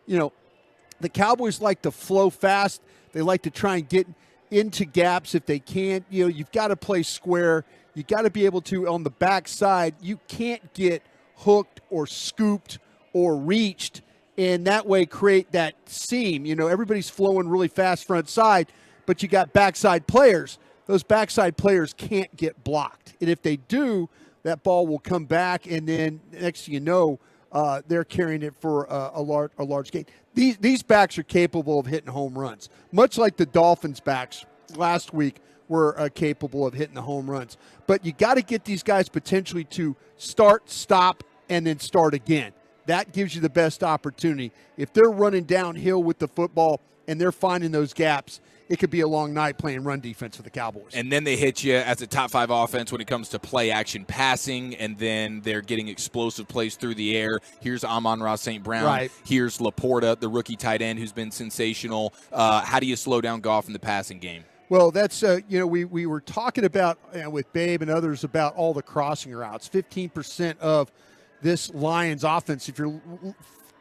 the Cowboys like to flow fast. They like to try and get into gaps if they can. You've got to play square. You got to be able to, on the backside, you can't get hooked or scooped or reached, and that way create that seam. Everybody's flowing really fast front side, but you got backside players. Those backside players can't get blocked. And if they do, that ball will come back, and then next thing you know, they're carrying it for a large gain. These backs are capable of hitting home runs, much like the Dolphins backs last week were capable of hitting the home runs. But you got to get these guys potentially to start, stop, and then start again. That gives you the best opportunity. If they're running downhill with the football and they're finding those gaps, it could be a long night playing run defense for the Cowboys. And then they hit you as a top-5 offense when it comes to play-action passing, and then they're getting explosive plays through the air. Here's Amon-Ra St. Brown. Right. Here's Laporta, the rookie tight end who's been sensational. How do you slow down Goff in the passing game? Well, that's, we were talking about with Babe and others about all the crossing routes. 15% of this Lions offense, if you're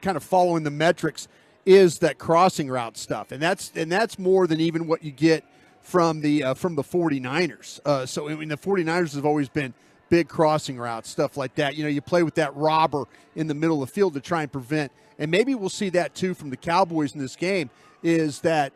kind of following the metrics, is that crossing route stuff, and that's more than even what you get from the 49ers. So I mean, the 49ers have always been big crossing routes, stuff like that. You play with that robber in the middle of the field to try and prevent, and maybe we'll see that too from the Cowboys in this game. Is that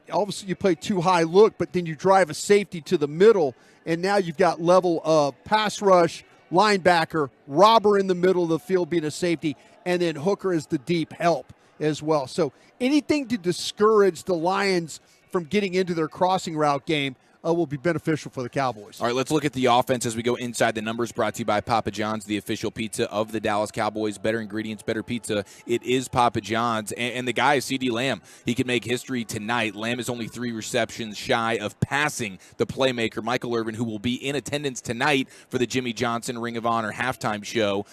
obviously you play too high look, but then you drive a safety to the middle, and now you've got level of pass rush, linebacker, robber in the middle of the field being a safety, and then Hooker as the deep help as well. So anything to discourage the Lions from getting into their crossing route game will be beneficial for the Cowboys. All right, let's look at the offense as we go inside the numbers, brought to you by Papa John's, the official pizza of the Dallas Cowboys. Better ingredients, better pizza. It is Papa John's. And the guy is CeeDee Lamb. He can make history tonight. Lamb is only 3 receptions shy of passing the playmaker, Michael Irvin, who will be in attendance tonight for the Jimmy Johnson Ring of Honor halftime show.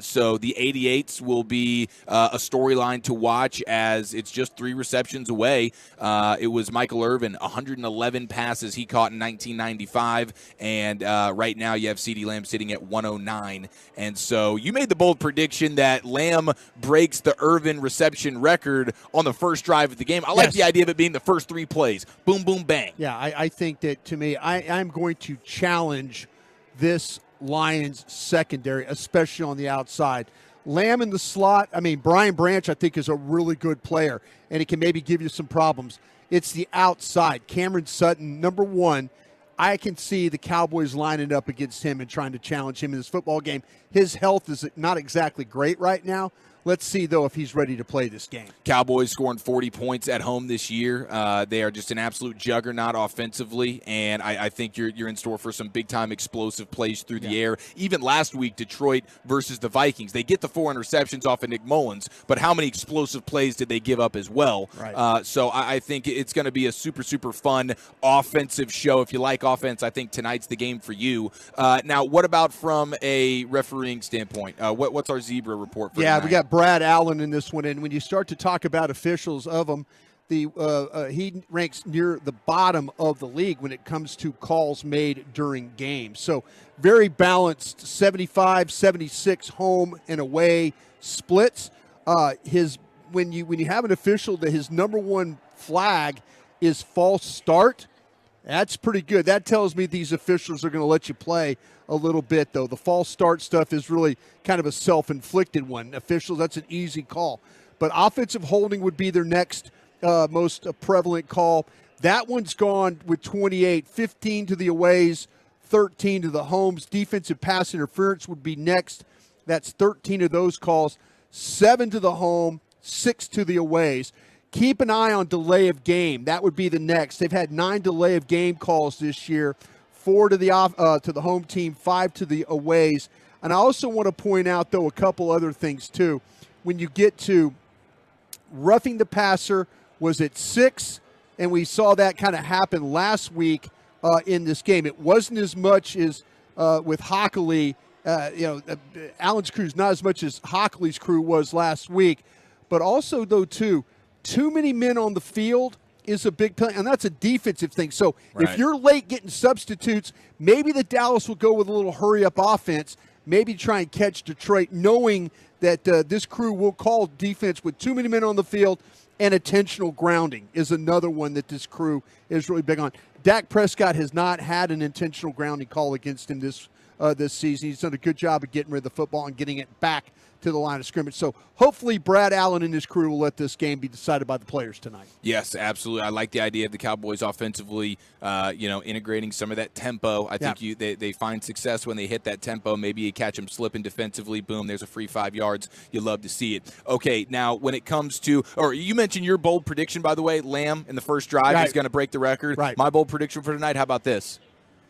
So the 88s will be a storyline to watch, as it's just 3 receptions away. It was Michael Irvin, 111 passes he caught in 1995, and right now you have CeeDee Lamb sitting at 109. And so you made the bold prediction that Lamb breaks the Irvin reception record on the first drive of the game. I like the idea of it being the first 3 plays. Boom, boom, bang. Yeah, I think that, to me, I'm going to challenge this Lions secondary, especially on the outside. Lamb in the slot, Brian Branch, I think, is a really good player, and he can maybe give you some problems. It's the outside. Cameron Sutton, number 1. I can see the Cowboys lining up against him and trying to challenge him in this football game. His health is not exactly great right now. Let's see, though, if he's ready to play this game. Cowboys scoring 40 points at home this year. They are just an absolute juggernaut offensively, and I think you're in store for some big-time explosive plays through the air. Even last week, Detroit versus the Vikings, they get the 4 interceptions off of Nick Mullins, but how many explosive plays did they give up as well? Right. So I think it's going to be a super, super fun offensive show. If you like offense, I think tonight's the game for you. Now, what about from a refereeing standpoint? What's our Zebra report for tonight? We got Brad Allen in this one, and when you start to talk about officials of them, he ranks near the bottom of the league when it comes to calls made during games. So very balanced, 75-76 home and away splits. When you have an official that his number 1 flag is false start, that's pretty good. That tells me these officials are going to let you play a little bit, though. The false start stuff is really kind of a self-inflicted one. Officials, that's an easy call. But offensive holding would be their next most prevalent call. That one's gone with 28, 15 to the aways, 13 to the homes. Defensive pass interference would be next. That's 13 of those calls, 7 to the home, 6 to the aways. Keep an eye on delay of game. That would be the next. They've had 9 delay of game calls this year, 4 to the home team, 5 to the aways. And I also want to point out, though, a couple other things, too. When you get to roughing the passer was at 6, and we saw that kind of happen last week in this game. It wasn't as much as with Hockley. Allen's crew is not as much as Hockley's crew was last week. But also, though, too many men on the field is a big penalty, and that's a defensive thing. So if you're late getting substitutes, maybe the Dallas will go with a little hurry-up offense, maybe try and catch Detroit, knowing that this crew will call defense with too many men on the field, and intentional grounding is another one that this crew is really big on. Dak Prescott has not had an intentional grounding call against him this season. He's done a good job of getting rid of the football and getting it back to the line of scrimmage. So hopefully Brad Allen and his crew will let this game be decided by the players tonight. Yes, absolutely. I like the idea of the Cowboys offensively, integrating some of that tempo. I think they find success when they hit that tempo. Maybe you catch them slipping defensively. Boom, there's a free 5 yards. You love to see it. Okay, now when it comes to, or you mentioned your bold prediction, by the way, Lamb in the first drive is going to break the record. Right. My bold prediction for tonight, how about this?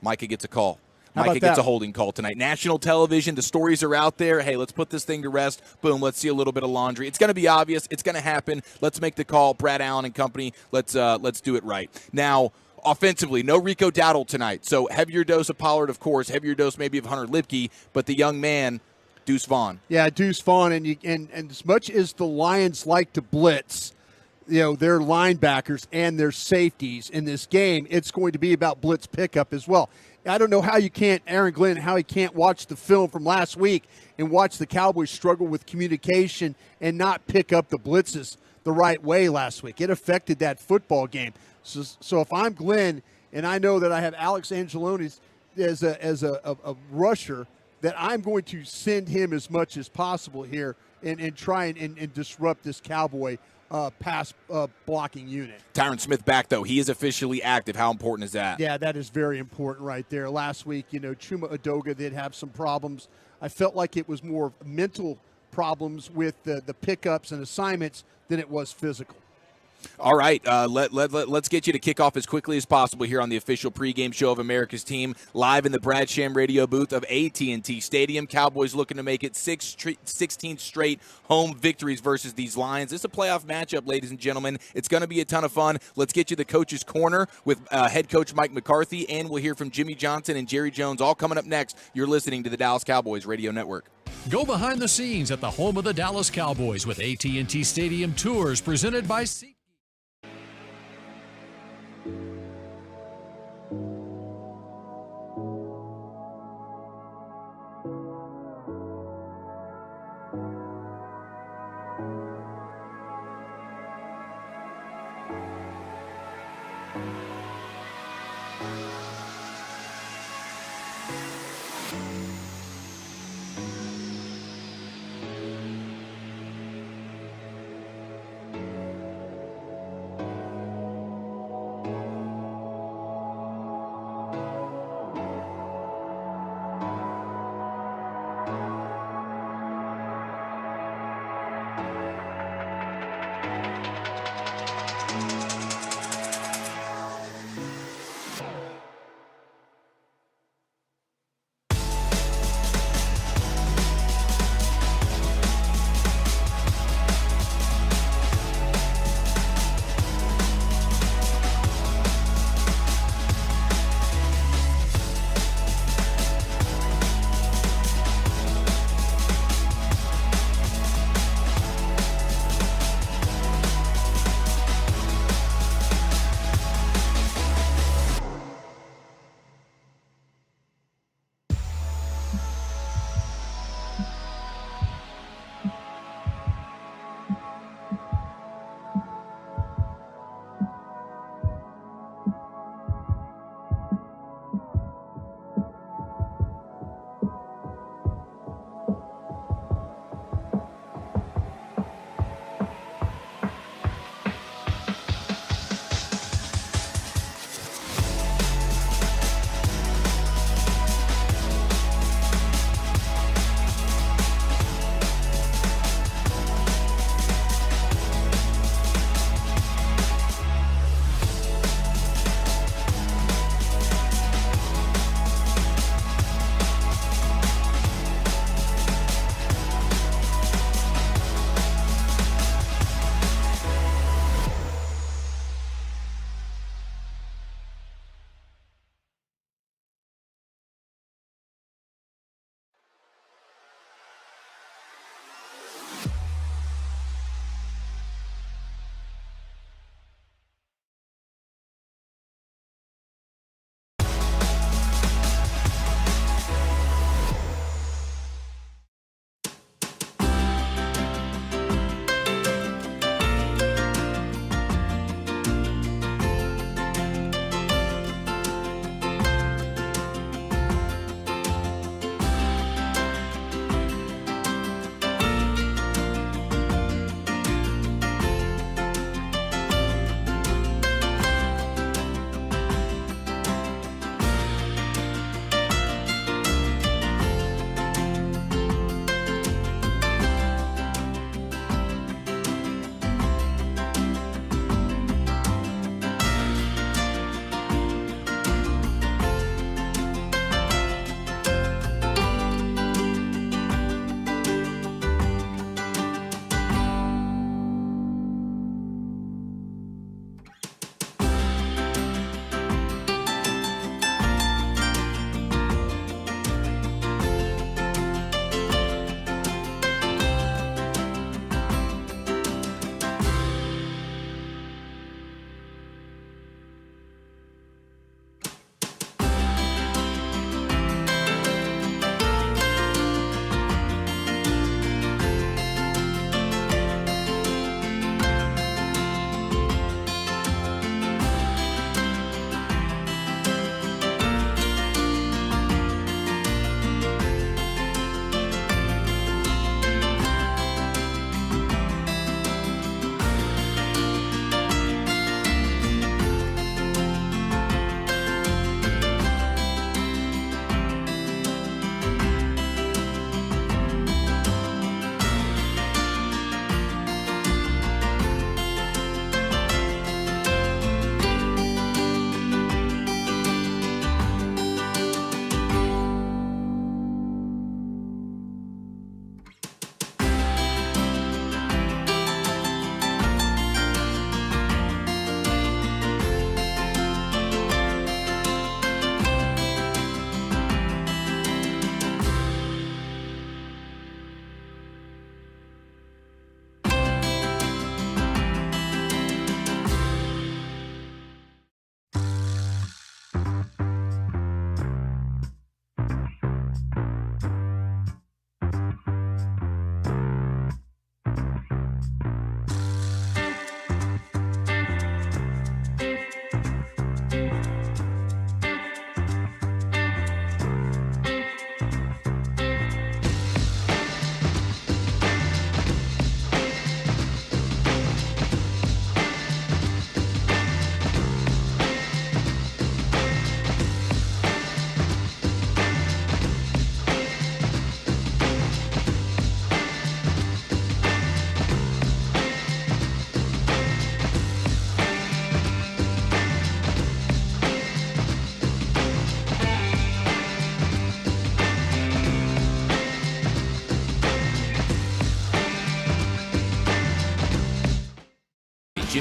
Micah gets a call. Micah gets a holding call tonight. National television, the stories are out there. Hey, let's put this thing to rest. Boom, let's see a little bit of laundry. It's going to be obvious. It's going to happen. Let's make the call. Brad Allen and company, let's do it right. Now, offensively, no Rico Dowdle tonight. So heavier dose of Pollard, of course. Heavier dose maybe of Hunter Lipke. But the young man, Deuce Vaughn. Yeah, Deuce Vaughn. And as much as the Lions like to blitz, their linebackers and their safeties in this game, it's going to be about blitz pickup as well. I don't know how he can't watch the film from last week and watch the Cowboys struggle with communication and not pick up the blitzes the right way last week. It affected that football game. So if I'm Glenn and I know that I have Alex Angeloni as a rusher, that I'm going to send him as much as possible here and try and disrupt this Cowboy pass blocking unit. Tyron Smith back, though. He is officially active. How important is that? Yeah, that is very important right there. Last week, Chuma Edoga did have some problems. I felt like it was more mental problems with the pickups and assignments than it was physical. All right, let's get you to kick off as quickly as possible here on the official pregame show of America's team, live in the Brad Sham radio booth of AT&T Stadium. Cowboys looking to make it 16 straight home victories versus these Lions. This is a playoff matchup, ladies and gentlemen. It's going to be a ton of fun. Let's get you the coach's corner with head coach Mike McCarthy, and we'll hear from Jimmy Johnson and Jerry Jones all coming up next. You're listening to the Dallas Cowboys Radio Network. Go behind the scenes at the home of the Dallas Cowboys with AT&T Stadium Tours presented by SeatGeek.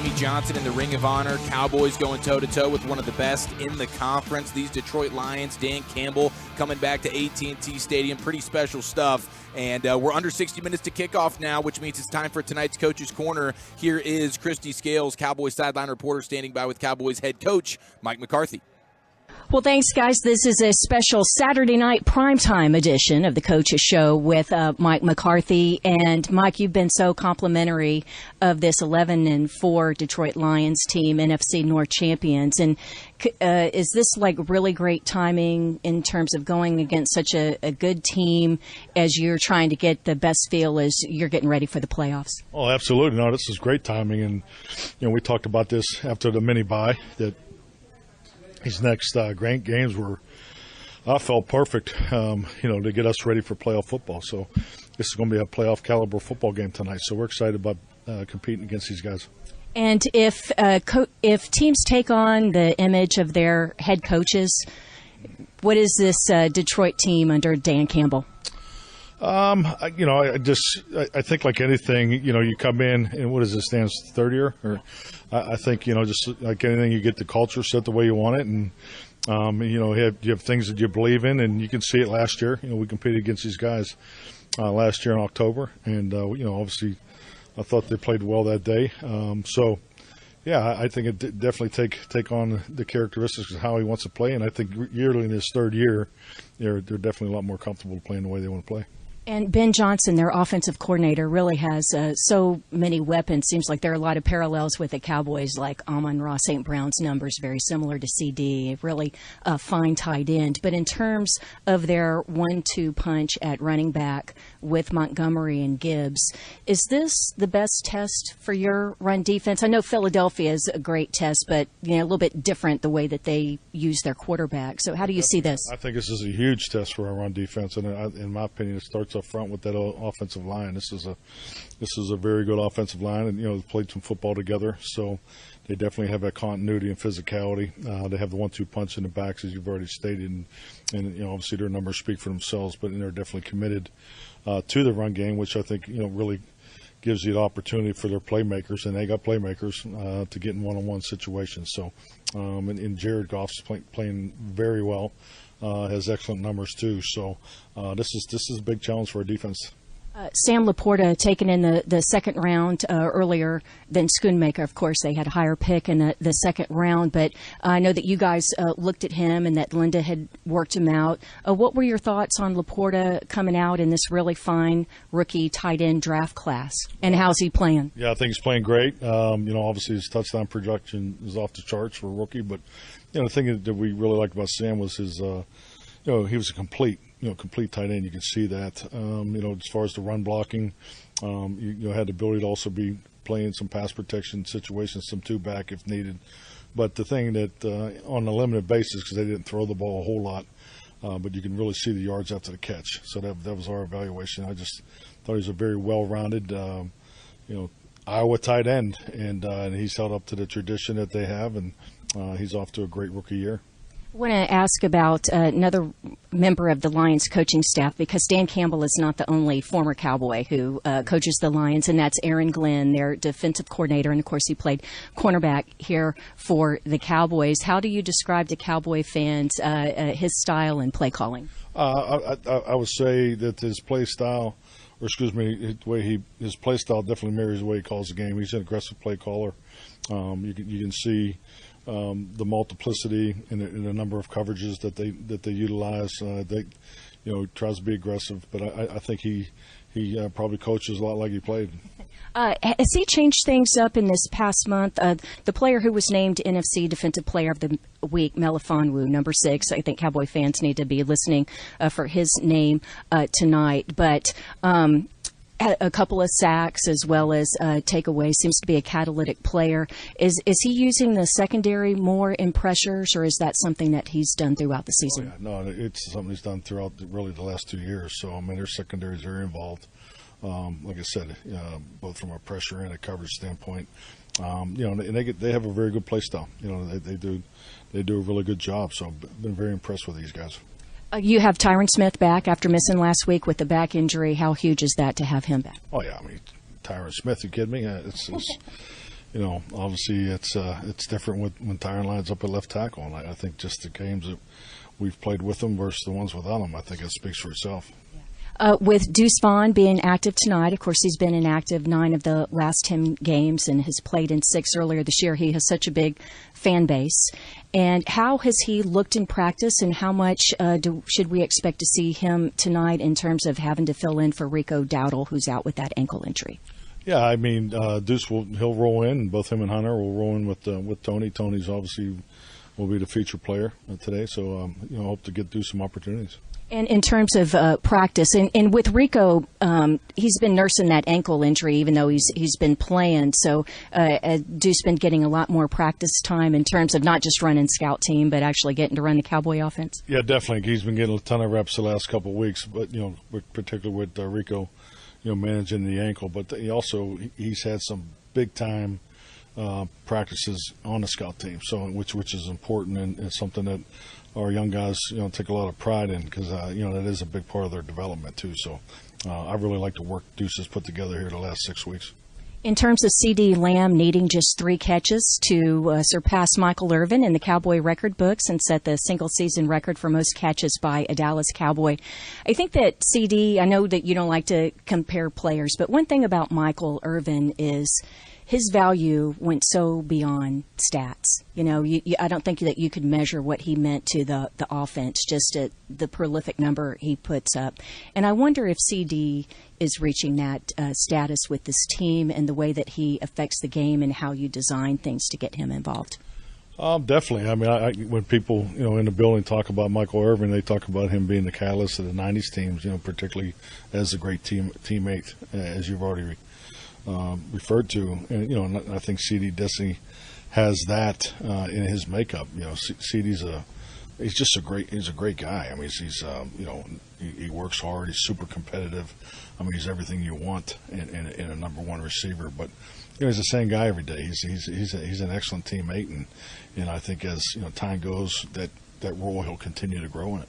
Jimmy Johnson in the Ring of Honor. Cowboys going toe-to-toe with one of the best in the conference. These Detroit Lions, Dan Campbell coming back to AT&T Stadium. Pretty special stuff. And we're under 60 minutes to kick off now, which means it's time for tonight's Coach's Corner. Here is Christy Scales, Cowboys sideline reporter, standing by with Cowboys head coach Mike McCarthy. Well, thanks, guys. This is a special Saturday night primetime edition of the Coach's Show with Mike McCarthy. And, Mike, you've been so complimentary of this 11-4 Detroit Lions team, NFC North champions. And is this, like, really great timing in terms of going against such a good team as you're trying to get the best feel as you're getting ready for the playoffs? Oh, absolutely. No, this is great timing. And, we talked about this after the mini-bye that these next great games I felt perfect, to get us ready for playoff football. So this is going to be a playoff caliber football game tonight. So we're excited about competing against these guys. And if teams take on the image of their head coaches, what is this Detroit team under Dan Campbell? I think like anything, you come in and what is this, Dan's third year? Or I think, just like anything, you get the culture set the way you want it. And, you have things that you believe in, and you can see it last year. We competed against these guys last year in October. And, obviously I thought they played well that day. I think it definitely take on the characteristics of how he wants to play. And I think yearly in his third year, they're definitely a lot more comfortable playing the way they want to play. And Ben Johnson, their offensive coordinator, really has so many weapons. Seems like there are a lot of parallels with the Cowboys, like Amon-Ra St. Brown's numbers, very similar to CD, really a fine tight end. But in terms of their 1-2 punch at running back with Montgomery and Gibbs, is this the best test for your run defense? I know Philadelphia is a great test, but a little bit different the way that they use their quarterback. So how do you see this? I think this is a huge test for our run defense, and in my opinion, it starts up front with that offensive line. This is a very good offensive line, and they've played some football together, so they definitely have that continuity and physicality. They have the 1-2 punch in the backs, as you've already stated, and obviously their numbers speak for themselves, but they're definitely committed to the run game, which I think really gives you the opportunity for their playmakers, and they got playmakers to get in one-on-one situations. So, and Jared Goff's playing very well. Has excellent numbers too. So this is a big challenge for our defense. Sam Laporta taken in the second round earlier than Schoonmaker. Of course, they had a higher pick in the second round, but I know that you guys looked at him and that Linda had worked him out. What were your thoughts on Laporta coming out in this really fine rookie tight end draft class, and how's he playing? Yeah, I think he's playing great. Obviously his touchdown production is off the charts for a rookie, but the thing that we really liked about Sam was his, he was a complete tight end. You can see that. As far as the run blocking, you had the ability to also be playing some pass protection situations, some two-back if needed. But the thing that on a limited basis, because they didn't throw the ball a whole lot, but you can really see the yards after the catch. So that was our evaluation. I just thought he was a very well-rounded, Iowa tight end, and he's held up to the tradition that they have, and he's off to a great rookie year. I want to ask about another member of the Lions coaching staff, because Dan Campbell is not the only former Cowboy who coaches the Lions, and that's Aaron Glenn, their defensive coordinator, and of course he played cornerback here for the Cowboys. How do you describe to Cowboy fans his style and play calling? I would say that his play style, his play style definitely mirrors the way he calls the game. He's an aggressive play caller. You can see the multiplicity in the number of coverages that they utilize. Tries to be aggressive, but I think he probably coaches a lot like he played. Has he changed things up in this past month? The player who was named NFC Defensive Player of the Week, Melifonwu, number 6. I think Cowboy fans need to be listening for his name tonight. But a couple of sacks as well as takeaways, seems to be a catalytic player. Is he using the secondary more in pressures, or is that something that he's done throughout the season? No, it's something he's done throughout really the last 2 years. So, their secondary is very involved. Like I said, both from a pressure and a coverage standpoint. And they have a very good play style. They do a really good job. So I've been very impressed with these guys. You have Tyron Smith back after missing last week with the back injury. How huge is that to have him back? Oh, yeah. Tyron Smith, you kidding me? obviously it's different when Tyron lines up at left tackle, and I think just the games that we've played with him versus the ones without him, I think it speaks for itself. With Deuce Vaughn being active tonight, of course, he's been inactive 9 of the last 10 games and has played in 6 earlier this year. He has such a big fan base. And how has he looked in practice, and how much should we expect to see him tonight in terms of having to fill in for Rico Dowdle, who's out with that ankle injury? Yeah, I mean, Deuce he'll roll in, and both him and Hunter will roll in with Tony. Tony's obviously will be the feature player today, so hope to get Deuce some opportunities. And in terms of practice, and with Rico, he's been nursing that ankle injury, even though he's been playing. So Deuce been getting a lot more practice time in terms of not just running scout team, but actually getting to run the Cowboy offense. Yeah, definitely. He's been getting a ton of reps the last couple of weeks, but particularly with Rico, managing the ankle. But he's had some big time practices on the scout team, so which is important and something that our young guys, take a lot of pride in, because that is a big part of their development too. So I really like the work Deuce has put together here the last 6 weeks. In terms of C.D. Lamb needing just 3 catches to surpass Michael Irvin in the Cowboy record books and set the single-season record for most catches by a Dallas Cowboy, I think that C.D., I know that you don't like to compare players, but one thing about Michael Irvin is his value went so beyond stats. I don't think that you could measure what he meant to the offense, just at the prolific number he puts up. And I wonder if CD is reaching that status with this team and the way that he affects the game and how you design things to get him involved. Definitely. I mean, when people, in the building talk about Michael Irvin, they talk about him being the catalyst of the 90s teams, particularly as a great teammate, as you've already referred to. And, I think CD Dessy has that in his makeup. CD's he's a great guy. I mean, he works hard. He's super competitive. I mean, he's everything you want in a number one receiver. But he's the same guy every day. He's an excellent teammate, and I think as time goes, that role he'll continue to grow in it.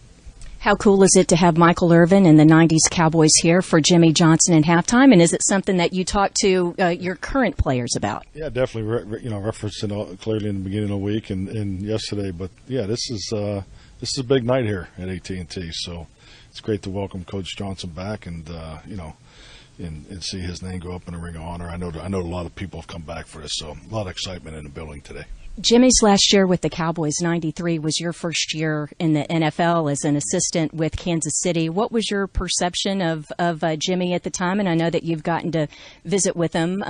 How cool is it to have Michael Irvin and the 90s Cowboys here for Jimmy Johnson in halftime? And is it something that you talk to your current players about? Yeah, definitely. Referenced it clearly in the beginning of the week and yesterday. But yeah, this is a big night here at AT&T. So it's great to welcome Coach Johnson back and and see his name go up in the Ring of Honor. I know a lot of people have come back for this, so a lot of excitement in the building today. Jimmy's last year with the Cowboys, 93, was your first year in the NFL as an assistant with Kansas City. What was your perception of Jimmy at the time? And I know that you've gotten to visit with him,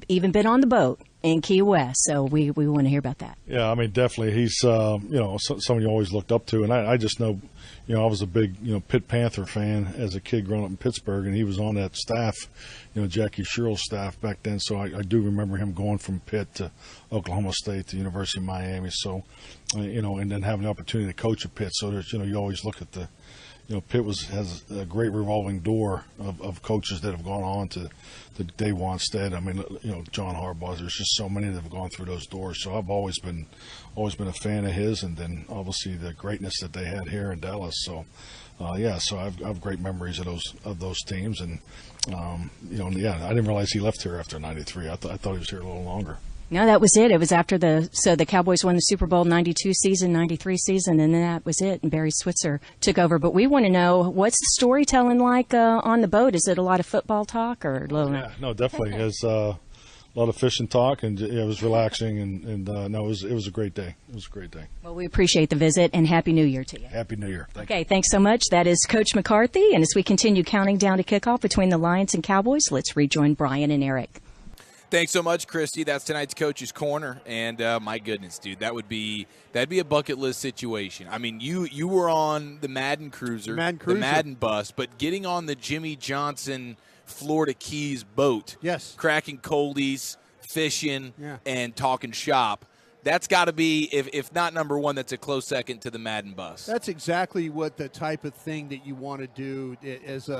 even been on the boat in Key West. So we want to hear about that. Yeah, I mean, definitely. He's, someone you always looked up to. And I just know, I was a big, Pitt Panther fan as a kid growing up in Pittsburgh, and he was on that staff, Jackie Sherrill's staff back then. So I do remember him going from Pitt to Oklahoma State to University of Miami. So, and then having the opportunity to coach at Pitt. So there's, you always look at the, Pitt has a great revolving door of coaches that have gone on to Dave Wanstead. I mean, John Harbaugh. There's just so many that have gone through those doors. So I've always been a fan of his, and then obviously the greatness that they had here in Dallas. So, so I've great memories of those teams, and I didn't realize he left here after '93. I thought he was here a little longer. No, that was it. It was after the Cowboys won the Super Bowl 92 season, 93 season, and then that was it. And Barry Switzer took over. But we want to know, what's the storytelling like on the boat? Is it a lot of football talk or a little? Yeah, no, definitely. It's a lot of fishing talk, and it was relaxing, and it was a great day. It was a great day. Well, we appreciate the visit, and Happy New Year to you. Happy New Year. Thanks so much. That is Coach McCarthy. And as we continue counting down to kickoff between the Lions and Cowboys, let's rejoin Brian and Eric. Thanks so much, Christy. That's tonight's Coach's Corner, and my goodness, dude, that'd be a bucket list situation. I mean, you were on the Madden Cruiser, the Madden bus, but getting on the Jimmy Johnson Florida Keys boat, yes, cracking coldies, fishing, and talking shop. That's got to be, if not number one, that's a close second to the Madden bus. That's exactly what the type of thing that you want to do as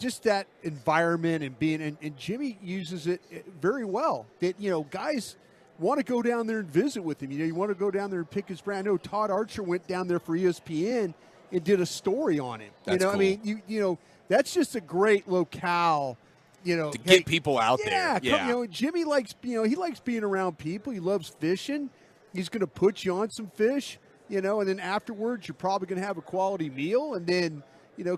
just that environment and being, and Jimmy uses it very well. That, guys want to go down there and visit with him. You want to go down there and pick his brain. I know Todd Archer went down there for ESPN and did a story on him. That's cool. I mean, that's just a great locale to get people out there. Yeah, Jimmy likes he likes being around people. He loves fishing. He's going to put you on some fish, and then afterwards you're probably going to have a quality meal, and then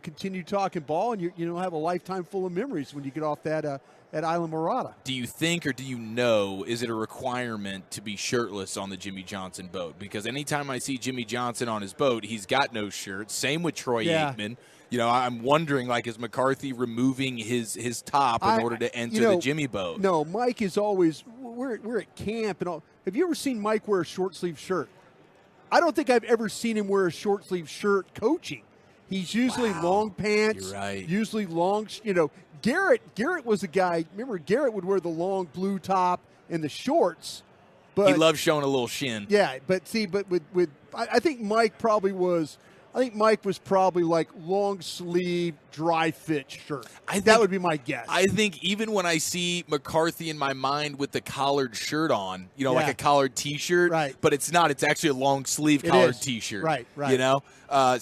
continue talking ball, and you'll have a lifetime full of memories when you get off that Island Murata. Do you think, or do you know, is it a requirement to be shirtless on the Jimmy Johnson boat? Because anytime I see Jimmy Johnson on his boat, he's got no shirt. Same with Troy Aikman. I'm wondering, is McCarthy removing his top in order to enter the Jimmy boat? No, Mike is always we're at camp and all. Have you ever seen Mike wear a short sleeve shirt? I don't think I've ever seen him wear a short sleeve shirt coaching. He's usually long pants. You're right. Usually long. Garrett was a guy. Remember, Garrett would wear the long blue top and the shorts. But he loves showing a little shin. Yeah, but I think Mike probably was. I think Mike was probably like long sleeve, dry fit shirt. That would be my guess. I think even when I see McCarthy in my mind with the collared shirt on, like a collared T-shirt, right? But it's not. It's actually a long sleeve collared T-shirt, right?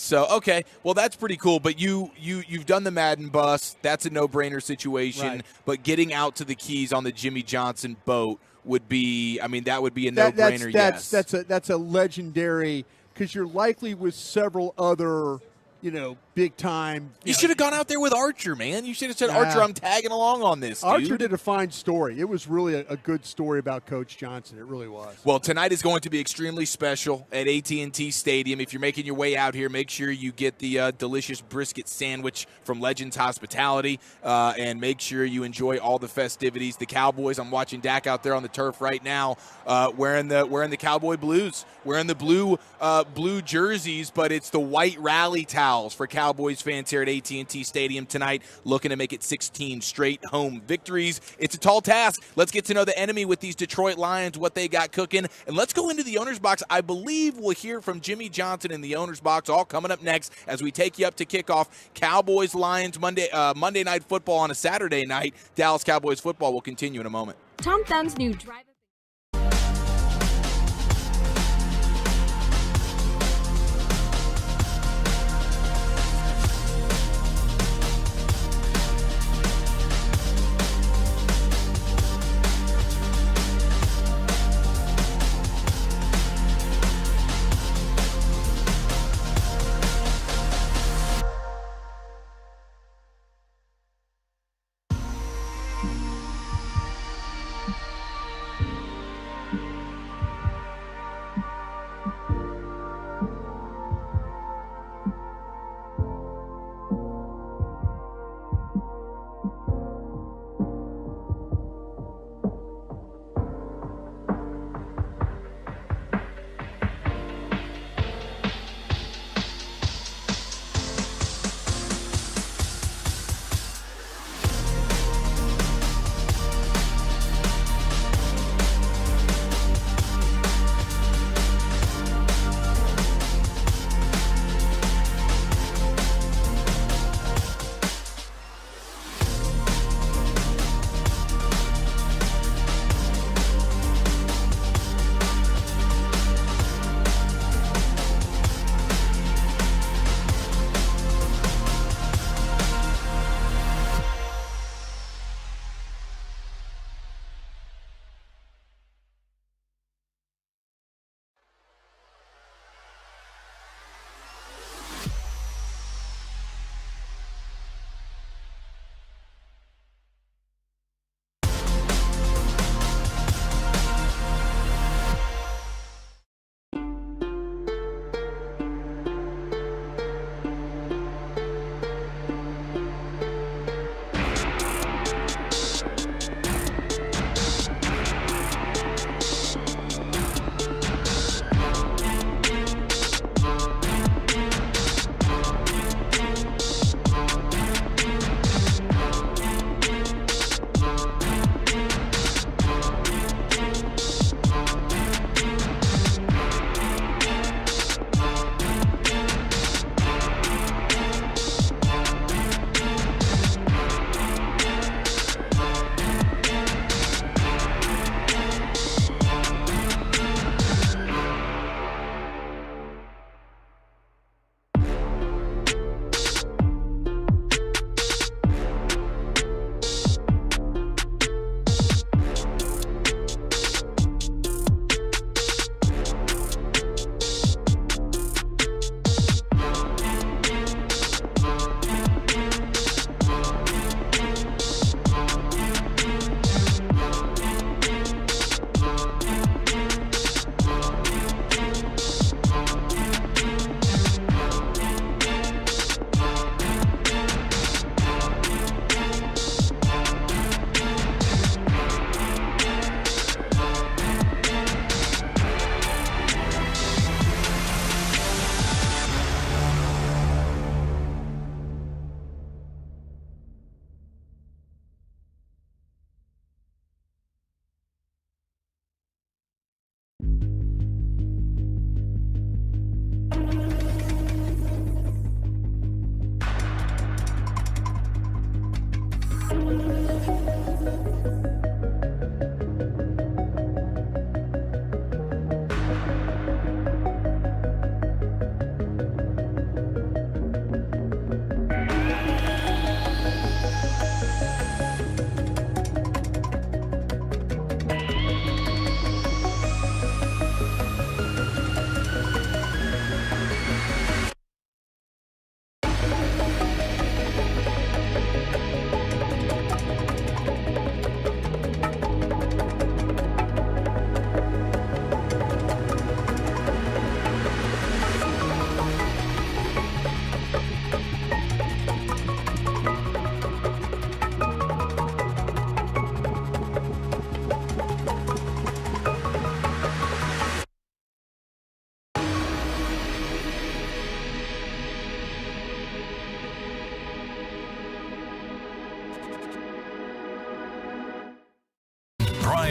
So okay, well that's pretty cool. But you've done the Madden bus. That's a no-brainer situation. Right. But getting out to the Keys on the Jimmy Johnson boat would be. I mean, that would be a no-brainer. Yes, that's a legendary. Because you're likely with several other, big time. You should have gone out there with Archer, man. You should have said, Archer, I'm tagging along on this, dude. Archer did a fine story. It was really a good story about Coach Johnson. It really was. Well, tonight is going to be extremely special at AT&T Stadium. If you're making your way out here, make sure you get the delicious brisket sandwich from Legends Hospitality, and make sure you enjoy all the festivities. The Cowboys, I'm watching Dak out there on the turf right now, wearing the Cowboy blues, wearing the blue jerseys, but it's the white rally towels for Cowboys fans here at AT&T Stadium tonight, looking to make it 16 straight home victories. It's a tall task. Let's get to know the enemy with these Detroit Lions, what they got cooking, and let's go into the owner's box. I believe we'll hear from Jimmy Johnson in the owner's box, all coming up next as we take you up to kickoff. Cowboys Lions Monday Night Football on a Saturday night. Dallas Cowboys football will continue in a moment. Tom Thumb's new drive.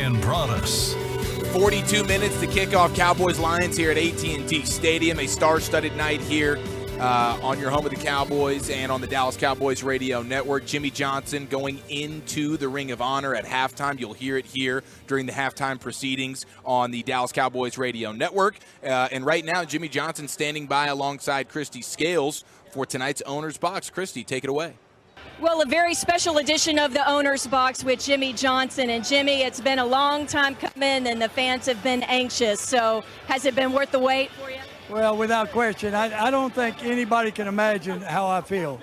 Bryan Broaddus. 42 minutes to kick off Cowboys-Lions here at AT&T Stadium. A star-studded night here on your home of the Cowboys and on the Dallas Cowboys radio network. Jimmy Johnson going into the Ring of Honor at halftime. You'll hear it here during the halftime proceedings on the Dallas Cowboys radio network. And right now, Jimmy Johnson standing by alongside Christy Scales for tonight's Owner's Box. Christy, take it away. Well, a very special edition of the Owner's Box with Jimmy Johnson. And Jimmy, it's been a long time coming, and the fans have been anxious. So has it been worth the wait for you? Well, without question. I don't think anybody can imagine how I feel.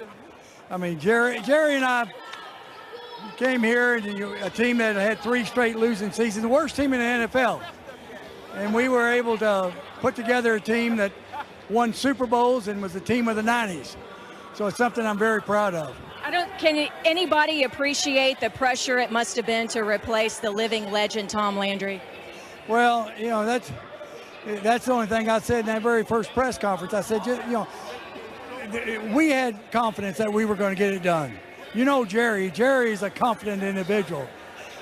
I mean, Jerry and I came here, and a team that had 3 straight losing seasons, the worst team in the NFL. And we were able to put together a team that won Super Bowls and was the team of the 90s. So it's something I'm very proud of. Can anybody appreciate the pressure it must have been to replace the living legend Tom Landry? Well, you know, that's the only thing I said in that very first press conference. I said, you know, we had confidence that we were going to get it done. You know, Jerry is a confident individual.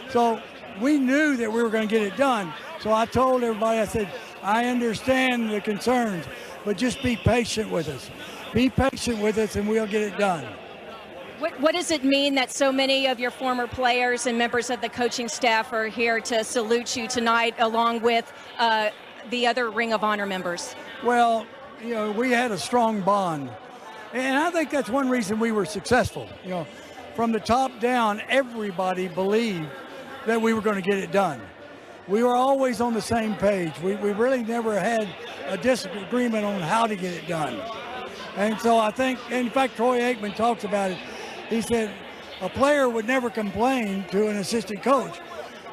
So we knew that we were going to get it done. So I told everybody, I said, I understand the concerns, but just be patient with us. Be patient with us and we'll get it done. What does it mean that so many of your former players and members of the coaching staff are here to salute you tonight, along with the other Ring of Honor members? Well, you know, we had a strong bond, and I think that's one reason we were successful. You know, from the top down, everybody believed that we were going to get it done. We were always on the same page. We really never had a disagreement on how to get it done. And so I think, in fact, Troy Aikman talks about it. He said a player would never complain to an assistant coach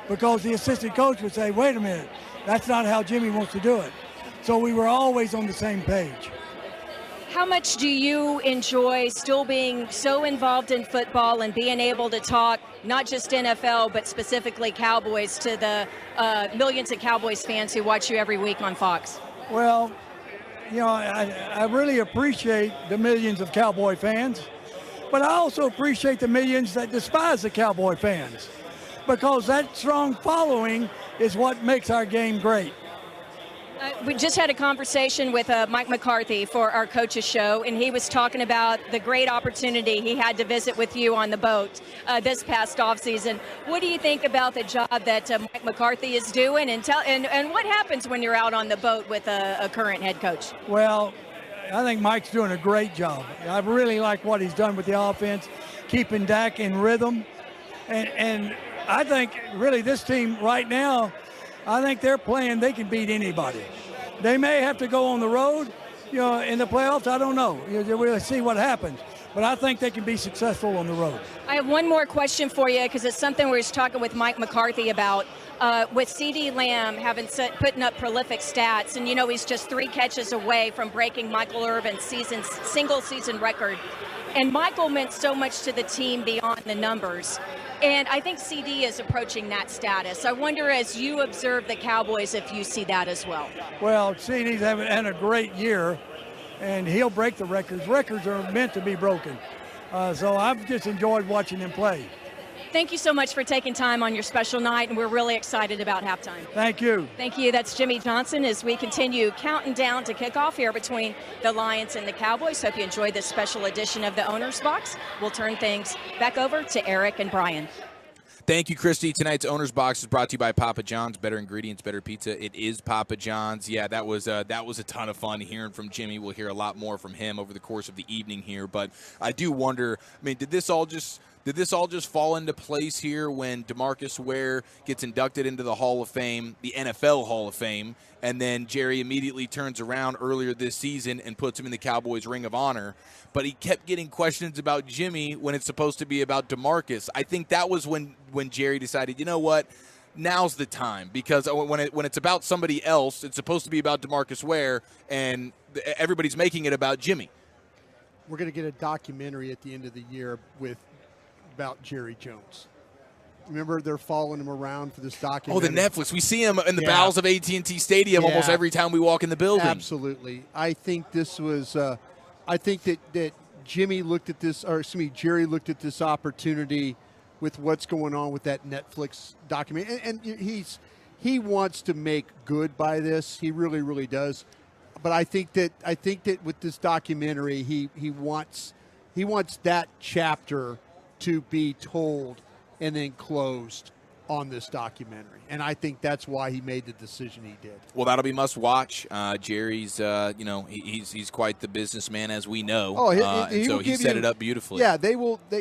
because the assistant coach would say, wait a minute, that's not how Jimmy wants to do it. So we were always on the same page. How much do you enjoy still being so involved in football and being able to talk not just NFL, but specifically Cowboys to the millions of Cowboys fans who watch you every week on Fox? Well, you know, I really appreciate the millions of Cowboy fans, but I also appreciate the millions that despise the Cowboy fans, because that strong following is what makes our game great. We just had a conversation with Mike McCarthy for our coaches show, and he was talking about the great opportunity he had to visit with you on the boat this past offseason. What do you think about the job that Mike McCarthy is doing, and what happens when you're out on the boat with a current head coach? Well, I think Mike's doing a great job. I really like what he's done with the offense, keeping Dak in rhythm. And I think really this team right now, I think they're playing, they can beat anybody. They may have to go on the road, you know, in the playoffs. I don't know. We'll see what happens. But I think they can be successful on the road. I have one more question for you, because it's something we were talking with Mike McCarthy about. With CeeDee Lamb putting up prolific stats, and you know he's just 3 catches away from breaking Michael Irvin's single-season record. And Michael meant so much to the team beyond the numbers. And I think CD is approaching that status. I wonder, as you observe the Cowboys, if you see that as well. Well, CD's having a great year, and he'll break the records. Records are meant to be broken. So I've just enjoyed watching him play. Thank you so much for taking time on your special night, and we're really excited about halftime. Thank you. Thank you. That's Jimmy Johnson as we continue counting down to kickoff here between the Lions and the Cowboys. Hope you enjoyed this special edition of the Owner's Box. We'll turn things back over to Eric and Brian. Thank you, Christy. Tonight's Owner's Box is brought to you by Papa John's. Better ingredients, better pizza. It is Papa John's. Yeah, that was a ton of fun hearing from Jimmy. We'll hear a lot more from him over the course of the evening here. But I do wonder, I mean, did this all just fall into place here when DeMarcus Ware gets inducted into the Hall of Fame, the NFL Hall of Fame, and then Jerry immediately turns around earlier this season and puts him in the Cowboys Ring of Honor? But he kept getting questions about Jimmy when it's supposed to be about DeMarcus. I think that was when Jerry decided, you know what, now's the time, because when it's about somebody else, it's supposed to be about DeMarcus Ware, and everybody's making it about Jimmy. We're going to get a documentary at the end of the year about Jerry Jones. Remember, they're following him around for this documentary. Oh, the Netflix. We see him in the bowels of AT&T Stadium almost every time we walk in the building. Absolutely. I think this was I think that Jerry looked at this opportunity with what's going on with that Netflix documentary. And he wants to make good by this. He really, really does. But I think that with this documentary, he wants that chapter to be told and then closed on this documentary. And I think that's why he made the decision he did. Well, that'll be must watch. Jerry's, he's quite the businessman, as we know. So he set it up beautifully. Yeah,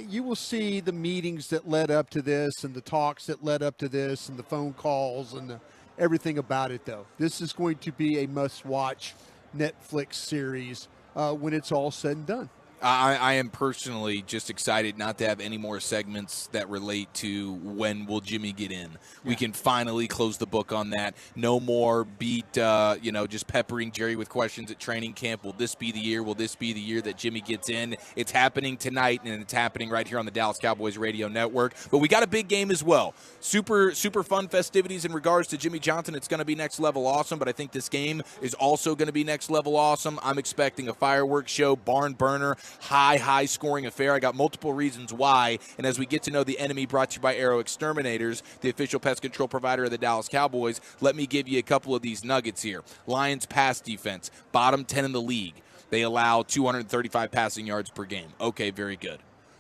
you will see the meetings that led up to this and the talks that led up to this and the phone calls and everything about it, though. This is going to be a must watch Netflix series when it's all said and done. I am personally just excited not to have any more segments that relate to when will Jimmy get in. We can finally close the book on that. No more just peppering Jerry with questions at training camp. Will this be the year? Will this be the year that Jimmy gets in? It's happening tonight, and it's happening right here on the Dallas Cowboys Radio Network. But we got a big game as well. Super, super fun festivities in regards to Jimmy Johnson. It's going to be next level awesome, but I think this game is also going to be next level awesome. I'm expecting a fireworks show, barn burner, high scoring affair. I got multiple reasons why, and as we get to know the enemy, brought to you by Arrow Exterminators, the official pest control provider of the Dallas Cowboys, let me give you a couple of these nuggets here. Lions pass defense, bottom 10 in the league. They allow 235 passing yards per game. Okay, very good.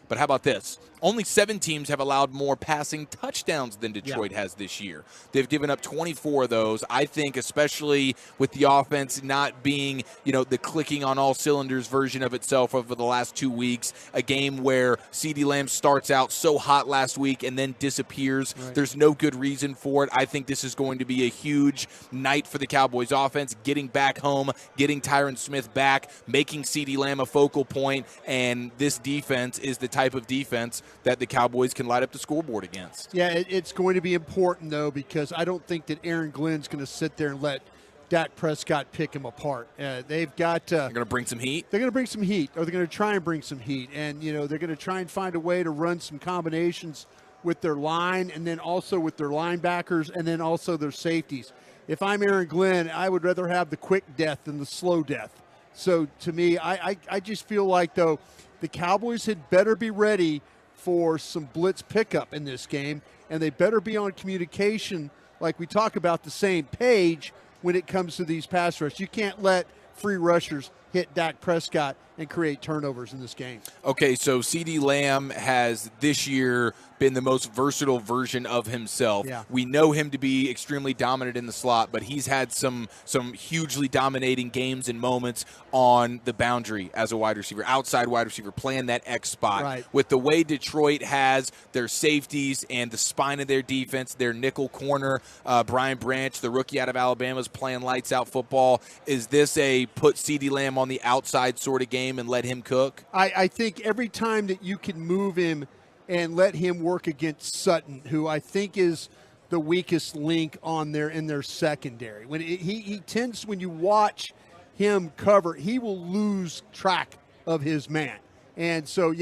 But how about this? Only 7 teams have allowed more passing touchdowns than Detroit has this year. They've given up 24 of those. I think especially with the offense not being, the clicking on all cylinders version of itself over the last 2 weeks, a game where CeeDee Lamb starts out so hot last week and then disappears. Right. There's no good reason for it. I think this is going to be a huge night for the Cowboys offense, getting back home, getting Tyron Smith back, making CeeDee Lamb a focal point, and this defense is the type of defense that the Cowboys can light up the scoreboard against. Yeah, it's going to be important, though, because I don't think that Aaron Glenn's going to sit there and let Dak Prescott pick him apart. They've got they're going to bring some heat. They're going to bring some heat, or they're going to try and bring some heat. And, they're going to try and find a way to run some combinations with their line and then also with their linebackers and then also their safeties. If I'm Aaron Glenn, I would rather have the quick death than the slow death. So, to me, I just feel like, though, the Cowboys had better be ready for some blitz pickup in this game, and they better be on communication, like we talk about, the same page when it comes to these pass rush. You can't let free rushers hit Dak Prescott and create turnovers in this game. Okay, so CeeDee Lamb has this year been the most versatile version of himself. Yeah. We know him to be extremely dominant in the slot, but he's had some hugely dominating games and moments on the boundary as a wide receiver, outside wide receiver, playing that X spot. Right. With the way Detroit has their safeties and the spine of their defense, their nickel corner, Brian Branch, the rookie out of Alabama, is playing lights out football. Is this a put CeeDee Lamb on the outside sort of game and let him cook? I think every time that you can move him and let him work against Sutton, who I think is the weakest link in their secondary. When he tends, when you watch him cover, he will lose track of his man. And so,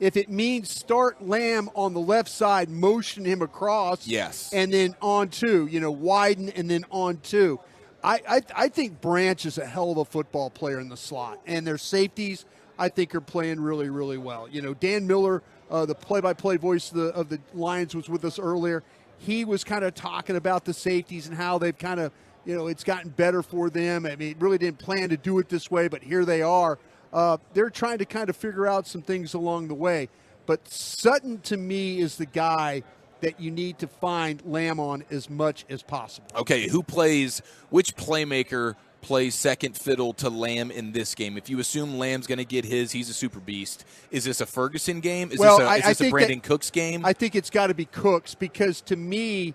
if it means start Lamb on the left side, motion him across, yes, and then on two, widen and then on two. I think Branch is a hell of a football player in the slot, and their safeties, I think, are playing really, really well. Dan Miller, the play-by-play voice of the Lions, was with us earlier. He was kind of talking about the safeties and how they've kind of, it's gotten better for them. I mean, really didn't plan to do it this way, but here they are. They're trying to kind of figure out some things along the way. But Sutton, to me, is the guy that you need to find Lamb on as much as possible. Okay, which playmaker plays second fiddle to Lamb in this game? If you assume Lamb's going to get he's a super beast. Is this a Ferguson game? Is this a Brandon Cooks game? I think it's got to be Cooks, because to me,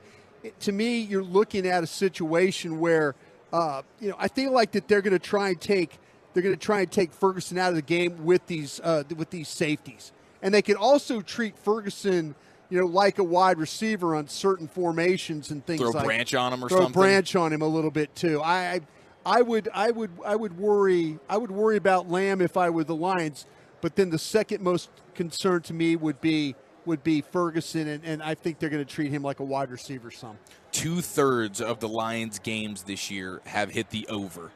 you're looking at a situation where, I feel like that they're going to try and take Ferguson out of the game with these safeties, and they could also treat Ferguson, like a wide receiver on certain formations and things. Throw like Branch on him or throw something. Branch on him a little bit too. I would worry about Lamb if I were the Lions, but then the second most concern to me would be Ferguson, and I think they're going to treat him like a wide receiver some. 2/3 of the Lions games this year have hit the over.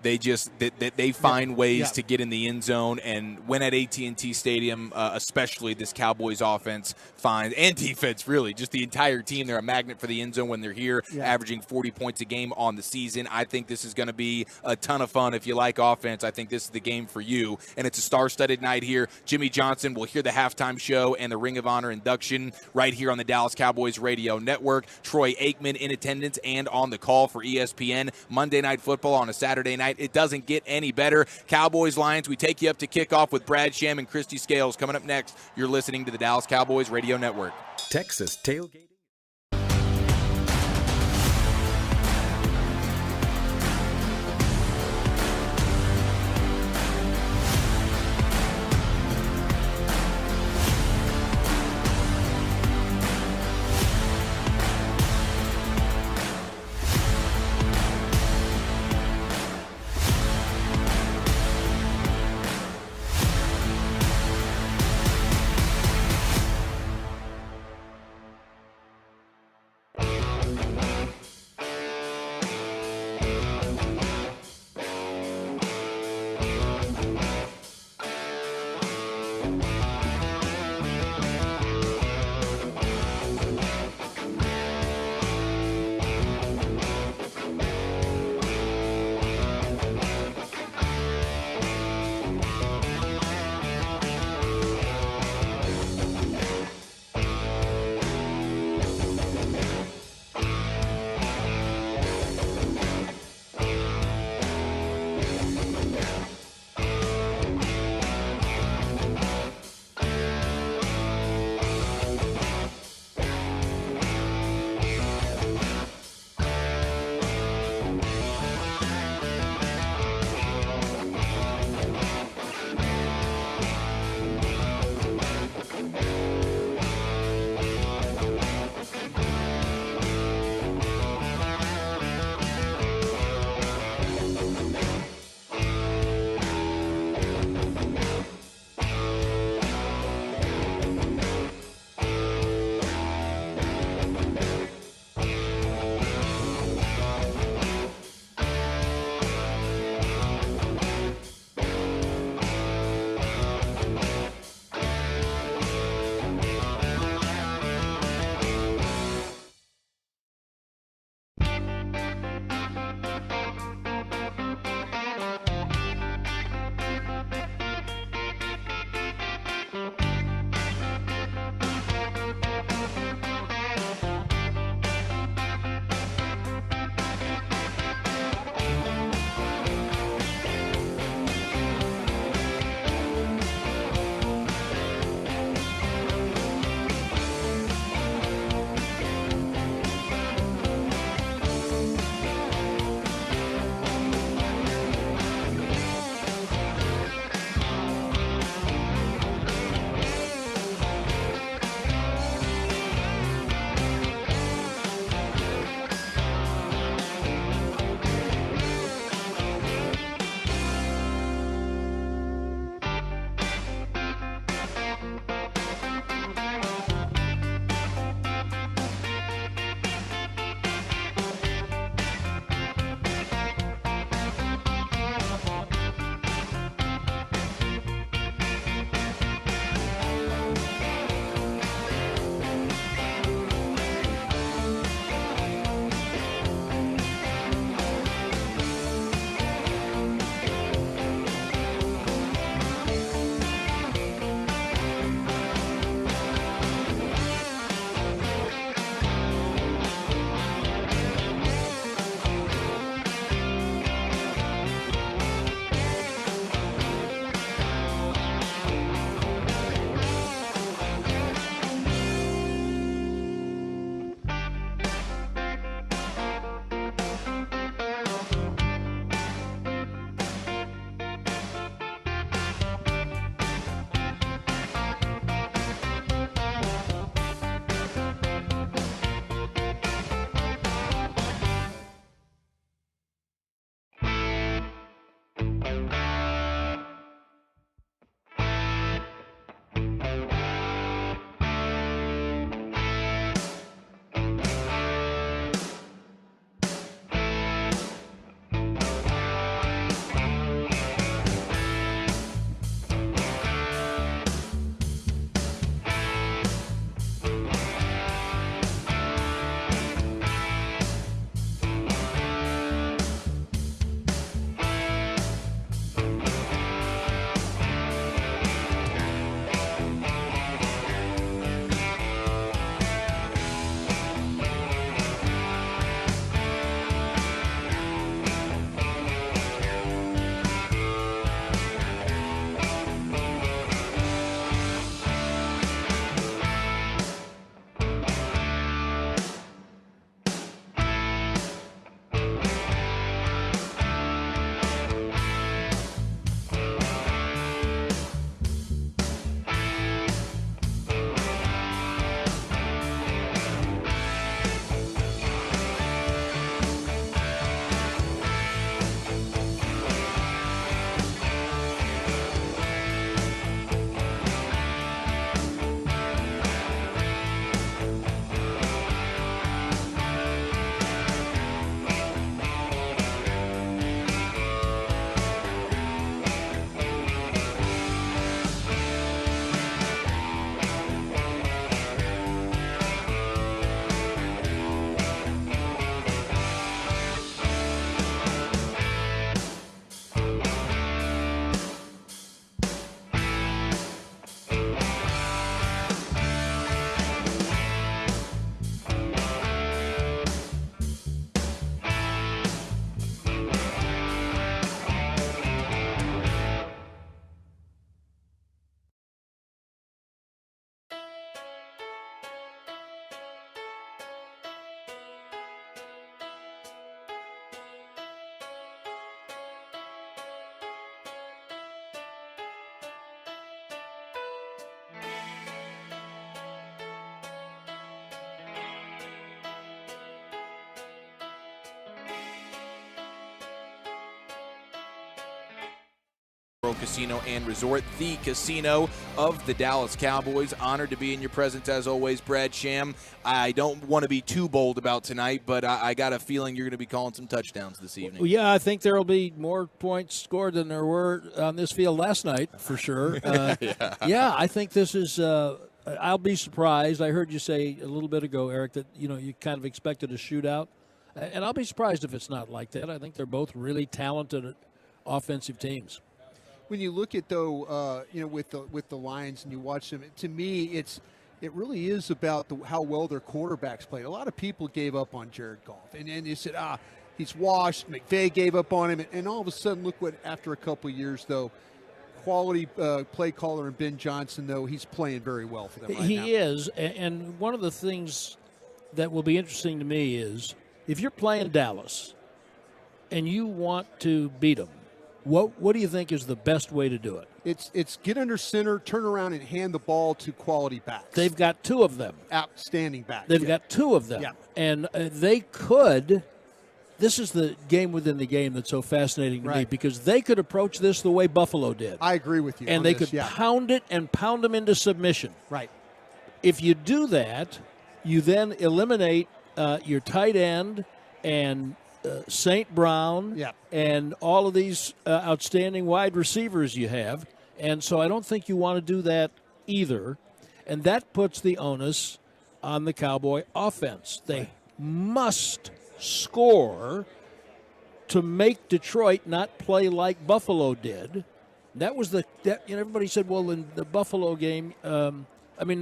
They find ways to get in the end zone, and when at AT&T Stadium, especially this Cowboys offense finds, and defense really, just the entire team, they're a magnet for the end zone when they're here, averaging 40 points a game on the season. I think this is going to be a ton of fun. If you like offense, I think this is the game for you, and it's a star-studded night here. Jimmy Johnson will hear the halftime show and the Ring of Honor induction right here on the Dallas Cowboys Radio Network. Troy Aikman in attendance and on the call for ESPN. Monday Night Football on a Saturday night. It doesn't get any better. Cowboys Lions, we take you up to kickoff with Brad Sham and Christy Scales. Coming up next, you're listening to the Dallas Cowboys Radio Network. Texas tailgating. Casino and Resort, the casino of the Dallas Cowboys. Honored to be in your presence as always, Brad Sham. I don't want to be too bold about tonight, but I got a feeling you're going to be calling some touchdowns this evening. Well, yeah, I think there will be more points scored than there were on this field last night, for sure. Yeah, I think this is I'll be surprised. I heard you say a little bit ago, Eric, that you kind of expected a shootout. And I'll be surprised if it's not like that. I think they're both really talented offensive teams. When you look at with the Lions and you watch them, to me it really is about how well their quarterbacks played. A lot of people gave up on Jared Goff, and they said, he's washed. McVay gave up on him, and all of a sudden, look what after a couple of years though, quality play caller and Ben Johnson though he's playing very well for them right now. He is, and one of the things that will be interesting to me is if you're playing Dallas and you want to beat them. What do you think is the best way to do it? It's get under center, turn around, and hand the ball to quality backs. They've got two of them. Outstanding backs. They've got two of them. Yeah. And they could – this is the game within the game that's so fascinating to me because they could approach this the way Buffalo did. I agree with you. And they could pound it and pound them into submission. Right. If you do that, you then eliminate your tight end and – St. Brown and all of these outstanding wide receivers you have. And so I don't think you want to do that either. And that puts the onus on the Cowboy offense. They must score to make Detroit not play like Buffalo did. That was everybody said, well, in the Buffalo game, the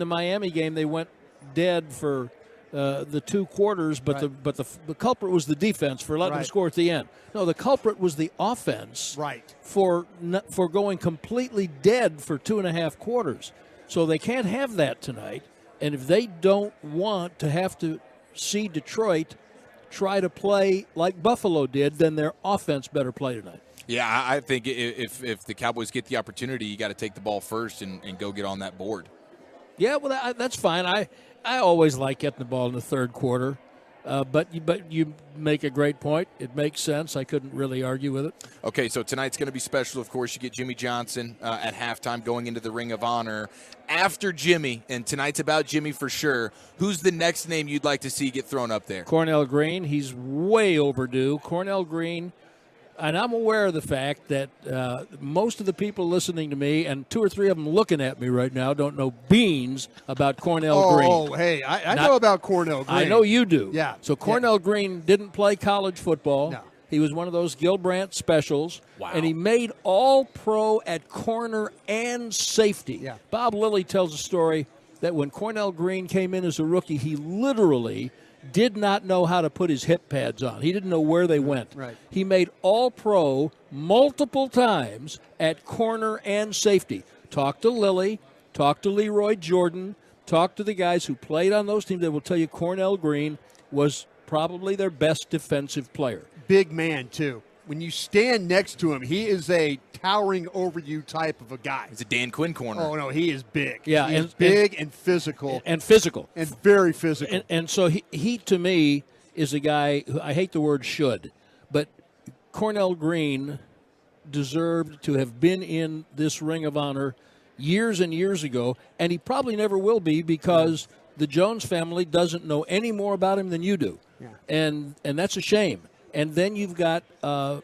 Miami game, they went dead for the two quarters, but the culprit was the defense for letting them score at the end. No, the culprit was the offense for going completely dead for 2.5 quarters. So they can't have that tonight. And if they don't want to have to see Detroit try to play like Buffalo did, then their offense better play tonight. Yeah, I think if the Cowboys get the opportunity, you got to take the ball first and go get on that board. Yeah, well, that's fine. I always like getting the ball in the third quarter, but you make a great point. It makes sense. I couldn't really argue with it. Okay, so tonight's going to be special. Of course, you get Jimmy Johnson at halftime going into the Ring of Honor. After Jimmy, and tonight's about Jimmy for sure, who's the next name you'd like to see get thrown up there? Cornell Green. He's way overdue. Cornell Green. And I'm aware of the fact that most of the people listening to me, and 2 or 3 of them looking at me right now, don't know beans about Cornell Green. Oh, hey, I know about Cornell Green. I know you do. Yeah. So Cornell Green didn't play college football. No. He was one of those Gilbrandt specials. Wow. And he made all-pro at corner and safety. Yeah. Bob Lilly tells a story that when Cornell Green came in as a rookie, he literally did not know how to put his hip pads on. He didn't know where they went. Right. He made all-pro multiple times at corner and safety. Talk to Lilly, talk to Leroy Jordan, talk to the guys who played on those teams. They will tell you Cornell Green was probably their best defensive player. Big man, too. When you stand next to him, he is a towering over you type of a guy. He's a Dan Quinn corner. Oh, no, he is big. Yeah, he is big and physical. And physical. And very physical. And so he, to me, is a guy who, I hate the word should, but Cornell Green deserved to have been in this Ring of Honor years and years ago, and he probably never will be because the Jones family doesn't know any more about him than you do. Yeah. And that's a shame. And then you've got, now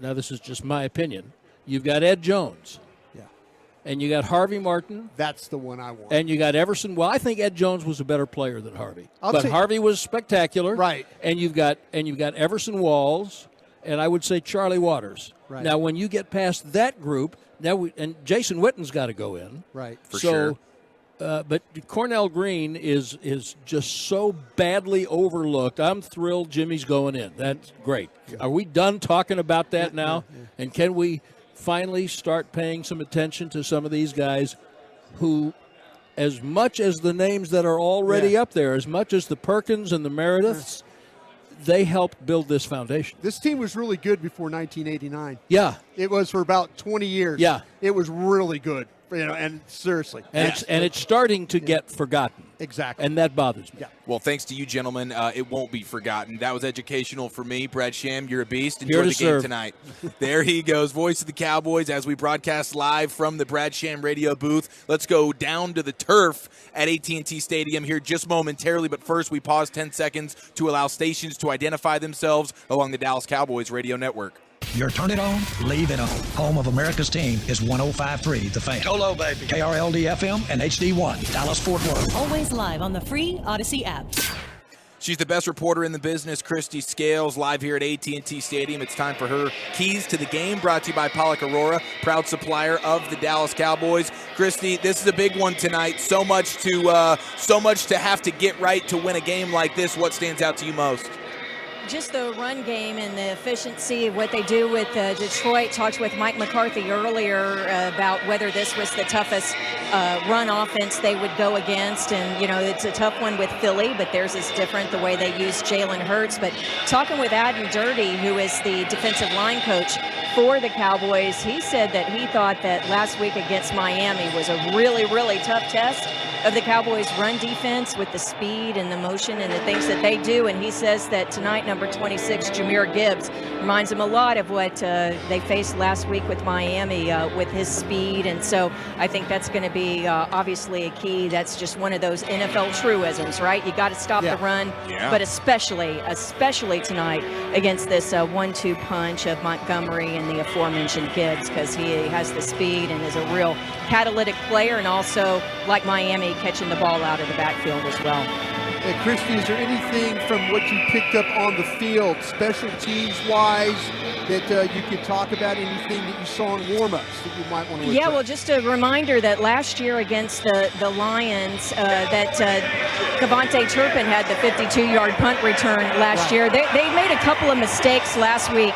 this is just my opinion, you've got Ed Jones. Yeah. And you got Harvey Martin. That's the one I want. And you got Everson. Well, I think Ed Jones was a better player than Harvey. But Harvey was spectacular. Right. And you've got Everson Walls, and I would say Charlie Waters. Right. Now, when you get past that group, and Jason Witten's got to go in. Right. For sure. But Cornell Green is just so badly overlooked. I'm thrilled Jimmy's going in. That's great. Are we done talking about that now? Yeah. And can we finally start paying some attention to some of these guys who, as much as the names that are already up there, as much as the Perkins and the Merediths, they helped build this foundation. This team was really good before 1989. Yeah. It was for about 20 years. Yeah. It was really good. And seriously. And it's starting to get forgotten. Exactly. And that bothers me. Yeah. Well, thanks to you, gentlemen, it won't be forgotten. That was educational for me. Brad Sham, you're a beast. Enjoy the game tonight. There he goes, voice of the Cowboys, as we broadcast live from the Brad Sham radio booth. Let's go down to the turf at AT&T Stadium here just momentarily. But first, we pause 10 seconds to allow stations to identify themselves along the Dallas Cowboys radio network. You're turn it on, leave it on. Home of America's team is 105.3 The Fan. Hello, baby. KRLD FM and HD1, Dallas Fort Worth. Always live on the free Odyssey app. She's the best reporter in the business, Christy Scales, live here at AT&T Stadium. It's time for her keys to the game, brought to you by Pollock Aurora, proud supplier of the Dallas Cowboys. Christy, this is a big one tonight. So much to have to get right to win a game like this. What stands out to you most? Just the run game and the efficiency of what they do with Detroit. Talked with Mike McCarthy earlier about whether this was the toughest run offense they would go against. And, it's a tough one with Philly, but theirs is different, the way they use Jalen Hurts. But talking with Adam Dirty, who is the defensive line coach for the Cowboys, he said that he thought that last week against Miami was a really, really tough test of the Cowboys' run defense with the speed and the motion and the things that they do. And he says that tonight, number 26, Jahmyr Gibbs, reminds him a lot of what they faced last week with Miami with his speed. And so I think that's going to be obviously a key. That's just one of those NFL truisms, right? You got to stop the run, but especially tonight against this 1-2 punch of Montgomery and the aforementioned Gibbs, because he has the speed and is a real catalytic player, and also, like Miami, catching the ball out of the backfield as well. And Christy, is there anything from what you picked up on the field, special teams-wise, that you could talk about? Anything that you saw in warm-ups that you might want to address? Yeah, well, just a reminder that last year against the Lions, that Cavante Turpin had the 52-yard punt return last year. They made a couple of mistakes last week.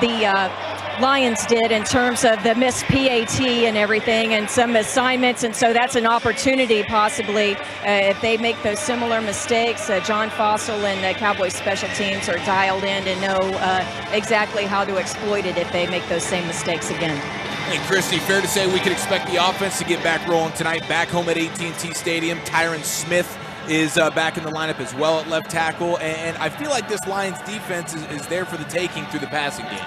The Lions did, in terms of the missed PAT and everything and some assignments, and so that's an opportunity possibly if they make those similar mistakes. John Fossil and the Cowboys special teams are dialed in to know exactly how to exploit it if they make those same mistakes again. Hey, Christy, fair to say we could expect the offense to get back rolling tonight, back home at AT&T Stadium. Tyron Smith is back in the lineup as well at left tackle, and I feel like this Lions defense is there for the taking through the passing game.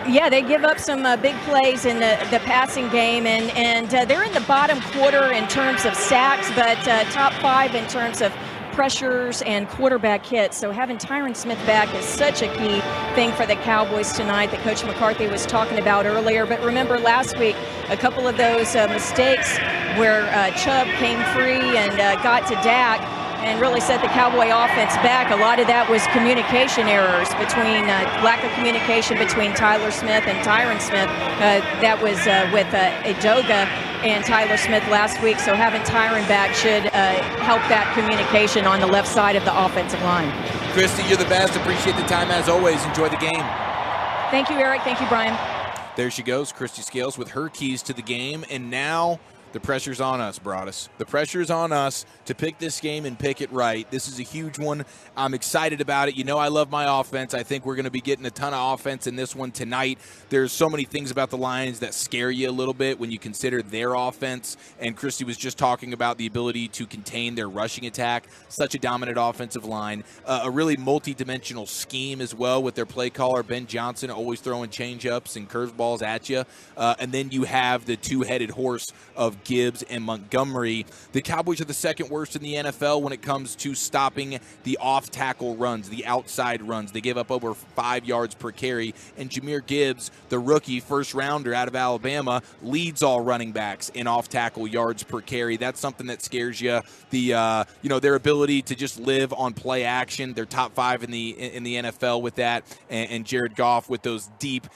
Yeah, they give up some big plays in the passing game, and they're in the bottom quarter in terms of sacks, but top 5 in terms of pressures and quarterback hits. So having Tyron Smith back is such a key thing for the Cowboys tonight that Coach McCarthy was talking about earlier. But remember last week, a couple of those mistakes where Chubb came free and got to Dak and really set the Cowboy offense back. A lot of that was communication errors between lack of communication between Tyler Smith and Tyron Smith. That was with Edoga and Tyler Smith last week. So having Tyron back should help that communication on the left side of the offensive line. Christy, you're the best. Appreciate the time as always. Enjoy the game. Thank you, Eric. Thank you, Brian. There she goes, Christy Scales with her keys to the game. And now the pressure's on us, Broaddus. The pressure's on us to pick this game and pick it right. This is a huge one. I'm excited about it. You know I love my offense. I think we're going to be getting a ton of offense in this one tonight. There's so many things about the Lions that scare you a little bit when you consider their offense. And Christy was just talking about the ability to contain their rushing attack. Such a dominant offensive line. A really multi-dimensional scheme as well with their play caller, Ben Johnson, always throwing change-ups and curveballs at you. And then you have the two-headed horse of Gibbs and Montgomery. The Cowboys are the second worst in the NFL when it comes to stopping the off-tackle runs, the outside runs. They give up over 5 yards per carry. And Jahmyr Gibbs, the rookie first-rounder out of Alabama, leads all running backs in off-tackle yards per carry. That's something that scares you. Their ability to just live on play action. They're top 5 in the NFL with that. And Jared Goff with those deep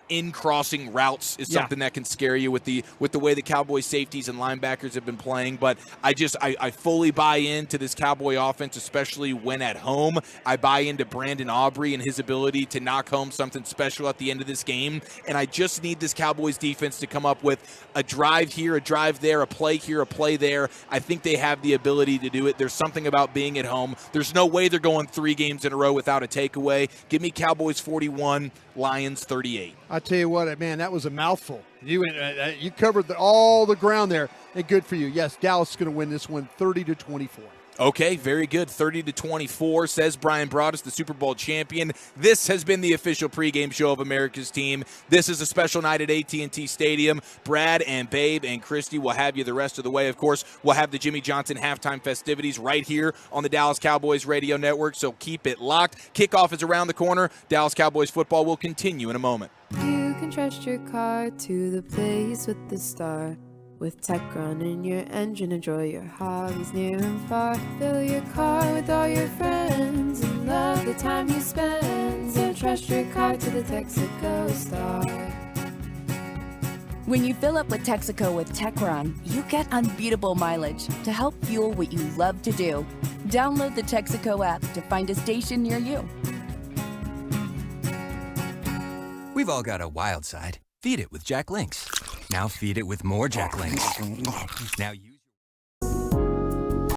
in-crossing routes is something that can scare you with the way the Cowboys safeties and linebackers have been playing. But I fully buy into this Cowboy offense, especially when at home. I buy into Brandon Aubrey and his ability to knock home something special at the end of this game. And I just need this Cowboys defense to come up with a drive here, a drive there, a play here, a play there. I think they have the ability to do it. There's something about being at home. There's no way they're going 3 games in a row without a takeaway. Give me Cowboys 41, Lions 38. I tell you what, man, that was a mouthful. You covered all the ground there, and good for you. Yes, Dallas is going to win this one 30-24. Okay, very good. 30-24, says Bryan Broaddus, the Super Bowl champion. This has been the official pregame show of America's team. This is a special night at AT&T Stadium. Brad and Babe and Christy will have you the rest of the way. Of course, we'll have the Jimmy Johnson halftime festivities right here on the Dallas Cowboys radio network, so keep it locked. Kickoff is around the corner. Dallas Cowboys football will continue in a moment. You can trust your car to the place with the star. With tech running your engine, enjoy your hobbies near and far. Fill your car with all your friends and love the time you spend. So trust your car to the Texaco Star. When you fill up with Texaco with Techron, you get unbeatable mileage to help fuel what you love to do. Download the Texaco app to find a station near you. We've all got a wild side. Feed it with Jack Links. Now feed it with more Jack Links. Now use